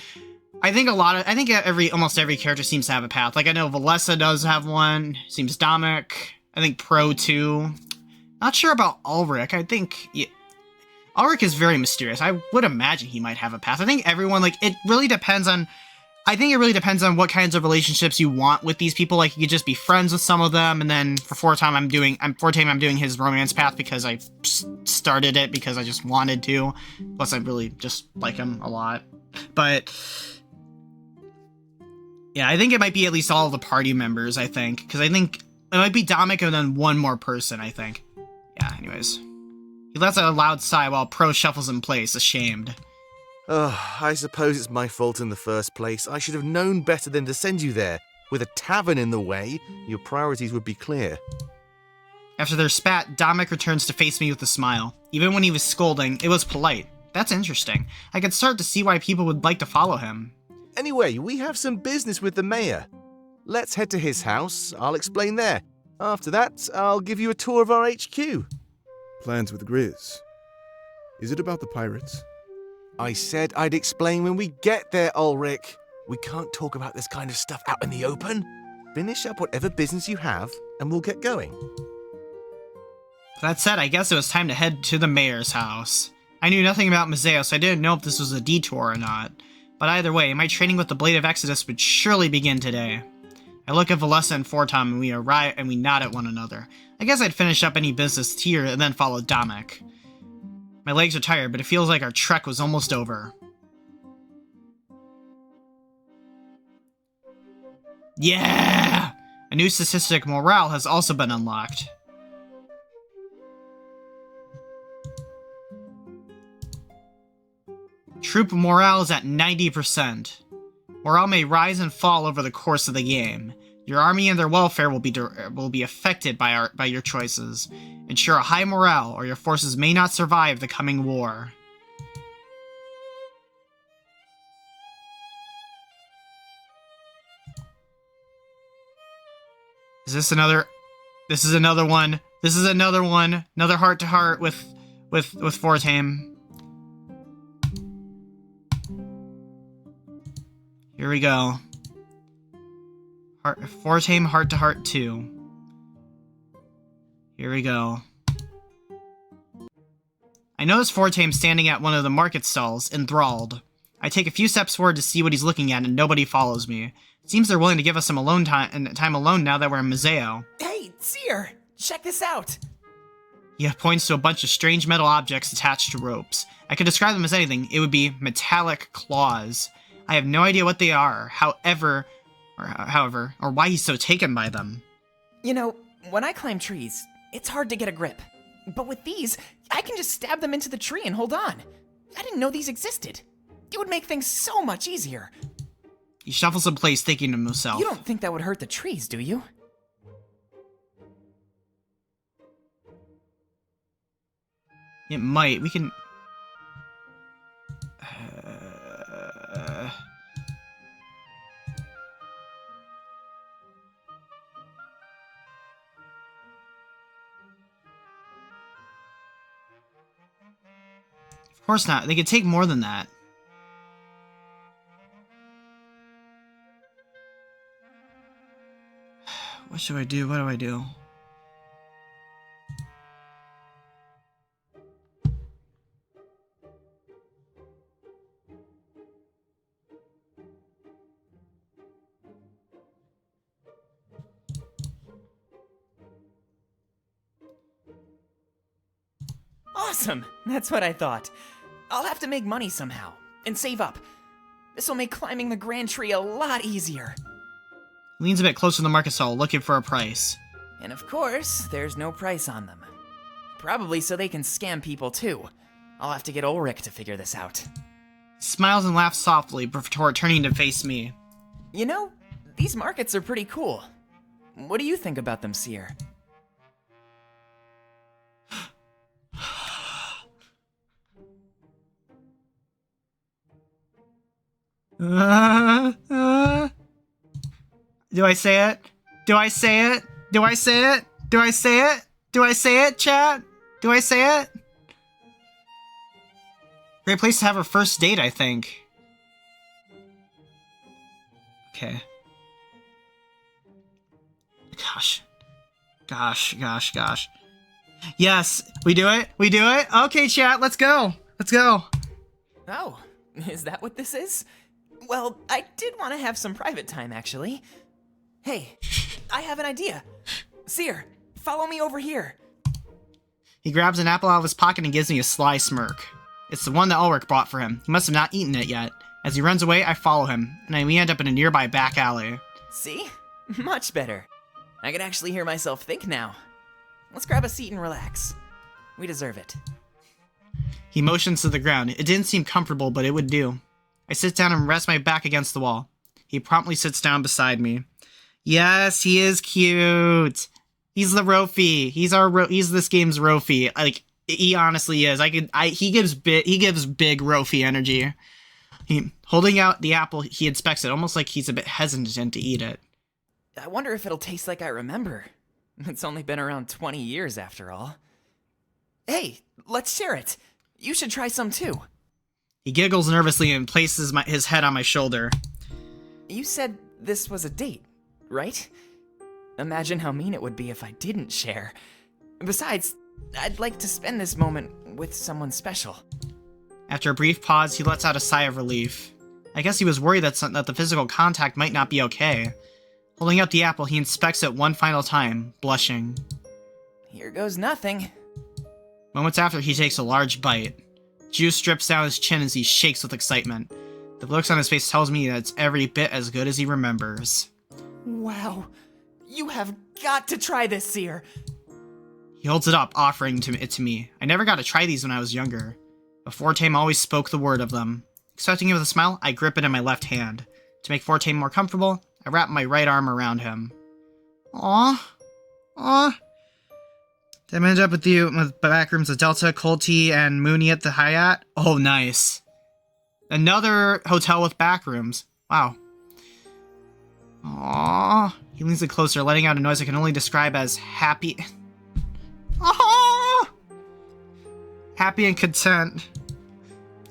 I think almost every character seems to have a path. Like, I know Valessa does have one, seems Dominic, I think Pro too. Not sure about Ulrich. I think... Ulrich is very mysterious. I would imagine he might have a path. I think everyone, like, it really depends on... I think it really depends on what kinds of relationships you want with these people. Like, you could just be friends with some of them, and then for Fortame, I'm doing his romance path because I started it because I just wanted to. Plus, I really just like him a lot. But yeah, I think it might be at least all of the party members, I think. Because I think it might be Dominic and then one more person, I think. Yeah, anyways. He lets out a loud sigh while Pro shuffles in place, ashamed. I suppose it's my fault in the first place. I should have known better than to send you there. With a tavern in the way, your priorities would be clear. After their spat, Dominic returns to face me with a smile. Even when he was scolding, it was polite. That's interesting. I could start to see why people would like to follow him. Anyway, we have some business with the mayor. Let's head to his house. I'll explain there. After that, I'll give you a tour of our HQ. Plans with Grizz. Is it about the pirates? I said I'd explain when we get there, Ulrich. We can't talk about this kind of stuff out in the open. Finish up whatever business you have, and we'll get going. That said, I guess it was time to head to the mayor's house. I knew nothing about Mazeo, so I didn't know if this was a detour or not. But either way, my training with the Blade of Exodus would surely begin today. I look at Valessa and Fortame, and we nod at one another. I guess I'd finish up any business here and then follow Dominic. My legs are tired, but it feels like our trek was almost over. Yeah! A new statistic, morale, has also been unlocked. Troop morale is at 90%. Morale may rise and fall over the course of the game. Your army and their welfare will be affected by your choices. Ensure a high morale, or your forces may not survive the coming war. This is another one. This is another one. Another heart-to-heart with Fortame. Here we go. Fortame heart-to-heart 2. Here we go. I notice Fortame standing at one of the market stalls, enthralled. I take a few steps forward to see what he's looking at, and nobody follows me. It seems they're willing to give us some time alone now that we're in Mazeo. Hey, Seer! Check this out! He points to a bunch of strange metal objects attached to ropes. I could describe them as anything. It would be metallic claws. I have no idea what they are, however, or why he's so taken by them. You know, when I climb trees, it's hard to get a grip. But with these, I can just stab them into the tree and hold on. I didn't know these existed. It would make things so much easier. He shuffles in place, thinking to himself. You don't think that would hurt the trees, do you? It might. We can... Of course not. They could take more than that. What should I do? What do I do? Awesome! That's what I thought. I'll have to make money somehow, and save up. This'll make climbing the Grand Tree a lot easier. Leans a bit closer to the market stall, looking for a price. And of course, there's no price on them. Probably so they can scam people too. I'll have to get Ulrich to figure this out. He smiles and laughs softly before turning to face me. You know, these markets are pretty cool. What do you think about them, Seer? Do I say it? Do I say it? Do I say it? Do I say it? Do I say it, chat? Do I say it? Great place to have a first date, I think. Okay. Gosh. Gosh. Yes, we do it. We do it. Okay, chat, let's go. Let's go. Oh, is that what this is? Well, I did want to have some private time, actually. Hey, I have an idea. Seer, follow me over here. He grabs an apple out of his pocket and gives me a sly smirk. It's the one that Ulrich brought for him. He must have not eaten it yet. As he runs away, I follow him, and we end up in a nearby back alley. See? Much better. I can actually hear myself think now. Let's grab a seat and relax. We deserve it. He motions to the ground. It didn't seem comfortable, but it would do. I sit down and rest my back against the wall. He promptly sits down beside me. Yes, he is cute. He's the Rofi. He's this game's Rofi. Like, he honestly is. He gives big Rofi energy. Holding out the apple, he inspects it, almost like he's a bit hesitant to eat it. I wonder if it'll taste like I remember. It's only been around 20 years after all. Hey, let's share it. You should try some too. He giggles nervously and places his head on my shoulder. You said this was a date, right? Imagine how mean it would be if I didn't share. Besides, I'd like to spend this moment with someone special. After a brief pause, he lets out a sigh of relief. I guess he was worried that the physical contact might not be okay. Holding up the apple, he inspects it one final time, blushing. Here goes nothing. Moments after, he takes a large bite. Juice drips down his chin as he shakes with excitement. The looks on his face tells me that it's every bit as good as he remembers. Wow. You have got to try this, Seer. He holds it up, offering it to me. I never got to try these when I was younger. But Fortame always spoke the word of them. Accepting it with a smile, I grip it in my left hand. To make Fortame more comfortable, I wrap my right arm around him. Aww. Did I end up with you with back rooms of Delta, Cold Tea, and Mooney at the Hyatt? Oh, nice. Another hotel with back rooms. Wow. Aww. He leans it closer, letting out a noise I can only describe as happy. Aww. Happy and content.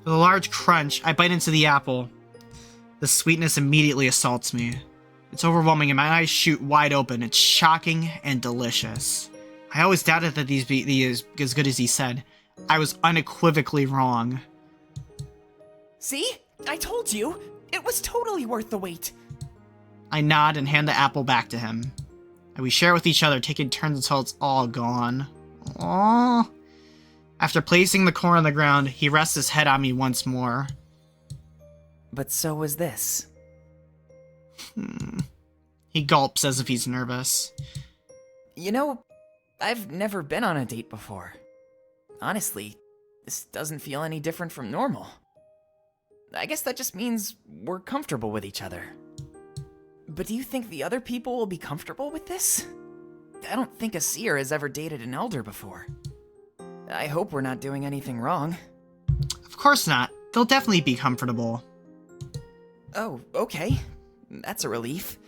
With a large crunch, I bite into the apple. The sweetness immediately assaults me. It's overwhelming and my eyes shoot wide open. It's shocking and delicious. I always doubted that these be as good as he said. I was unequivocally wrong. See? I told you. It was totally worth the wait. I nod and hand the apple back to him. And we share with each other, taking turns until it's all gone. Aww. After placing the core on the ground, he rests his head on me once more. But so was this. He gulps as if he's nervous. You know, I've never been on a date before. Honestly, this doesn't feel any different from normal. I guess that just means we're comfortable with each other. But do you think the other people will be comfortable with this? I don't think a seer has ever dated an elder before. I hope we're not doing anything wrong. Of course not. They'll definitely be comfortable. Oh, okay. That's a relief.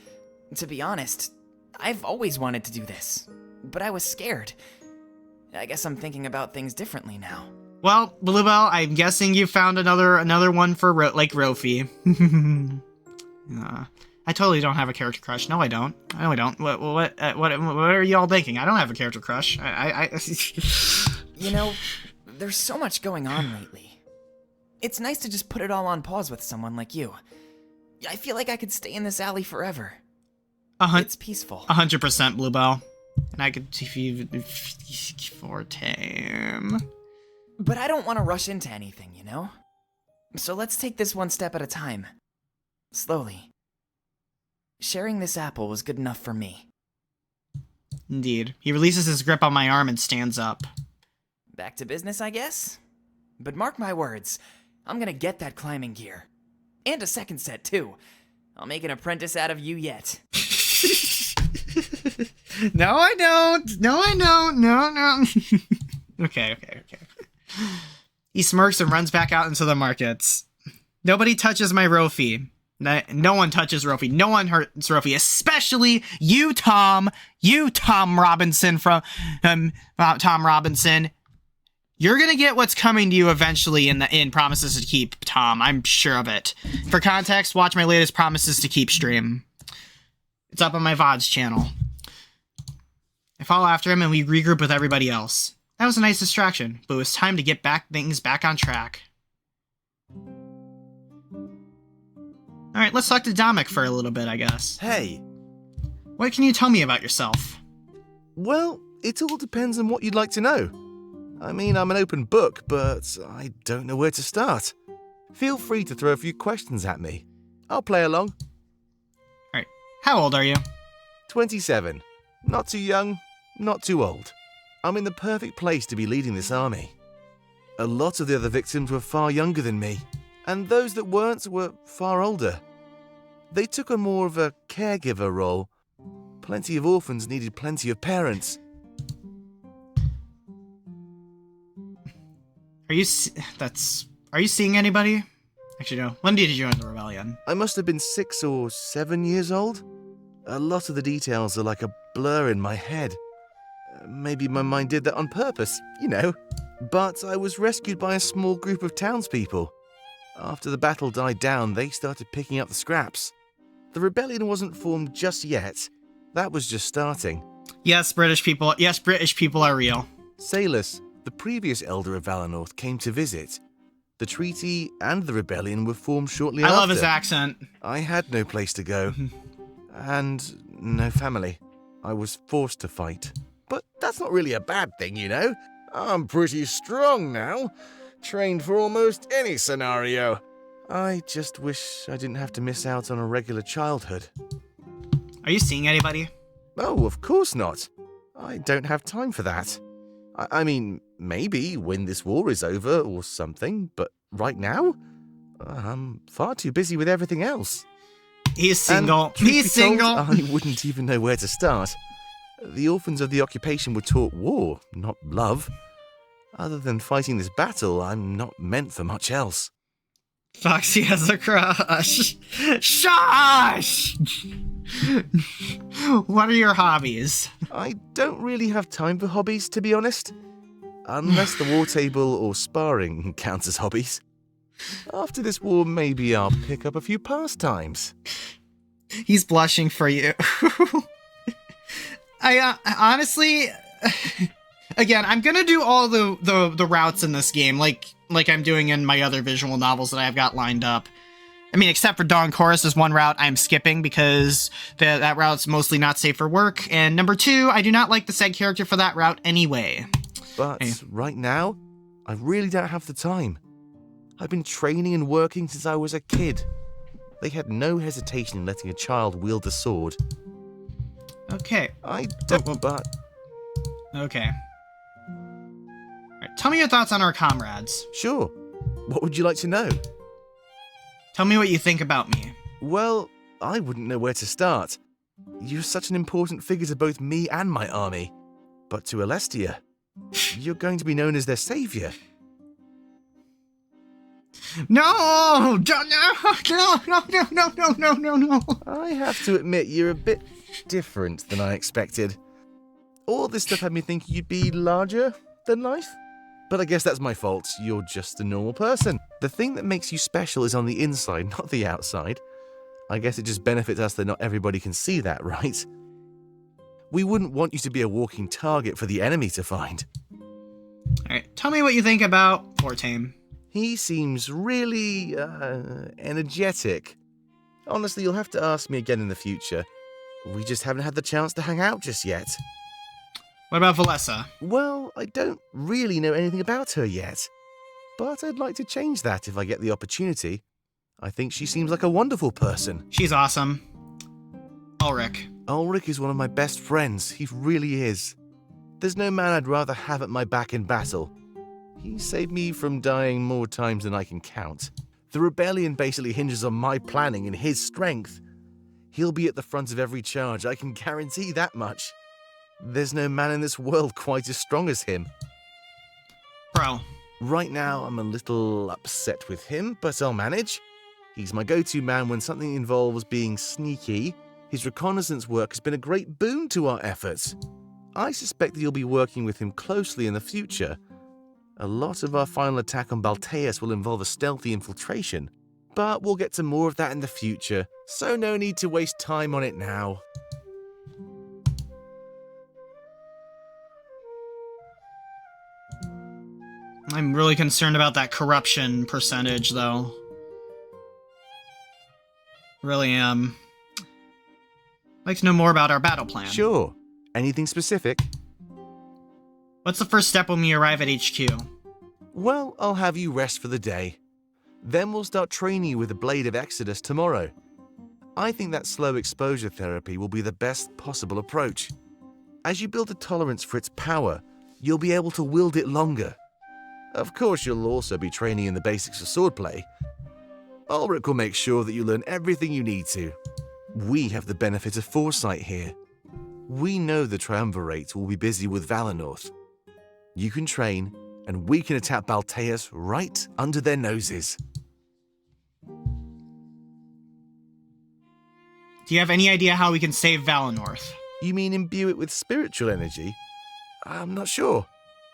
To be honest, I've always wanted to do this, but I was scared. I guess I'm thinking about things differently now. Well, Bluebell, I'm guessing you found another one for Rofi. I totally don't have a character crush. No, I don't. No, I don't. What are y'all thinking? I don't have a character crush. You know, there's so much going on lately. It's nice to just put it all on pause with someone like you. I feel like I could stay in this alley forever. It's peaceful. 100% Bluebell. And I could for Tame. But I don't want to rush into anything, you know? So let's take this one step at a time. Slowly. Sharing this apple was good enough for me. Indeed. He releases his grip on my arm and stands up. Back to business, I guess? But mark my words, I'm gonna get that climbing gear. And a second set, too. I'll make an apprentice out of you yet. No, I don't. No, I don't. No. Okay. He smirks and runs back out into the markets. Nobody touches my Rofi. No one touches Rofi. No one hurts Rofi, especially you, Tom. You, Tom Robinson from Tom Robinson. You're gonna get what's coming to you eventually in Promises to Keep, Tom. I'm sure of it. For context, watch my latest Promises to Keep stream. It's up on my VODs channel. I follow after him and we regroup with everybody else. That was a nice distraction, but it was time to get things back on track. Alright, let's talk to Dominic for a little bit, I guess. Hey. What can you tell me about yourself? Well, it all depends on what you'd like to know. I mean, I'm an open book, but I don't know where to start. Feel free to throw a few questions at me. I'll play along. Alright, how old are you? 27. Not too young, not too old. I'm in the perfect place to be leading this army. A lot of the other victims were far younger than me, and those that weren't were far older. They took on more of a caregiver role. Plenty of orphans needed plenty of parents. Are you seeing anybody? Actually, no. When did you join the rebellion? I must have been 6 or 7 years old. A lot of the details are like a blur in my head. Maybe my mind did that on purpose, you know. But I was rescued by a small group of townspeople. After the battle died down, they started picking up the scraps. The rebellion wasn't formed just yet. That was just starting. Yes, British people are real. Salus, the previous elder of Valinor, came to visit. The treaty and the rebellion were formed shortly after. I love his accent. I had no place to go. And no family. I was forced to fight. But that's not really a bad thing, you know. I'm pretty strong now. Trained for almost any scenario. I just wish I didn't have to miss out on a regular childhood. Are you seeing anybody? Oh, of course not. I don't have time for that. I mean, maybe when this war is over or something, but right now, I'm far too busy with everything else. He's single. He's single. I wouldn't even know where to start. The orphans of the occupation were taught war, not love. Other than fighting this battle, I'm not meant for much else. Foxy has a crush. Shush! What are your hobbies? I don't really have time for hobbies, to be honest. Unless the war table or sparring counts as hobbies. After this war, maybe I'll pick up a few pastimes. He's blushing for you. I honestly, again, I'm gonna do all the routes in this game, like I'm doing in my other visual novels that I've got lined up. I mean, except for Dawn Chorus is one route I'm skipping because that route's mostly not safe for work. And number 2, I do not like the said character for that route anyway. But right now, I really don't have the time. I've been training and working since I was a kid. They had no hesitation in letting a child wield a sword. Okay. I don't, but... Okay. Alright, tell me your thoughts on our comrades. Sure. What would you like to know? Tell me what you think about me. Well, I wouldn't know where to start. You're such an important figure to both me and my army. But to Alestia, you're going to be known as their savior. No! No! I have to admit, you're a bit different than I expected. All this stuff had me thinking you'd be larger than life. But I guess that's my fault. You're just a normal person. The thing that makes you special is on the inside, not the outside. I guess it just benefits us that not everybody can see that, right? We wouldn't want you to be a walking target for the enemy to find. Alright, tell me what you think about Fortame. He seems really, energetic. Honestly, you'll have to ask me again in the future. We just haven't had the chance to hang out just yet. What about Valessa? Well, I don't really know anything about her yet. But I'd like to change that if I get the opportunity. I think she seems like a wonderful person. She's awesome. Ulrich. Ulrich is one of my best friends. He really is. There's no man I'd rather have at my back in battle. He saved me from dying more times than I can count. The rebellion basically hinges on my planning and his strength. He'll be at the front of every charge, I can guarantee that much. There's no man in this world quite as strong as him. Bro. Right now, I'm a little upset with him, but I'll manage. He's my go-to man when something involves being sneaky. His reconnaissance work has been a great boon to our efforts. I suspect that you'll be working with him closely in the future. A lot of our final attack on Balteus will involve a stealthy infiltration, but we'll get to more of that in the future, so no need to waste time on it now. I'm really concerned about that corruption percentage, though. Really am. I'd like to know more about our battle plan. Sure. Anything specific? What's the first step when we arrive at HQ? Well, I'll have you rest for the day. Then we'll start training you with the Blade of Exodus tomorrow. I think that slow exposure therapy will be the best possible approach. As you build a tolerance for its power, you'll be able to wield it longer. Of course, you'll also be training in the basics of swordplay. Ulrich will make sure that you learn everything you need to. We have the benefit of foresight here. We know the Triumvirate will be busy with Valinor. You can train, and we can attack Balteus right under their noses. Do you have any idea how we can save Valinor? You mean imbue it with spiritual energy? I'm not sure.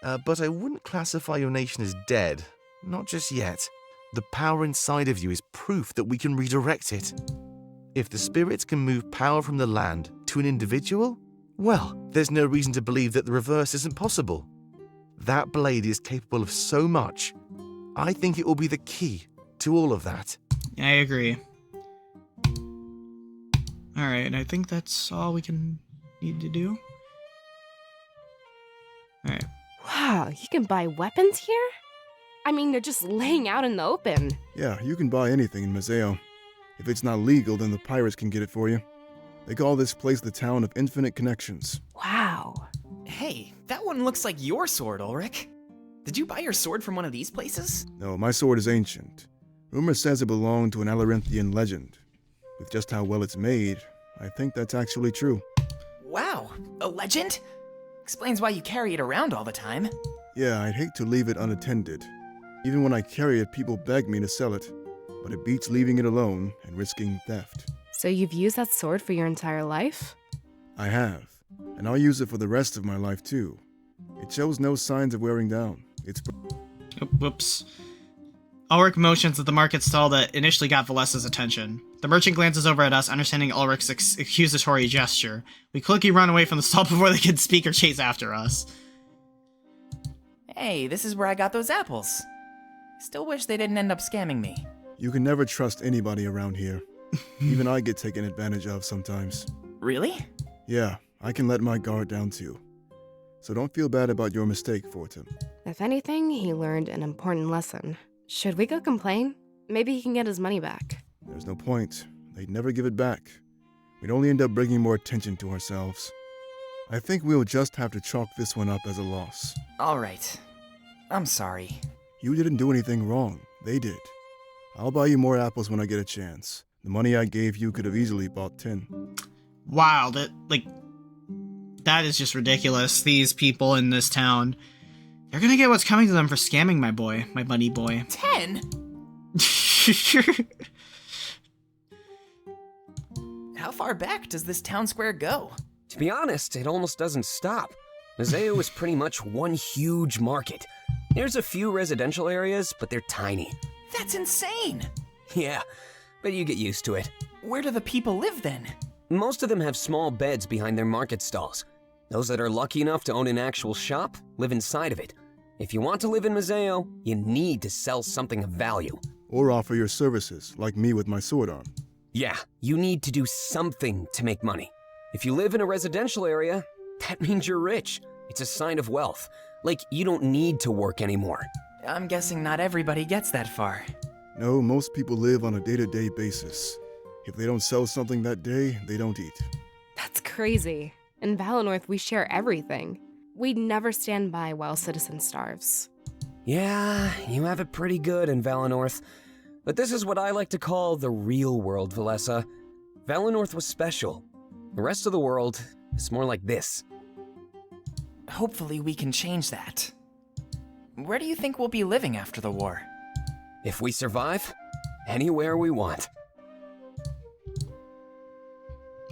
But I wouldn't classify your nation as dead. Not just yet. The power inside of you is proof that we can redirect it. If the spirits can move power from the land to an individual, well, there's no reason to believe that the reverse isn't possible. That blade is capable of so much. I think it will be the key to all of that. I agree. Alright, I think that's all we can need to do. Alright. Wow, you can buy weapons here? I mean, they're just laying out in the open. Yeah, you can buy anything in Museo. If it's not legal, then the pirates can get it for you. They call this place the Town of Infinite Connections. Wow. Hey, that one looks like your sword, Ulrich. Did you buy your sword from one of these places? No, my sword is ancient. Rumor says it belonged to an Alaranthian legend. With just how well it's made, I think that's actually true. Wow, a legend? Explains why you carry it around all the time. Yeah, I'd hate to leave it unattended. Even when I carry it, people beg me to sell it. But it beats leaving it alone and risking theft. So you've used that sword for your entire life? I have. And I'll use it for the rest of my life too. It shows no signs of wearing down. It's... Oh, whoops. Ulrich motions at the market stall that initially got Valesa's attention. The merchant glances over at us, understanding Ulrich's accusatory gesture. We quickly run away from the stall before they can speak or chase after us. Hey, this is where I got those apples. Still wish they didn't end up scamming me. You can never trust anybody around here. Even I get taken advantage of sometimes. Really? Yeah, I can let my guard down too. So don't feel bad about your mistake, Fortum. If anything, he learned an important lesson. Should we go complain? Maybe he can get his money back. There's no point. They'd never give it back. We'd only end up bringing more attention to ourselves. I think we'll just have to chalk this one up as a loss. Alright. I'm sorry. You didn't do anything wrong. They did. I'll buy you more apples when I get a chance. The money I gave you could have easily bought 10. Wow, that is just ridiculous. These people in this town, they're gonna get what's coming to them for scamming my bunny boy. 10? How far back does this town square go? To be honest, it almost doesn't stop. Museo is pretty much one huge market. There's a few residential areas, but they're tiny. That's insane! Yeah, but you get used to it. Where do the people live then? Most of them have small beds behind their market stalls. Those that are lucky enough to own an actual shop live inside of it. If you want to live in Museo, you need to sell something of value. Or offer your services, like me with my sword arm. Yeah, you need to do something to make money. If you live in a residential area, that means you're rich. It's a sign of wealth. Like, you don't need to work anymore. I'm guessing not everybody gets that far. No, most people live on a day-to-day basis. If they don't sell something that day, they don't eat. That's crazy. In Valinor, we share everything. We'd never stand by while a citizen starves. Yeah, you have it pretty good in Valinor. But this is what I like to call the real world, Valessa. Valinor was special. The rest of the world is more like this. Hopefully we can change that. Where do you think we'll be living after the war? If we survive, anywhere we want.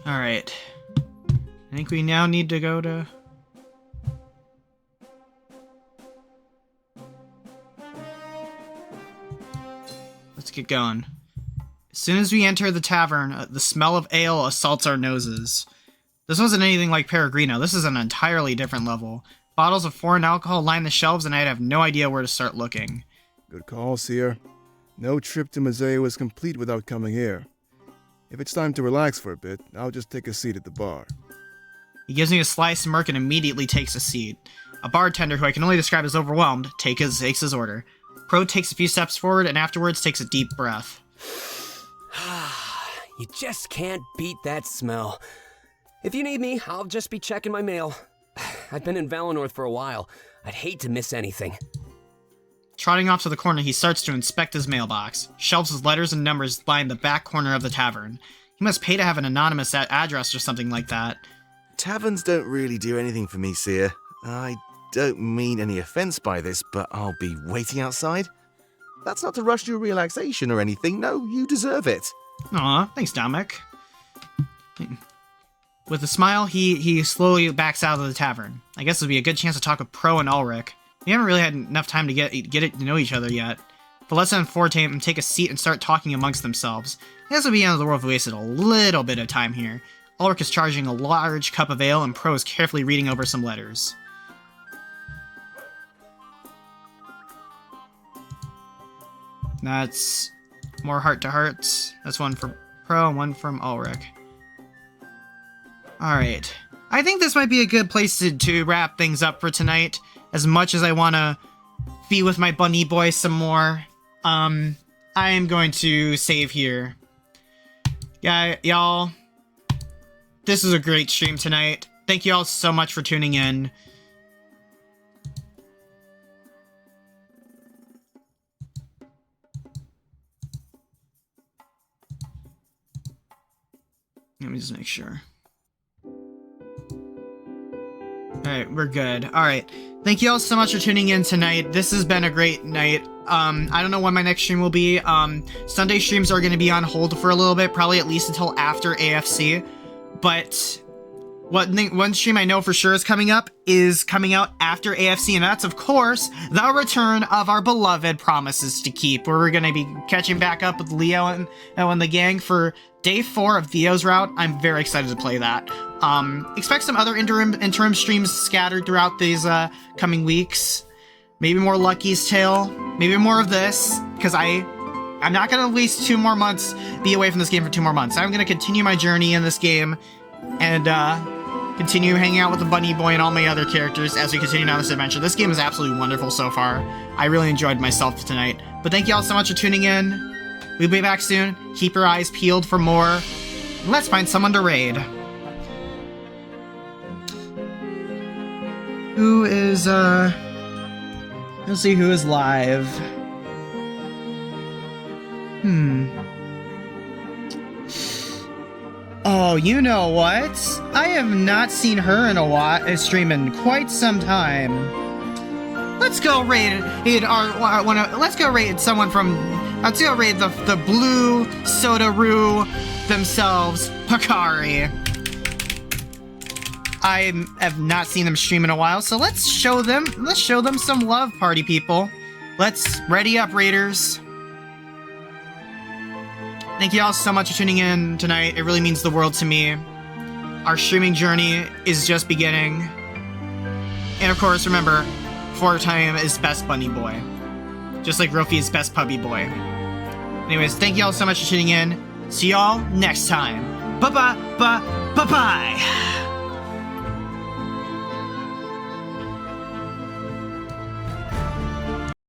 Alright. I think we now need to go to... Let's get going. As soon as we enter the tavern, the smell of ale assaults our noses. This wasn't anything like Peregrino. This is an entirely different level. Bottles of foreign alcohol line the shelves, and I'd have no idea where to start looking. Good call, Seer. No trip to Museo is complete without coming here. If it's time to relax for a bit, I'll just take a seat at the bar. He gives me a sly smirk and immediately takes a seat. A bartender, who I can only describe as overwhelmed, takes his order. Pro takes a few steps forward and afterwards takes a deep breath. You just can't beat that smell. If you need me, I'll just be checking my mail. I've been in Valinor for a while. I'd hate to miss anything. Trotting off to the corner, he starts to inspect his mailbox. Shelves with letters and numbers line the back corner of the tavern. He must pay to have an anonymous address or something like that. Taverns don't really do anything for me, Seer. I don't mean any offense by this, but I'll be waiting outside. That's not to rush your relaxation or anything. No, you deserve it. Aw, thanks, Dominic. With a smile, he slowly backs out of the tavern. I guess it'll be a good chance to talk with Pro and Ulrich. We haven't really had enough time to get to know each other yet. Valessa and Forte take a seat and start talking amongst themselves. I guess it'll be the end of the world if we wasted a little bit of time here. Ulrich is charging a large cup of ale, and Pro is carefully reading over some letters. That's more heart-to-hearts. That's one from Pro and one from Ulrich. Alright. I think this might be a good place to wrap things up for tonight. As much as I want to be with my bunny boy some more, I am going to save here. Yeah, y'all, this was a great stream tonight. Thank you all so much for tuning in. Let me just make sure. Alright, we're good. Alright. Thank you all so much for tuning in tonight. This has been a great night. I don't know when my next stream will be. Sunday streams are going to be on hold for a little bit, probably at least until after AFC. But one stream I know for sure is coming out after AFC, and that's, of course, the return of our beloved Promises to Keep, where we're going to be catching back up with Leo and the gang for Day 4 of Theo's route. I'm very excited to play that. Expect some other interim streams scattered throughout these coming weeks. Maybe more Lucky's Tale. Maybe more of this, because I'm not going to waste 2 more months, be away from this game for 2 more months. I'm going to continue my journey in this game and continue hanging out with the Bunny Boy and all my other characters as we continue down this adventure. This game is absolutely wonderful so far. I really enjoyed myself tonight. But thank you all so much for tuning in. We'll be back soon. Keep your eyes peeled for more. Let's find someone to raid. Who is, let's see who is live. Oh, you know what? I have not seen her in a stream in quite some time. Let's go raid let's go raid the blue soda-roo themselves, Pakari. I have not seen them stream in a while, so let's show them some love, party people. Let's ready up, raiders. Thank you all so much for tuning in tonight. It really means the world to me. Our streaming journey is just beginning. And of course, remember, Fortime is best bunny boy. Just like Rofi is best puppy boy. Anyways, thank you all so much for tuning in. See y'all next time. Bye-bye.